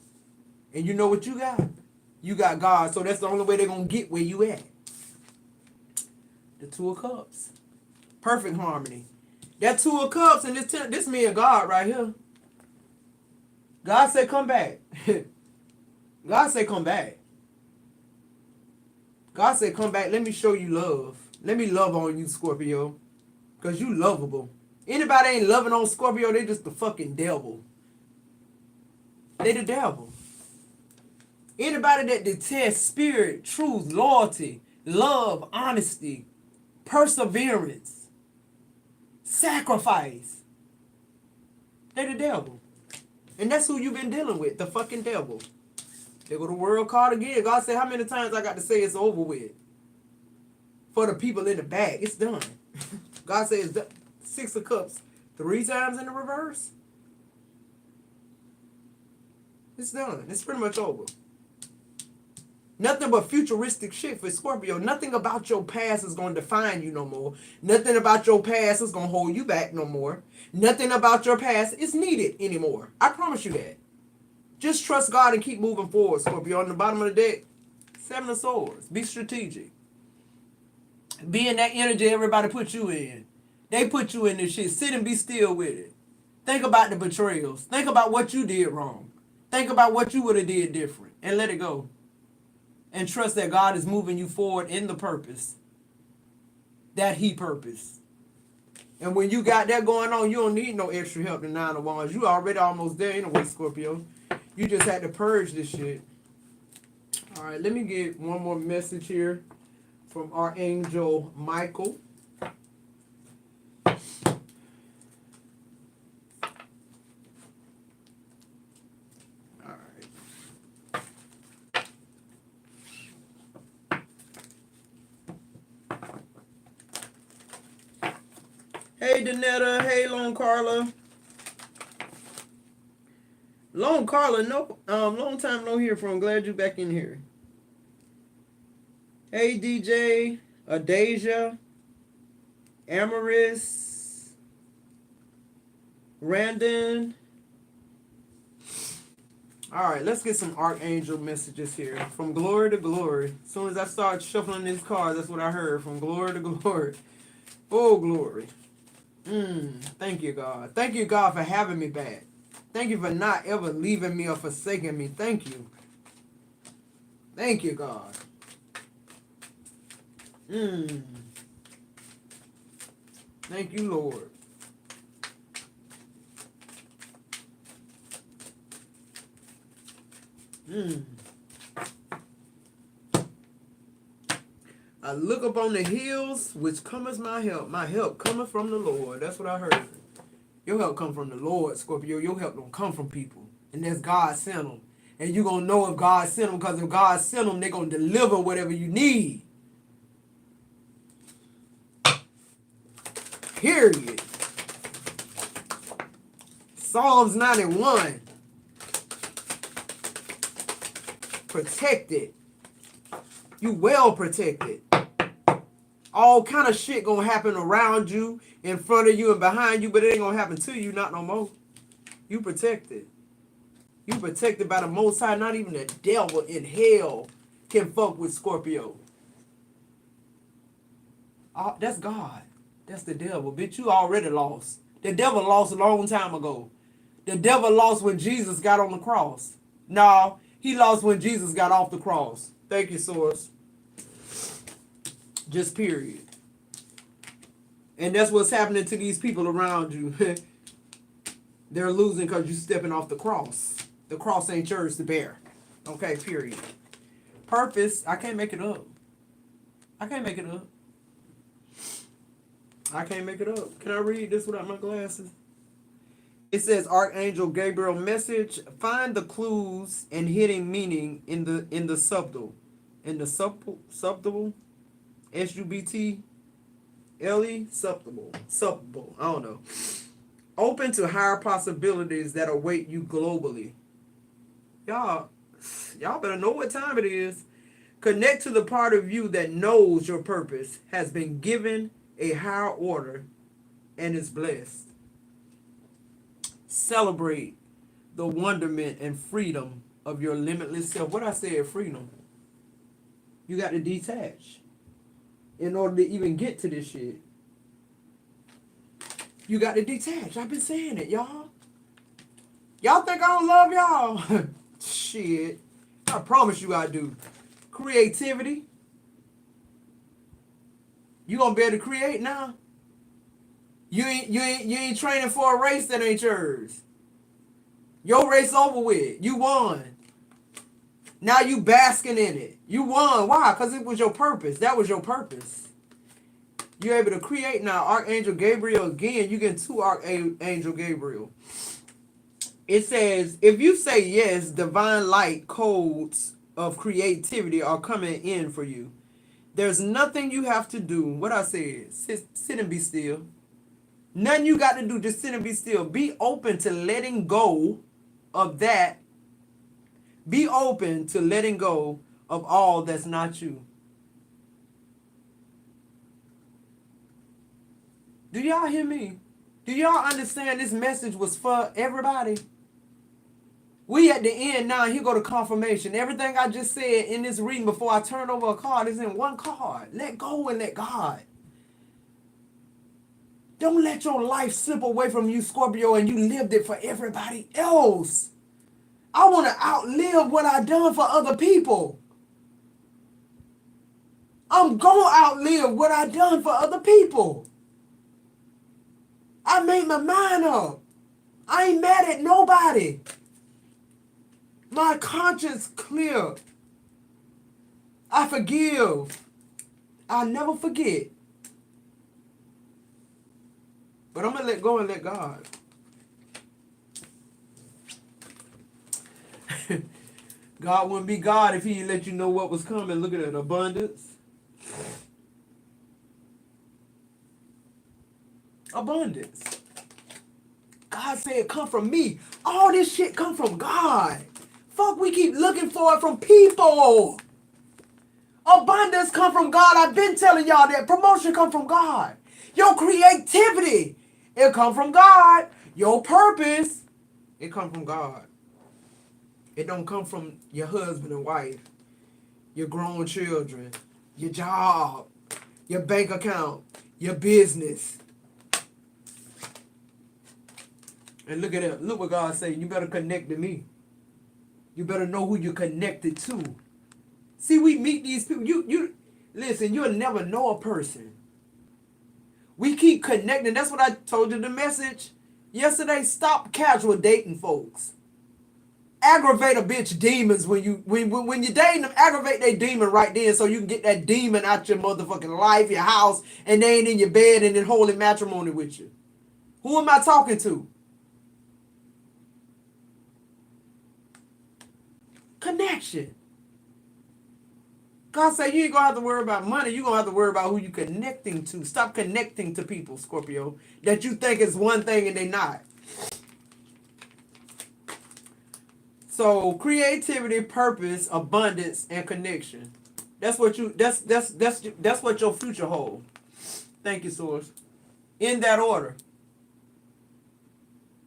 And you know what you got? You got God. So that's the only way they're going to get where you at. The 2 of Cups. Perfect harmony. That 2 of Cups and this me and God right here. God said come back. God said come back. God said come back. Let me show you love. Let me love on you, Scorpio. Because you lovable. Anybody ain't loving on Scorpio, they just the fucking devil. They the devil. Anybody that detests spirit, truth, loyalty, love, honesty, perseverance, sacrifice, they the devil. And that's who you've been dealing with, the fucking devil. There go the world card again. God said, how many times I got to say it's over with? For the people in the back, it's done. God says 6 of Cups 3 times in the reverse. It's done. It's pretty much over. Nothing but futuristic shit for Scorpio. Nothing about your past is going to define you no more. Nothing about your past is going to hold you back no more. Nothing about your past is needed anymore. I promise you that. Just trust God and keep moving forward, Scorpio. On the bottom of the deck, 7 of Swords. Be strategic. Be in that energy everybody put you in. They put you in this shit. Sit and be still with it. Think about the betrayals. Think about what you did wrong. Think about what you would have did different. And let it go. And trust that God is moving you forward in the purpose that He purposed. And when you got that going on, you don't need no extra help than 9 of Wands. You already almost there anyway, Scorpio. You just had to purge this shit. All right, let me get one more message here from Archangel Michael. All right. Hey, Danetta. Hey, Lone Carla. Lone Carla, no, long time no hear from. Glad you back in here. Hey, DJ, Adasia, Amaris, Randon. All right, let's get some Archangel messages here. From glory to glory. As soon as I start shuffling these cards, that's what I heard. From glory to glory. Oh, glory. Thank you, God. Thank you, God, for having me back. Thank you for not ever leaving me or forsaking me. Thank you. Thank you, God. Thank you, Lord. I look up on the hills, which cometh my help. My help cometh from the Lord. That's what I heard. Your help come from the Lord, Scorpio. Your help don't come from people. And that's God sent them. And you're going to know if God sent them, because if God sent them, they're going to deliver whatever you need. Period. Psalms 91. Protected. You well protected. All kind of shit gonna happen around you, in front of you, and behind you, but it ain't gonna happen to you, not no more. You protected. You protected by the Most High. Not even the devil in hell can fuck with Scorpio. That's God. That's the devil. Bitch, you already lost. The devil lost a long time ago. The devil lost when Jesus got on the cross. No, he lost when Jesus got off the cross. Thank you, Source. Just period. And that's what's happening to these people around you. They're losing because you're stepping off the cross. The cross ain't yours to bear. Okay, period. Purpose, I can't make it up. I can't make it up. I can't make it up. Can I read this without my glasses? It says, Archangel Gabriel message, find the clues and hidden meaning in the subtle. In the subtle, S-U-B-T, L-E, subtle, I don't know. Open to higher possibilities that await you globally. Y'all better know what time it is. Connect to the part of you that knows your purpose, has been given a higher order, and is blessed. Celebrate the wonderment and freedom of your limitless self. What I said, freedom. You got to detach in order to even get to this shit. You got to detach. I've been saying it, y'all. Y'all think I don't love y'all? Shit. I promise you I do. Creativity. You gonna be able to create now? You ain't training for a race that ain't yours. Your race over with. You won. Now you basking in it. You won. Why? Because it was your purpose. That was your purpose. You're able to create now. Archangel Gabriel again. You get 2 Archangel Gabriel. It says, if you say yes, divine light codes of creativity are coming in for you. There's nothing you have to do. What I said, sit and be still. Nothing you got to do, just sit and be still. Be open to letting go of that. Be open to letting go of all that's not you. Do y'all hear me? Do y'all understand this message was for everybody? We at the end now, here go the confirmation. Everything I just said in this reading before I turn over a card is in one card. Let go and let God. Don't let your life slip away from you, Scorpio, and you lived it for everybody else. I want to outlive what I done for other people. I'm going to outlive what I done for other people. I made my mind up. I ain't mad at nobody. My conscience clear. I forgive. I never forget. But I'm going to let go and let God. God wouldn't be God if he let you know what was coming. Look at that abundance. Abundance. God said it come from me. All this shit come from God. Fuck, we keep looking for it from people. Abundance come from God. I've been telling y'all that. Promotion come from God. Your creativity, it come from God. Your purpose, it come from God. It don't come from your husband and wife, your grown children, your job, your bank account, your business. And look at it. Look what God's saying. You better connect to me. You better know who you're connected to. See, we meet these people. You listen, you'll never know a person. We keep connecting. That's what I told you the message yesterday. Stop casual dating folks. Aggravate a bitch demons when you dating them, aggravate their demon right then so you can get that demon out your motherfucking life, your house, and they ain't in your bed and in holy matrimony with you. Who am I talking to? Connection. God said you ain't gonna have to worry about money. You're gonna have to worry about who you connecting to. Stop connecting to people, Scorpio, that you think is one thing and they not. So creativity, purpose, abundance, and connection. That's what your future holds. Thank you, Source. In that order.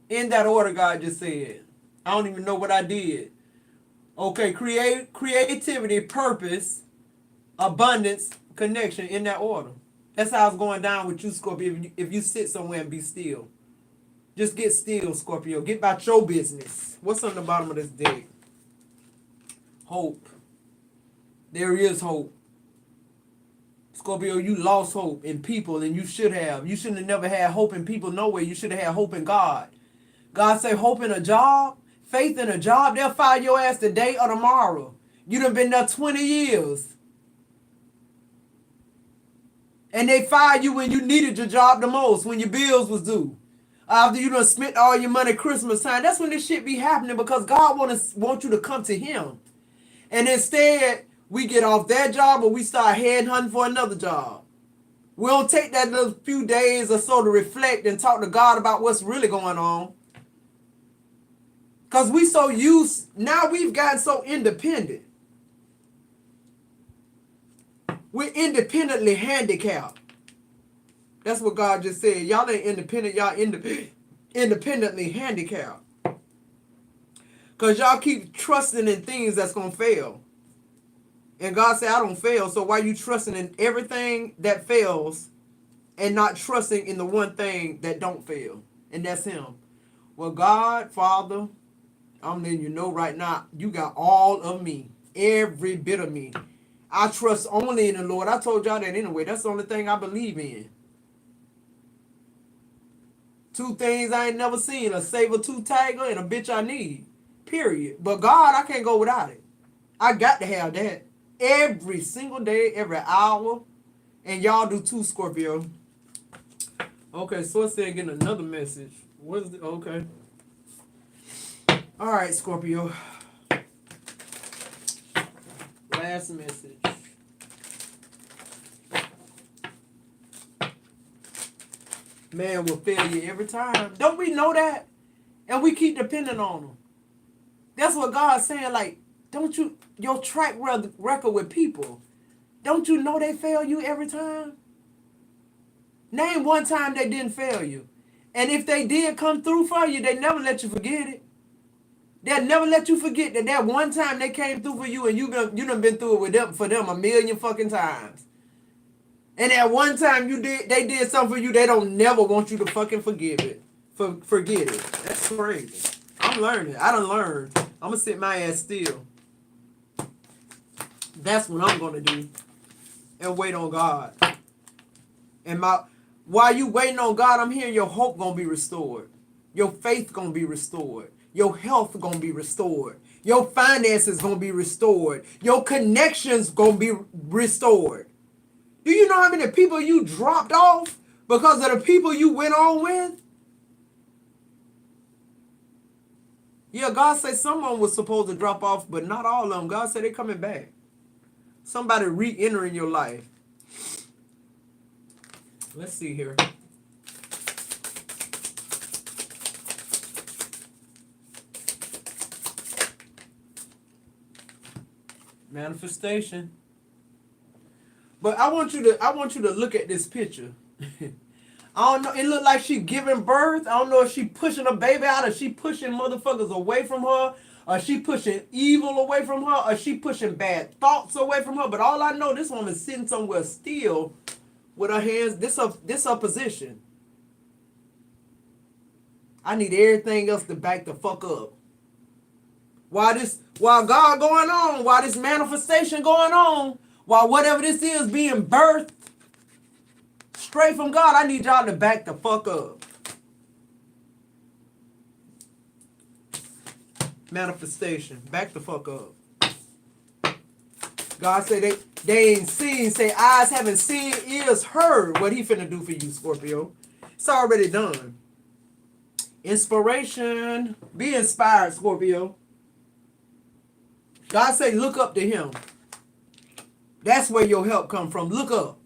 In that order, God just said. I don't even know what I did. Okay, creativity, purpose, abundance, connection, in that order. That's how it's going down with you, Scorpio. If you sit somewhere and be still. Just get still, Scorpio. Get about your business. What's on the bottom of this deck? Hope. There is hope. Scorpio, you lost hope in people, and you should have. You shouldn't have never had hope in people nowhere. You should have had hope in God. God say hope in a job, faith in a job. They'll fire your ass today or tomorrow. You done been there 20 years. And they fired you when you needed your job the most, when your bills was due. After you done spent all your money Christmas time. That's when this shit be happening because God want you to come to him. And instead, we get off that job or we start headhunting for another job. We don't take that little few days or so to reflect and talk to God about what's really going on. Because we so used, now we've gotten so independent. We're independently handicapped. That's what God just said. Y'all ain't independent, y'all independently handicapped. Because y'all keep trusting in things that's going to fail. And God said, I don't fail. So why you trusting in everything that fails and not trusting in the one thing that don't fail? And that's him. Well, God, Father, I'm letting you know right now, you got all of me. Every bit of me. I trust only in the Lord. I told y'all that anyway. That's the only thing I believe in. Two things I ain't never seen. A saber-tooth tiger and a bitch I need. Period. But God, I can't go without it. I got to have that. Every single day, every hour. And y'all do too, Scorpio. Okay, so it's saying getting another message. What is it? Okay. Alright, Scorpio. Last message. Man will fail you every time. Don't we know that? And we keep depending on them. That's what God's saying. Like, don't you, your track record with people, don't you know they fail you every time? Name one time they didn't fail you. And if they did come through for you, they never let you forget it. They'll never let you forget that one time they came through for you and you done been through it with them for them a million fucking times. And that one time they did something for you, they don't never want you to fucking forgive it. Forget it. That's crazy. I'm learning. I done learned. I'm going to sit my ass still. That's what I'm going to do. And wait on God. And while you waiting on God, I'm hearing your hope going to be restored. Your faith going to be restored. Your health going to be restored. Your finances going to be restored. Your connections going to be restored. Do you know how many people you dropped off because of the people you went on with? Yeah, God said someone was supposed to drop off, but not all of them. God said they're coming back. Somebody re-entering your life. Let's see here. Manifestation. But I want you to look at this picture. I don't know. It looked like she giving birth. I don't know if she pushing a baby out, or she pushing motherfuckers away from her, or she pushing evil away from her, or she pushing bad thoughts away from her. But all I know, this woman's sitting somewhere still with her hands. This her position. I need everything else to back the fuck up. While God going on, while this manifestation going on, while whatever this is being birthed straight from God, I need y'all to back the fuck up. Manifestation. Back the fuck up. God said they ain't seen, say eyes haven't seen, ears heard what he finna do for you, Scorpio. It's already done. Inspiration. Be inspired, Scorpio. God say look up to him. That's where your help come from. Look up.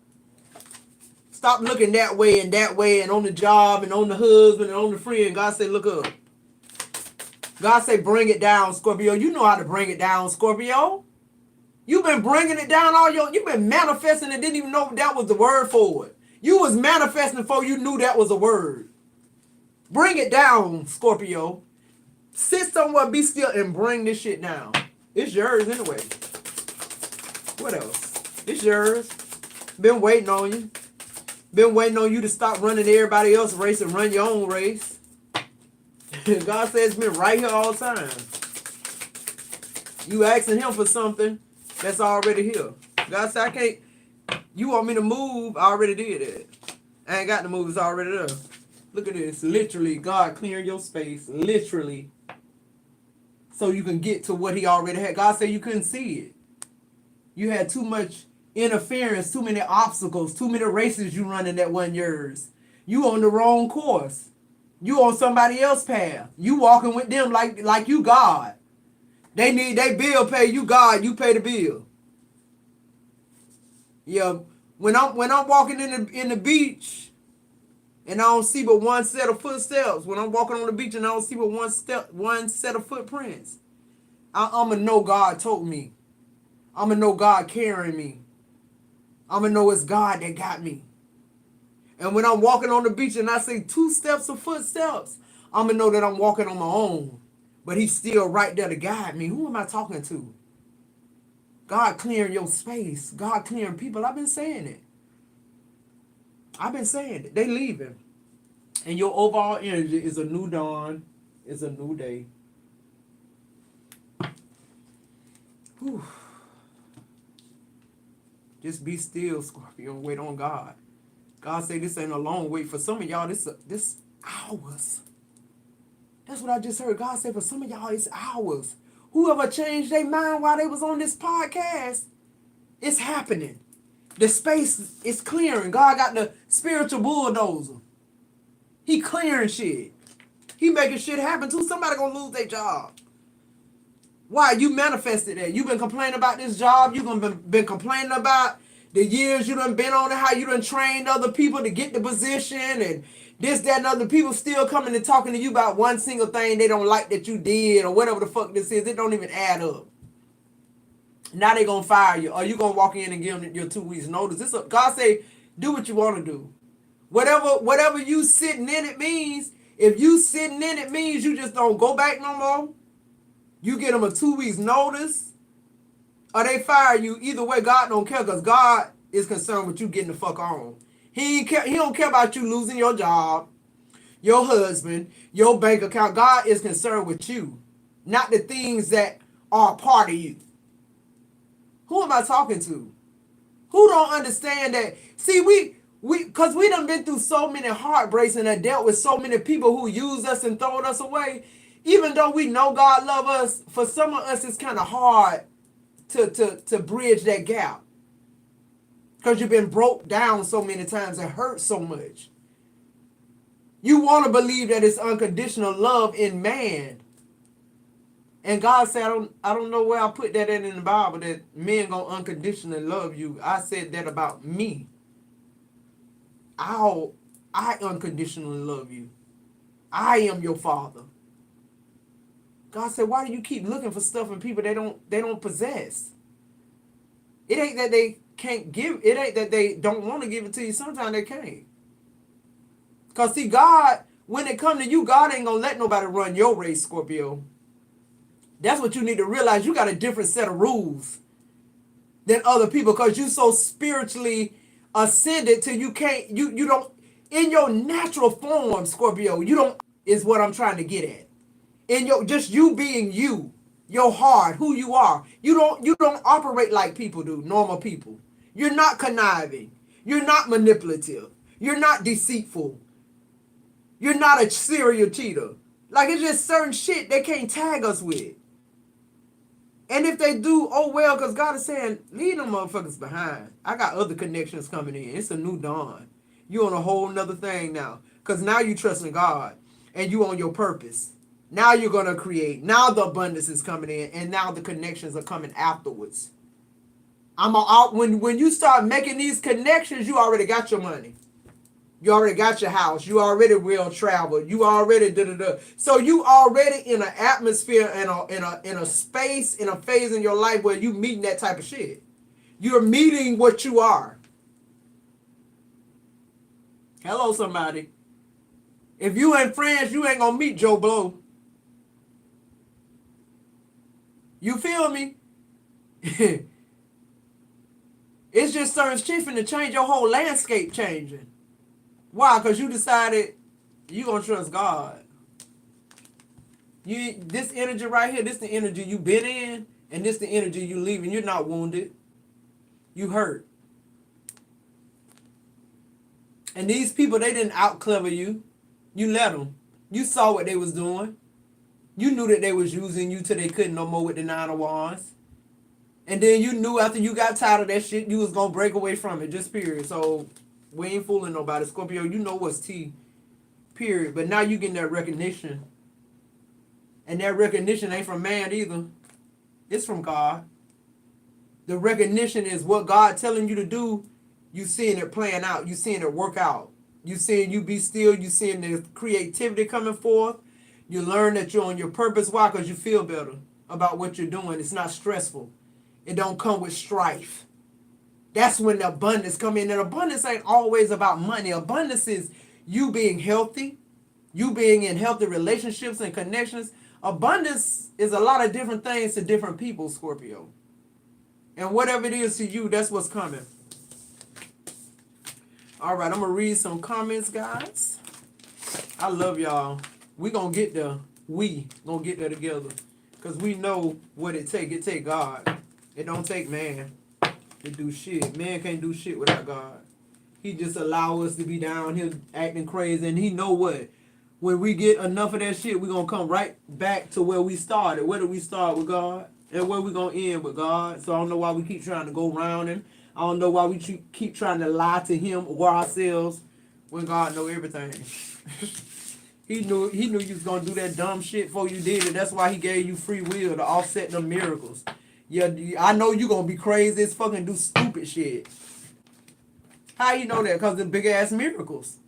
Stop looking that way and on the job and on the husband and on the friend. God say look up. God say bring it down, Scorpio. You know how to bring it down, Scorpio. You've been bringing it down you've been manifesting and didn't even know that was the word for it. You was manifesting before you knew that was a word. Bring it down, Scorpio. Sit somewhere, be still, and bring this shit down. It's yours anyway. What else? It's yours. Been waiting on you. Been waiting on you to stop running everybody else's race and run your own race. God says it's been right here all the time. You asking him for something that's already here. God said, I can't. You want me to move? I already did it. I ain't got to move. It's already there. Look at this. Literally, God clearing your space. Literally. So you can get to what he already had. God said you couldn't see it. You had too much interference, too many obstacles, too many races you running that wasn't yours. You on the wrong course. You on somebody else's path. You walking with them like you God. They need their bill paid. You God, you pay the bill. Yeah, when I'm walking in the beach and I don't see but one set of footsteps. When I'm walking on the beach and I don't see but one set of footprints, I'ma know God told me. I'ma know God carrying me. I'ma know it's God that got me. And when I'm walking on the beach and I see 2 steps of footsteps, I'ma know that I'm walking on my own. But he's still right there to guide me. Who am I talking to? God clearing your space. God clearing people. I've been saying it. They leaving. And your overall energy is a new dawn. It's a new day. Whew. Just be still, Scorpio, and wait on God. God say this ain't a long wait. For some of y'all, this hours. That's what I just heard. God say for some of y'all, it's hours. Whoever changed their mind while they was on this podcast, it's happening. The space is clearing. God got the spiritual bulldozer. He clearing shit. He making shit happen too. Somebody gonna lose their job. Why? You manifested that. You been complaining about this job. You been complaining about the years you done been on it, how you done trained other people to get the position and this, that, and other people still coming and talking to you about one single thing they don't like that you did or whatever the fuck this is. It don't even add up. Now they gonna fire you. Or you gonna walk in and give them your 2 weeks notice. God say, do what you want to do. Whatever you sitting in it means, if you sitting in it means you just don't go back no more. You get them a 2 weeks notice, or they fire you. Either way, God don't care because God is concerned with you getting the fuck on. He don't care about you losing your job, your husband, your bank account. God is concerned with you, not the things that are a part of you. Who am I talking to? Who don't understand that? See, because we done been through so many heartbreaks and have dealt with so many people who used us and thrown us away. Even though we know God love us, for some of us it's kind of hard to bridge that gap. Because you've been broke down so many times and hurt so much. You want to believe that it's unconditional love in man. And God said, I don't know where I put that in the Bible, that men gonna unconditionally love you. I said that about me. I unconditionally love you. I am your father. God said, why do you keep looking for stuff in people they don't possess? It ain't that they can't give. It ain't that they don't want to give it to you. Sometimes they can't. Because see, God, when it come to you, God ain't going to let nobody run your race, Scorpio. That's what you need to realize. You got a different set of rules than other people because you so spiritually ascended till you can't, you don't, in your natural form, Scorpio, you don't, is what I'm trying to get at. In your, just you being you, your heart, who you are. You don't operate like people do, normal people. You're not conniving. You're not manipulative. You're not deceitful. You're not a serial cheater. Like, it's just certain shit they can't tag us with. And if they do, oh well, because God is saying, leave them motherfuckers behind. I got other connections coming in. It's a new dawn. You on a whole nother thing now. Because now you trusting God. And you on your purpose. Now you're going to create. Now the abundance is coming in. And now the connections are coming afterwards. When you start making these connections, you already got your money. You already got your house. You already will travel. You already da-da-da. So you already in an atmosphere, in a space, in a phase in your life where you meeting that type of shit. You're meeting what you are. Hello, somebody. If you ain't friends, you ain't gonna meet Joe Blow. You feel me? It's just certain shit finna change, your whole landscape changing. Why? Because you decided you gonna trust God. This energy right here, this the energy you been in, and this the energy you leaving. You're not wounded. You hurt. And these people, they didn't out clever you. You let them. You saw what they was doing. You knew that they was using you till they couldn't no more with the 9 of Wands. And then you knew after you got tired of that shit, you was gonna break away from it. Just period. So we ain't fooling nobody. Scorpio, you know what's T. Period. But now you getting that recognition. And that recognition ain't from man either. It's from God. The recognition is what God telling you to do. You seeing it playing out. You seeing it work out. You seeing you be still. You seeing the creativity coming forth. You learn that you're on your purpose. Why? Because you feel better about what you're doing. It's not stressful. It don't come with strife. That's when the abundance come in. And abundance ain't always about money. Abundance is you being healthy. You being in healthy relationships and connections. Abundance is a lot of different things to different people, Scorpio. And whatever it is to you, that's what's coming. All right, I'm going to read some comments, guys. I love y'all. We going to get there. We going to get there together. Because we know what it take. It take God. It don't take man to do shit. Man can't do shit without God. He just allow us to be down here acting crazy. And he know what? When we get enough of that shit, we're going to come right back to where we started. Where did we start with God? And where we going to end with God? So I don't know why we keep trying to go around him. I don't know why we keep trying to lie to him or ourselves when God know everything. He knew you was going to do that dumb shit before you did it. That's why he gave you free will to offset them miracles. Yeah, I know you going to be crazy as fucking do stupid shit. How you know that? Because the big ass miracles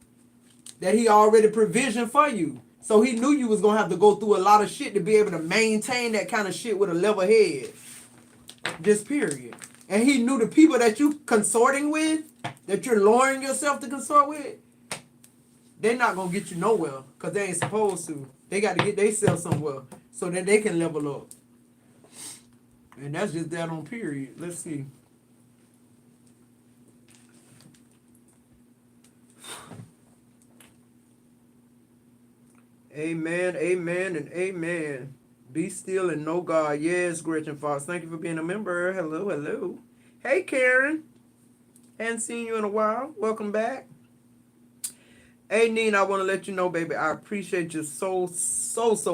that he already provisioned for you. So he knew you was going to have to go through a lot of shit to be able to maintain that kind of shit with a level head. Just period. And he knew the people that you consorting with, that you're lowering yourself to consort with, they're not going to get you nowhere because they ain't supposed to. They got to get themselves somewhere so that they can level up. And that's just that on period. Let's see. Amen, amen, and amen. Be still and know God. Yes, Gretchen Fox. Thank you for being a member. Hello, hello. Hey, Karen. Hadn't seen you in a while. Welcome back. Hey, Nina, I want to let you know, baby, I appreciate you so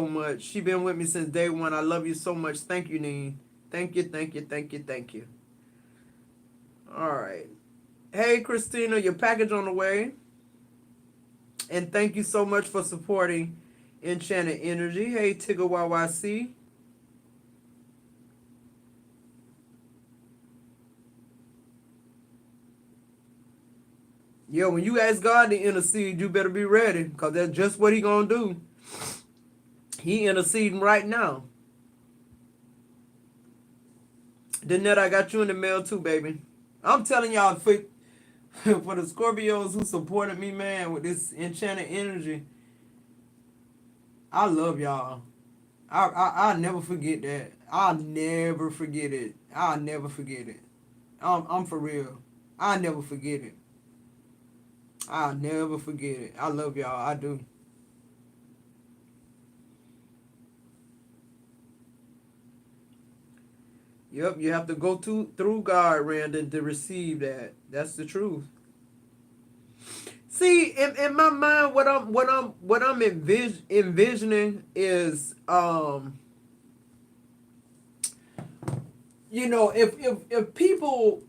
much. She been with me since day one. I love you so much. Thank you, Nina. Thank you, thank you, thank you, thank you. All right. Hey, Christina, your package on the way. And thank you so much for supporting Enchanted Energy. Hey, Tigger YYC. Yo, when you ask God to intercede, you better be ready. Because that's just what he going to do. He interceding right now. Danette, I got you in the mail too, baby. I'm telling y'all, for the Scorpios who supported me, man, with this enchanted energy, I love y'all. I'll never forget that. I'll never forget it. I'll never forget it. I'm for real. I'll never forget it. I'll never forget it. I love y'all. I do. Yep, you have to go through God, Randon, to receive that. That's the truth. See, in my mind, what I'm envisioning is, if people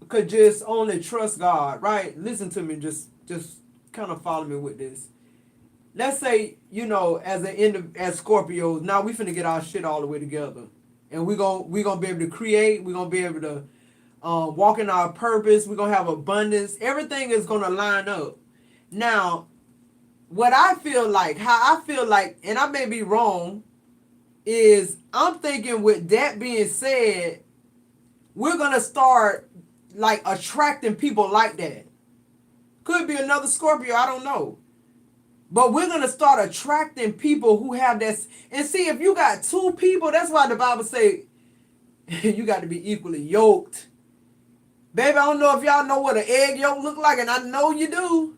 could just only trust God, right? Listen to me, just kind of follow me with this. Let's say, as Scorpios, now we finna get our shit all the way together, and we gonna be able to create. We gonna be able to walk in our purpose. We're gonna have abundance. Everything is gonna line up. Now, what I feel like, how I feel like, and I may be wrong, is I'm thinking with that being said, we're gonna start like attracting people like that. Could be another Scorpio, I don't know. But we're gonna start attracting people who have that. And see, if you got two people, that's why the Bible say you got to be equally yoked. Baby, I don't know if y'all know what an egg yolk look like, and I know you do.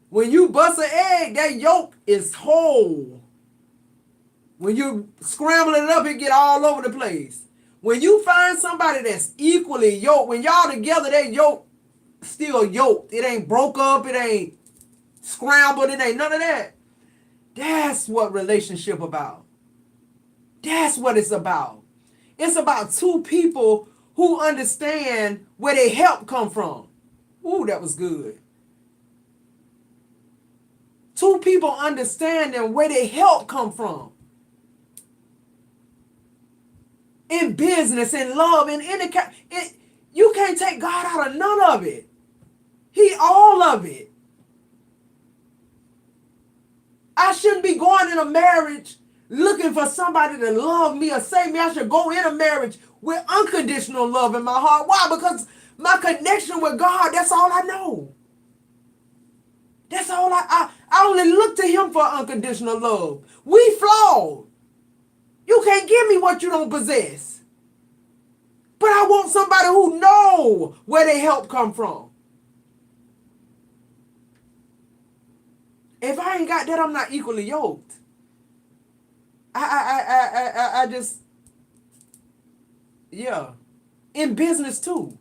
When you bust an egg, that yolk is whole. When you scramble it up, it get all over the place. When you find somebody that's equally yoked, when y'all together, that yolk still yoked. It ain't broke up, it ain't scrambled, it ain't none of that. That's what relationship about. That's what it's about. It's about two people who understand where their help come from. Ooh, that was good. Two people understanding where their help come from. In business, in love, in any kind. You can't take God out of none of it. He all of it. I shouldn't be going in a marriage looking for somebody to love me or save me. I should go in a marriage with unconditional love in my heart. Why? Because my connection with God, that's all I know. That's all I only look to him for unconditional love. We flawed. You can't give me what you don't possess. But I want somebody who know where their help come from. If I ain't got that, I'm not equally yoked. I just, yeah. In business too.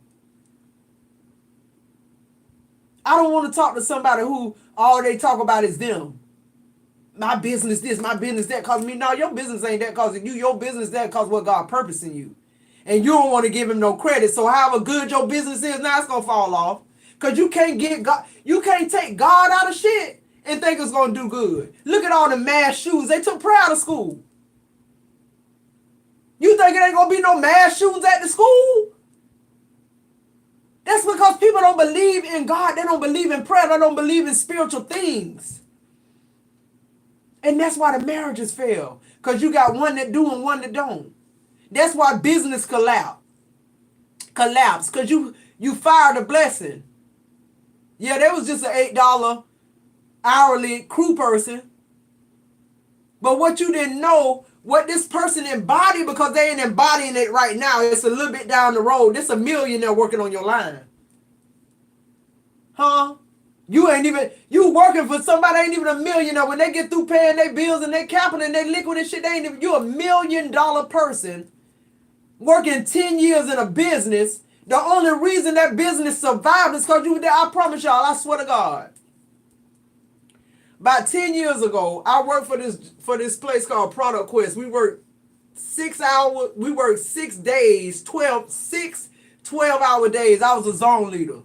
I don't want to talk to somebody who all they talk about is them. My business this, my business that cause me. No, your business ain't that causing you. Your business that cause what God purposing you. And you don't want to give him no credit. So however good your business is, now it's gonna fall off. Cause you can't get God, you can't take God out of shit and think it's gonna do good. Look at all the mass shootings. They took prayer out of school. You think it ain't gonna be no mass shootings at the school? That's because people don't believe in God. They don't believe in prayer. They don't believe in spiritual things. And that's why the marriages fail. Because you got one that do and one that don't. That's why business collapse. Because you fired a blessing. Yeah, there was just an $8 hourly crew person. But what you didn't know, what this person embodied, because they ain't embodying it right now. It's a little bit down the road. There's a millionaire working on your line. Huh? You working for somebody ain't even a millionaire. When they get through paying their bills and their capital and their liquid and shit, they ain't even, you $1 million person working 10 years in a business. The only reason that business survived is because you were there. I promise y'all, I swear to God. About 10 years ago, I worked for this place called Product Quest. We worked 6 hours, we worked 6 days, 12-hour days. I was a zone leader.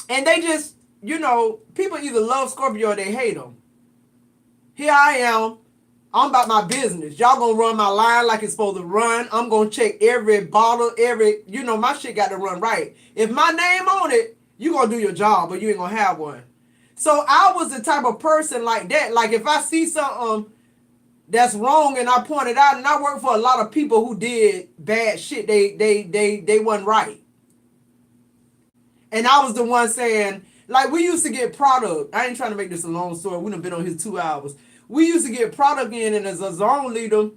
And they just, people either love Scorpio or they hate them. Here I am. I'm about my business. Y'all gonna run my line like it's supposed to run. I'm gonna check every bottle, my shit got to run right. If my name on it, you gonna do your job, but you ain't gonna have one. So I was the type of person like that. Like if I see something that's wrong, and I pointed out, and I worked for a lot of people who did bad shit. They wasn't right. And I was the one saying, like, we used to get product. I ain't trying to make this a long story. We done been on here 2 hours. We used to get product in, and as a zone leader,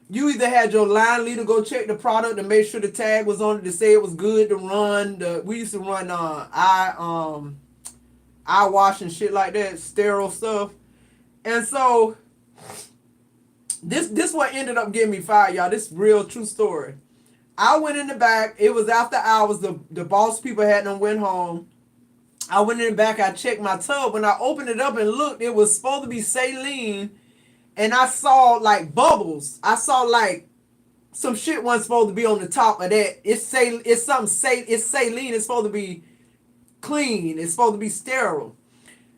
you either had your line leader go check the product and make sure the tag was on it to say it was good to run. We used to run eye wash and shit like that, sterile stuff. And so this what ended up getting me fired, y'all. This real true story. I went in the back. It was after hours. The boss people hadn't went home. I went in the back. I checked my tub. When I opened it up and looked, it was supposed to be saline, and I saw like bubbles. I saw like some shit wasn't supposed to be on the top of that. It's saline. It's supposed to be clean. It's supposed to be sterile.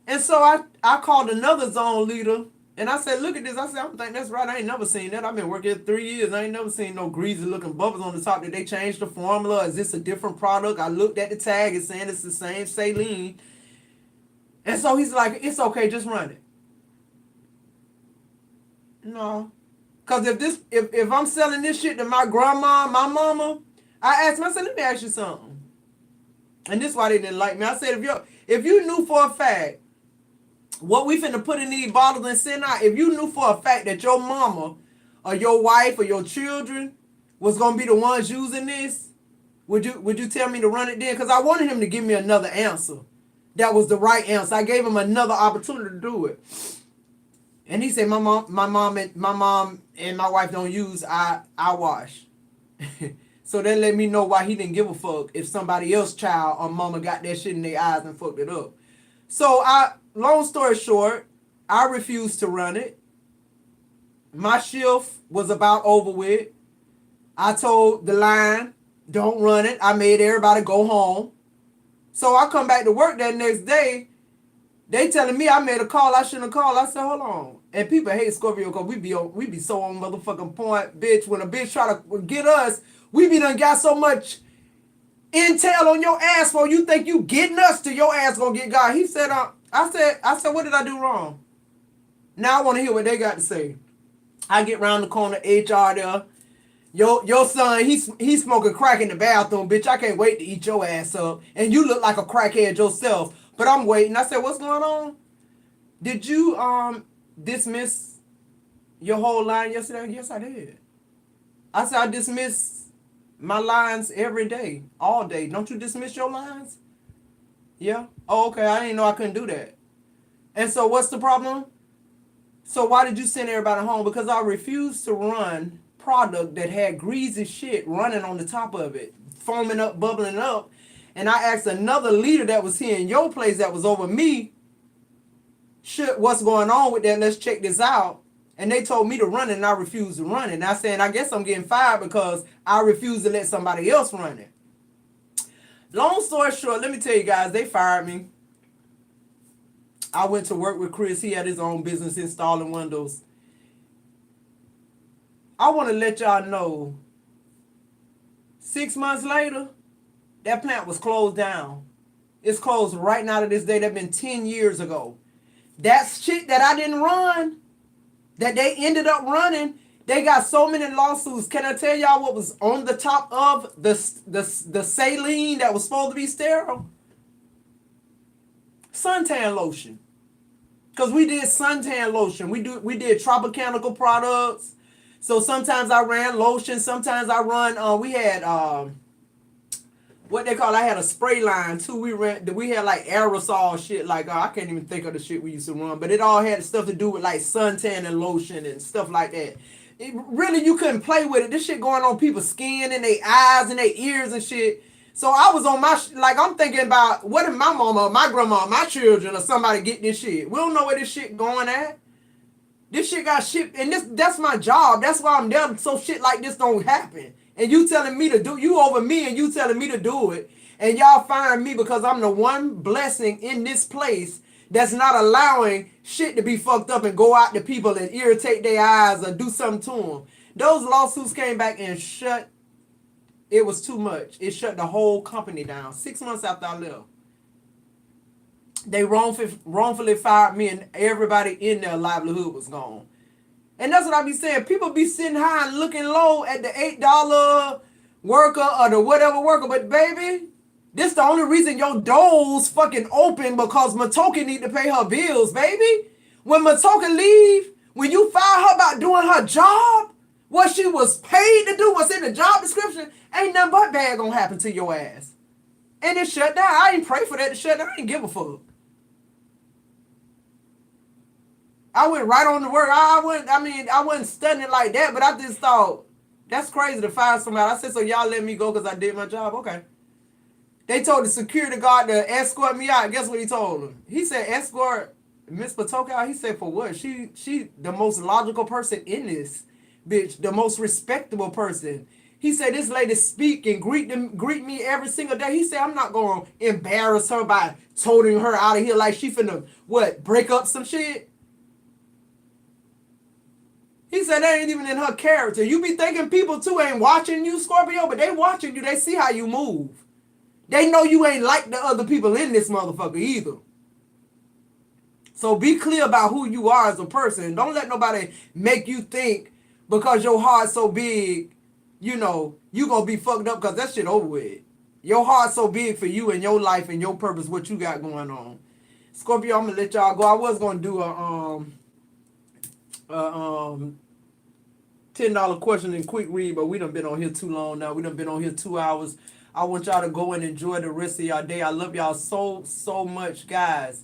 And so I called another zone leader, and I said, look at this. I said, I don't think that's right. I ain't never seen that. I've been working here 3 years. I ain't never seen no greasy looking bubbles on the top. Did they change the formula? Is this a different product? I looked at the tag. It's saying it's the same saline. And so he's like, it's okay. Just run it. No. Because if I'm selling this shit to my grandma, my mama, I asked him, I said, let me ask you something. And this is why they didn't like me. I said, if you knew for a fact what we finna put in these bottles and send out, if you knew for a fact that your mama or your wife or your children was gonna be the ones using this, would you tell me to run it then? Because I wanted him to give me another answer. That was the right answer. I gave him another opportunity to do it. And he said, my mom and my wife don't use eye wash. So that let me know why he didn't give a fuck if somebody else's child or mama got that shit in their eyes and fucked it up. So long story short, I refused to run it. My shift was about over with. I told the line, don't run it. I made everybody go home. So I come back to work that next day. They telling me I made a call I shouldn't have called. I said, hold on. And people hate Scorpio because we be so on motherfucking point, bitch. When a bitch try to get us, we be done got so much intel on your ass for you think you getting us to your ass gonna get God. He said, I said, what did I do wrong? Now I want to hear what they got to say. I get round the corner, HR there. Your son, he's smoking crack in the bathroom, bitch. I can't wait to eat your ass up. And you look like a crackhead yourself. But I'm waiting. I said, what's going on? Did you dismiss your whole line yesterday? Yes, I did. I said, I dismiss my lines every day, all day. Don't you dismiss your lines? Yeah. Oh, okay. I didn't know I couldn't do that. And so what's the problem? So why did you send everybody home? Because I refused to run product that had greasy shit running on the top of it, foaming up, bubbling up. And I asked another leader that was here in your place that was over me, what's going on with that? Let's check this out. And they told me to run it, and I refused to run it. And I said, I guess I'm getting fired because I refused to let somebody else run it. Long story short, let me tell you guys, they fired me. I went to work with Chris. He had his own business installing windows. I want to let y'all know, 6 months later, that plant was closed down. It's closed right now to this day. That been 10 years ago. That shit that I didn't run, that they ended up running, they got so many lawsuits. Can I tell y'all what was on the top of the saline that was supposed to be sterile? Suntan lotion. Because we did suntan lotion. We did Tropicanical products. So sometimes I ran lotion. Sometimes I run, we had, what they call, I had a spray line too. We had like aerosol shit, like I can't even think of the shit we used to run, but it all had stuff to do with like suntan and lotion and stuff like that. Really, you couldn't play with it. This shit going on people's skin and their eyes and their ears and shit. So I was on my like I'm thinking about what if my mama, my grandma, my children or somebody get this shit. We don't know where this shit going at. This shit got shit, and that's my job. That's why I'm there, so shit like this don't happen. And you telling me to do, you over me and you telling me to do it. And y'all firing me because I'm the one blessing in this place that's not allowing shit to be fucked up and go out to people and irritate their eyes or do something to them. Those lawsuits came back and it was too much. It shut the whole company down 6 months after I left. They wrongfully fired me and everybody in their livelihood was gone. And that's what I be saying. People be sitting high and looking low at the $8 worker or the whatever worker. But baby, this the only reason your doors fucking open because Matoka need to pay her bills, baby. When Matoka leave, when you fire her about doing her job, what she was paid to do, what's in the job description, ain't nothing but bad gonna happen to your ass. And it shut down. I ain't pray for that to shut down. I ain't give a fuck. I went right on to work. I wasn't studying like that, but I just thought, that's crazy to fire somebody. I said, so y'all let me go because I did my job? Okay. They told the security guard to escort me out. Guess what he told him? He said, escort Miss Patoka out? He said, for what? She the most logical person in this, bitch. The most respectable person. He said, this lady speak and greet me every single day. He said, I'm not going to embarrass her by toting her out of here like she finna, what, break up some shit? He said that ain't even in her character. You be thinking people too ain't watching you, Scorpio, but they watching you. They see how you move. They know you ain't like the other people in this motherfucker either. So be clear about who you are as a person. Don't let nobody make you think because your heart's so big, you know, you gonna be fucked up because that shit over with. Your heart's so big for you and your life and your purpose, what you got going on. Scorpio, I'm gonna let y'all go. I was gonna do a $10 question and quick read, but we done been on here too long now. We done been on here 2 hours. I want y'all to go and enjoy the rest of y'all day. I love y'all so much, guys.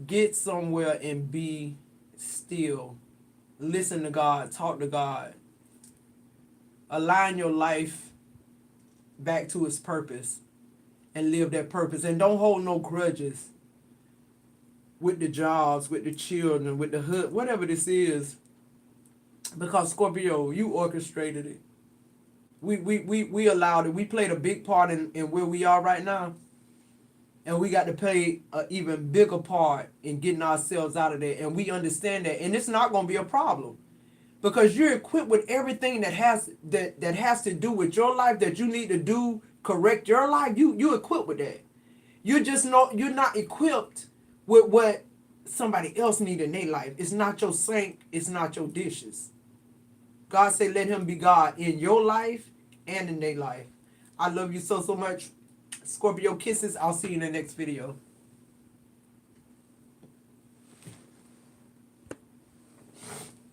Get somewhere and be still. Listen to God. Talk to God. Align your life back to its purpose and live that purpose. And don't hold no grudges with the jobs, with the children, with the hood, whatever this is. Because Scorpio, you orchestrated it. We allowed it. We played a big part in where we are right now. And we got to play an even bigger part in getting ourselves out of there. And we understand that. And it's not going to be a problem. Because you're equipped with everything that has to do with your life that you need to do, correct your life. You equipped with that. You're not equipped with what somebody else need in their life. It's not your sink. It's not your dishes. God say, let him be God in your life and in their life. I love you so much. Scorpio kisses. I'll see you in the next video.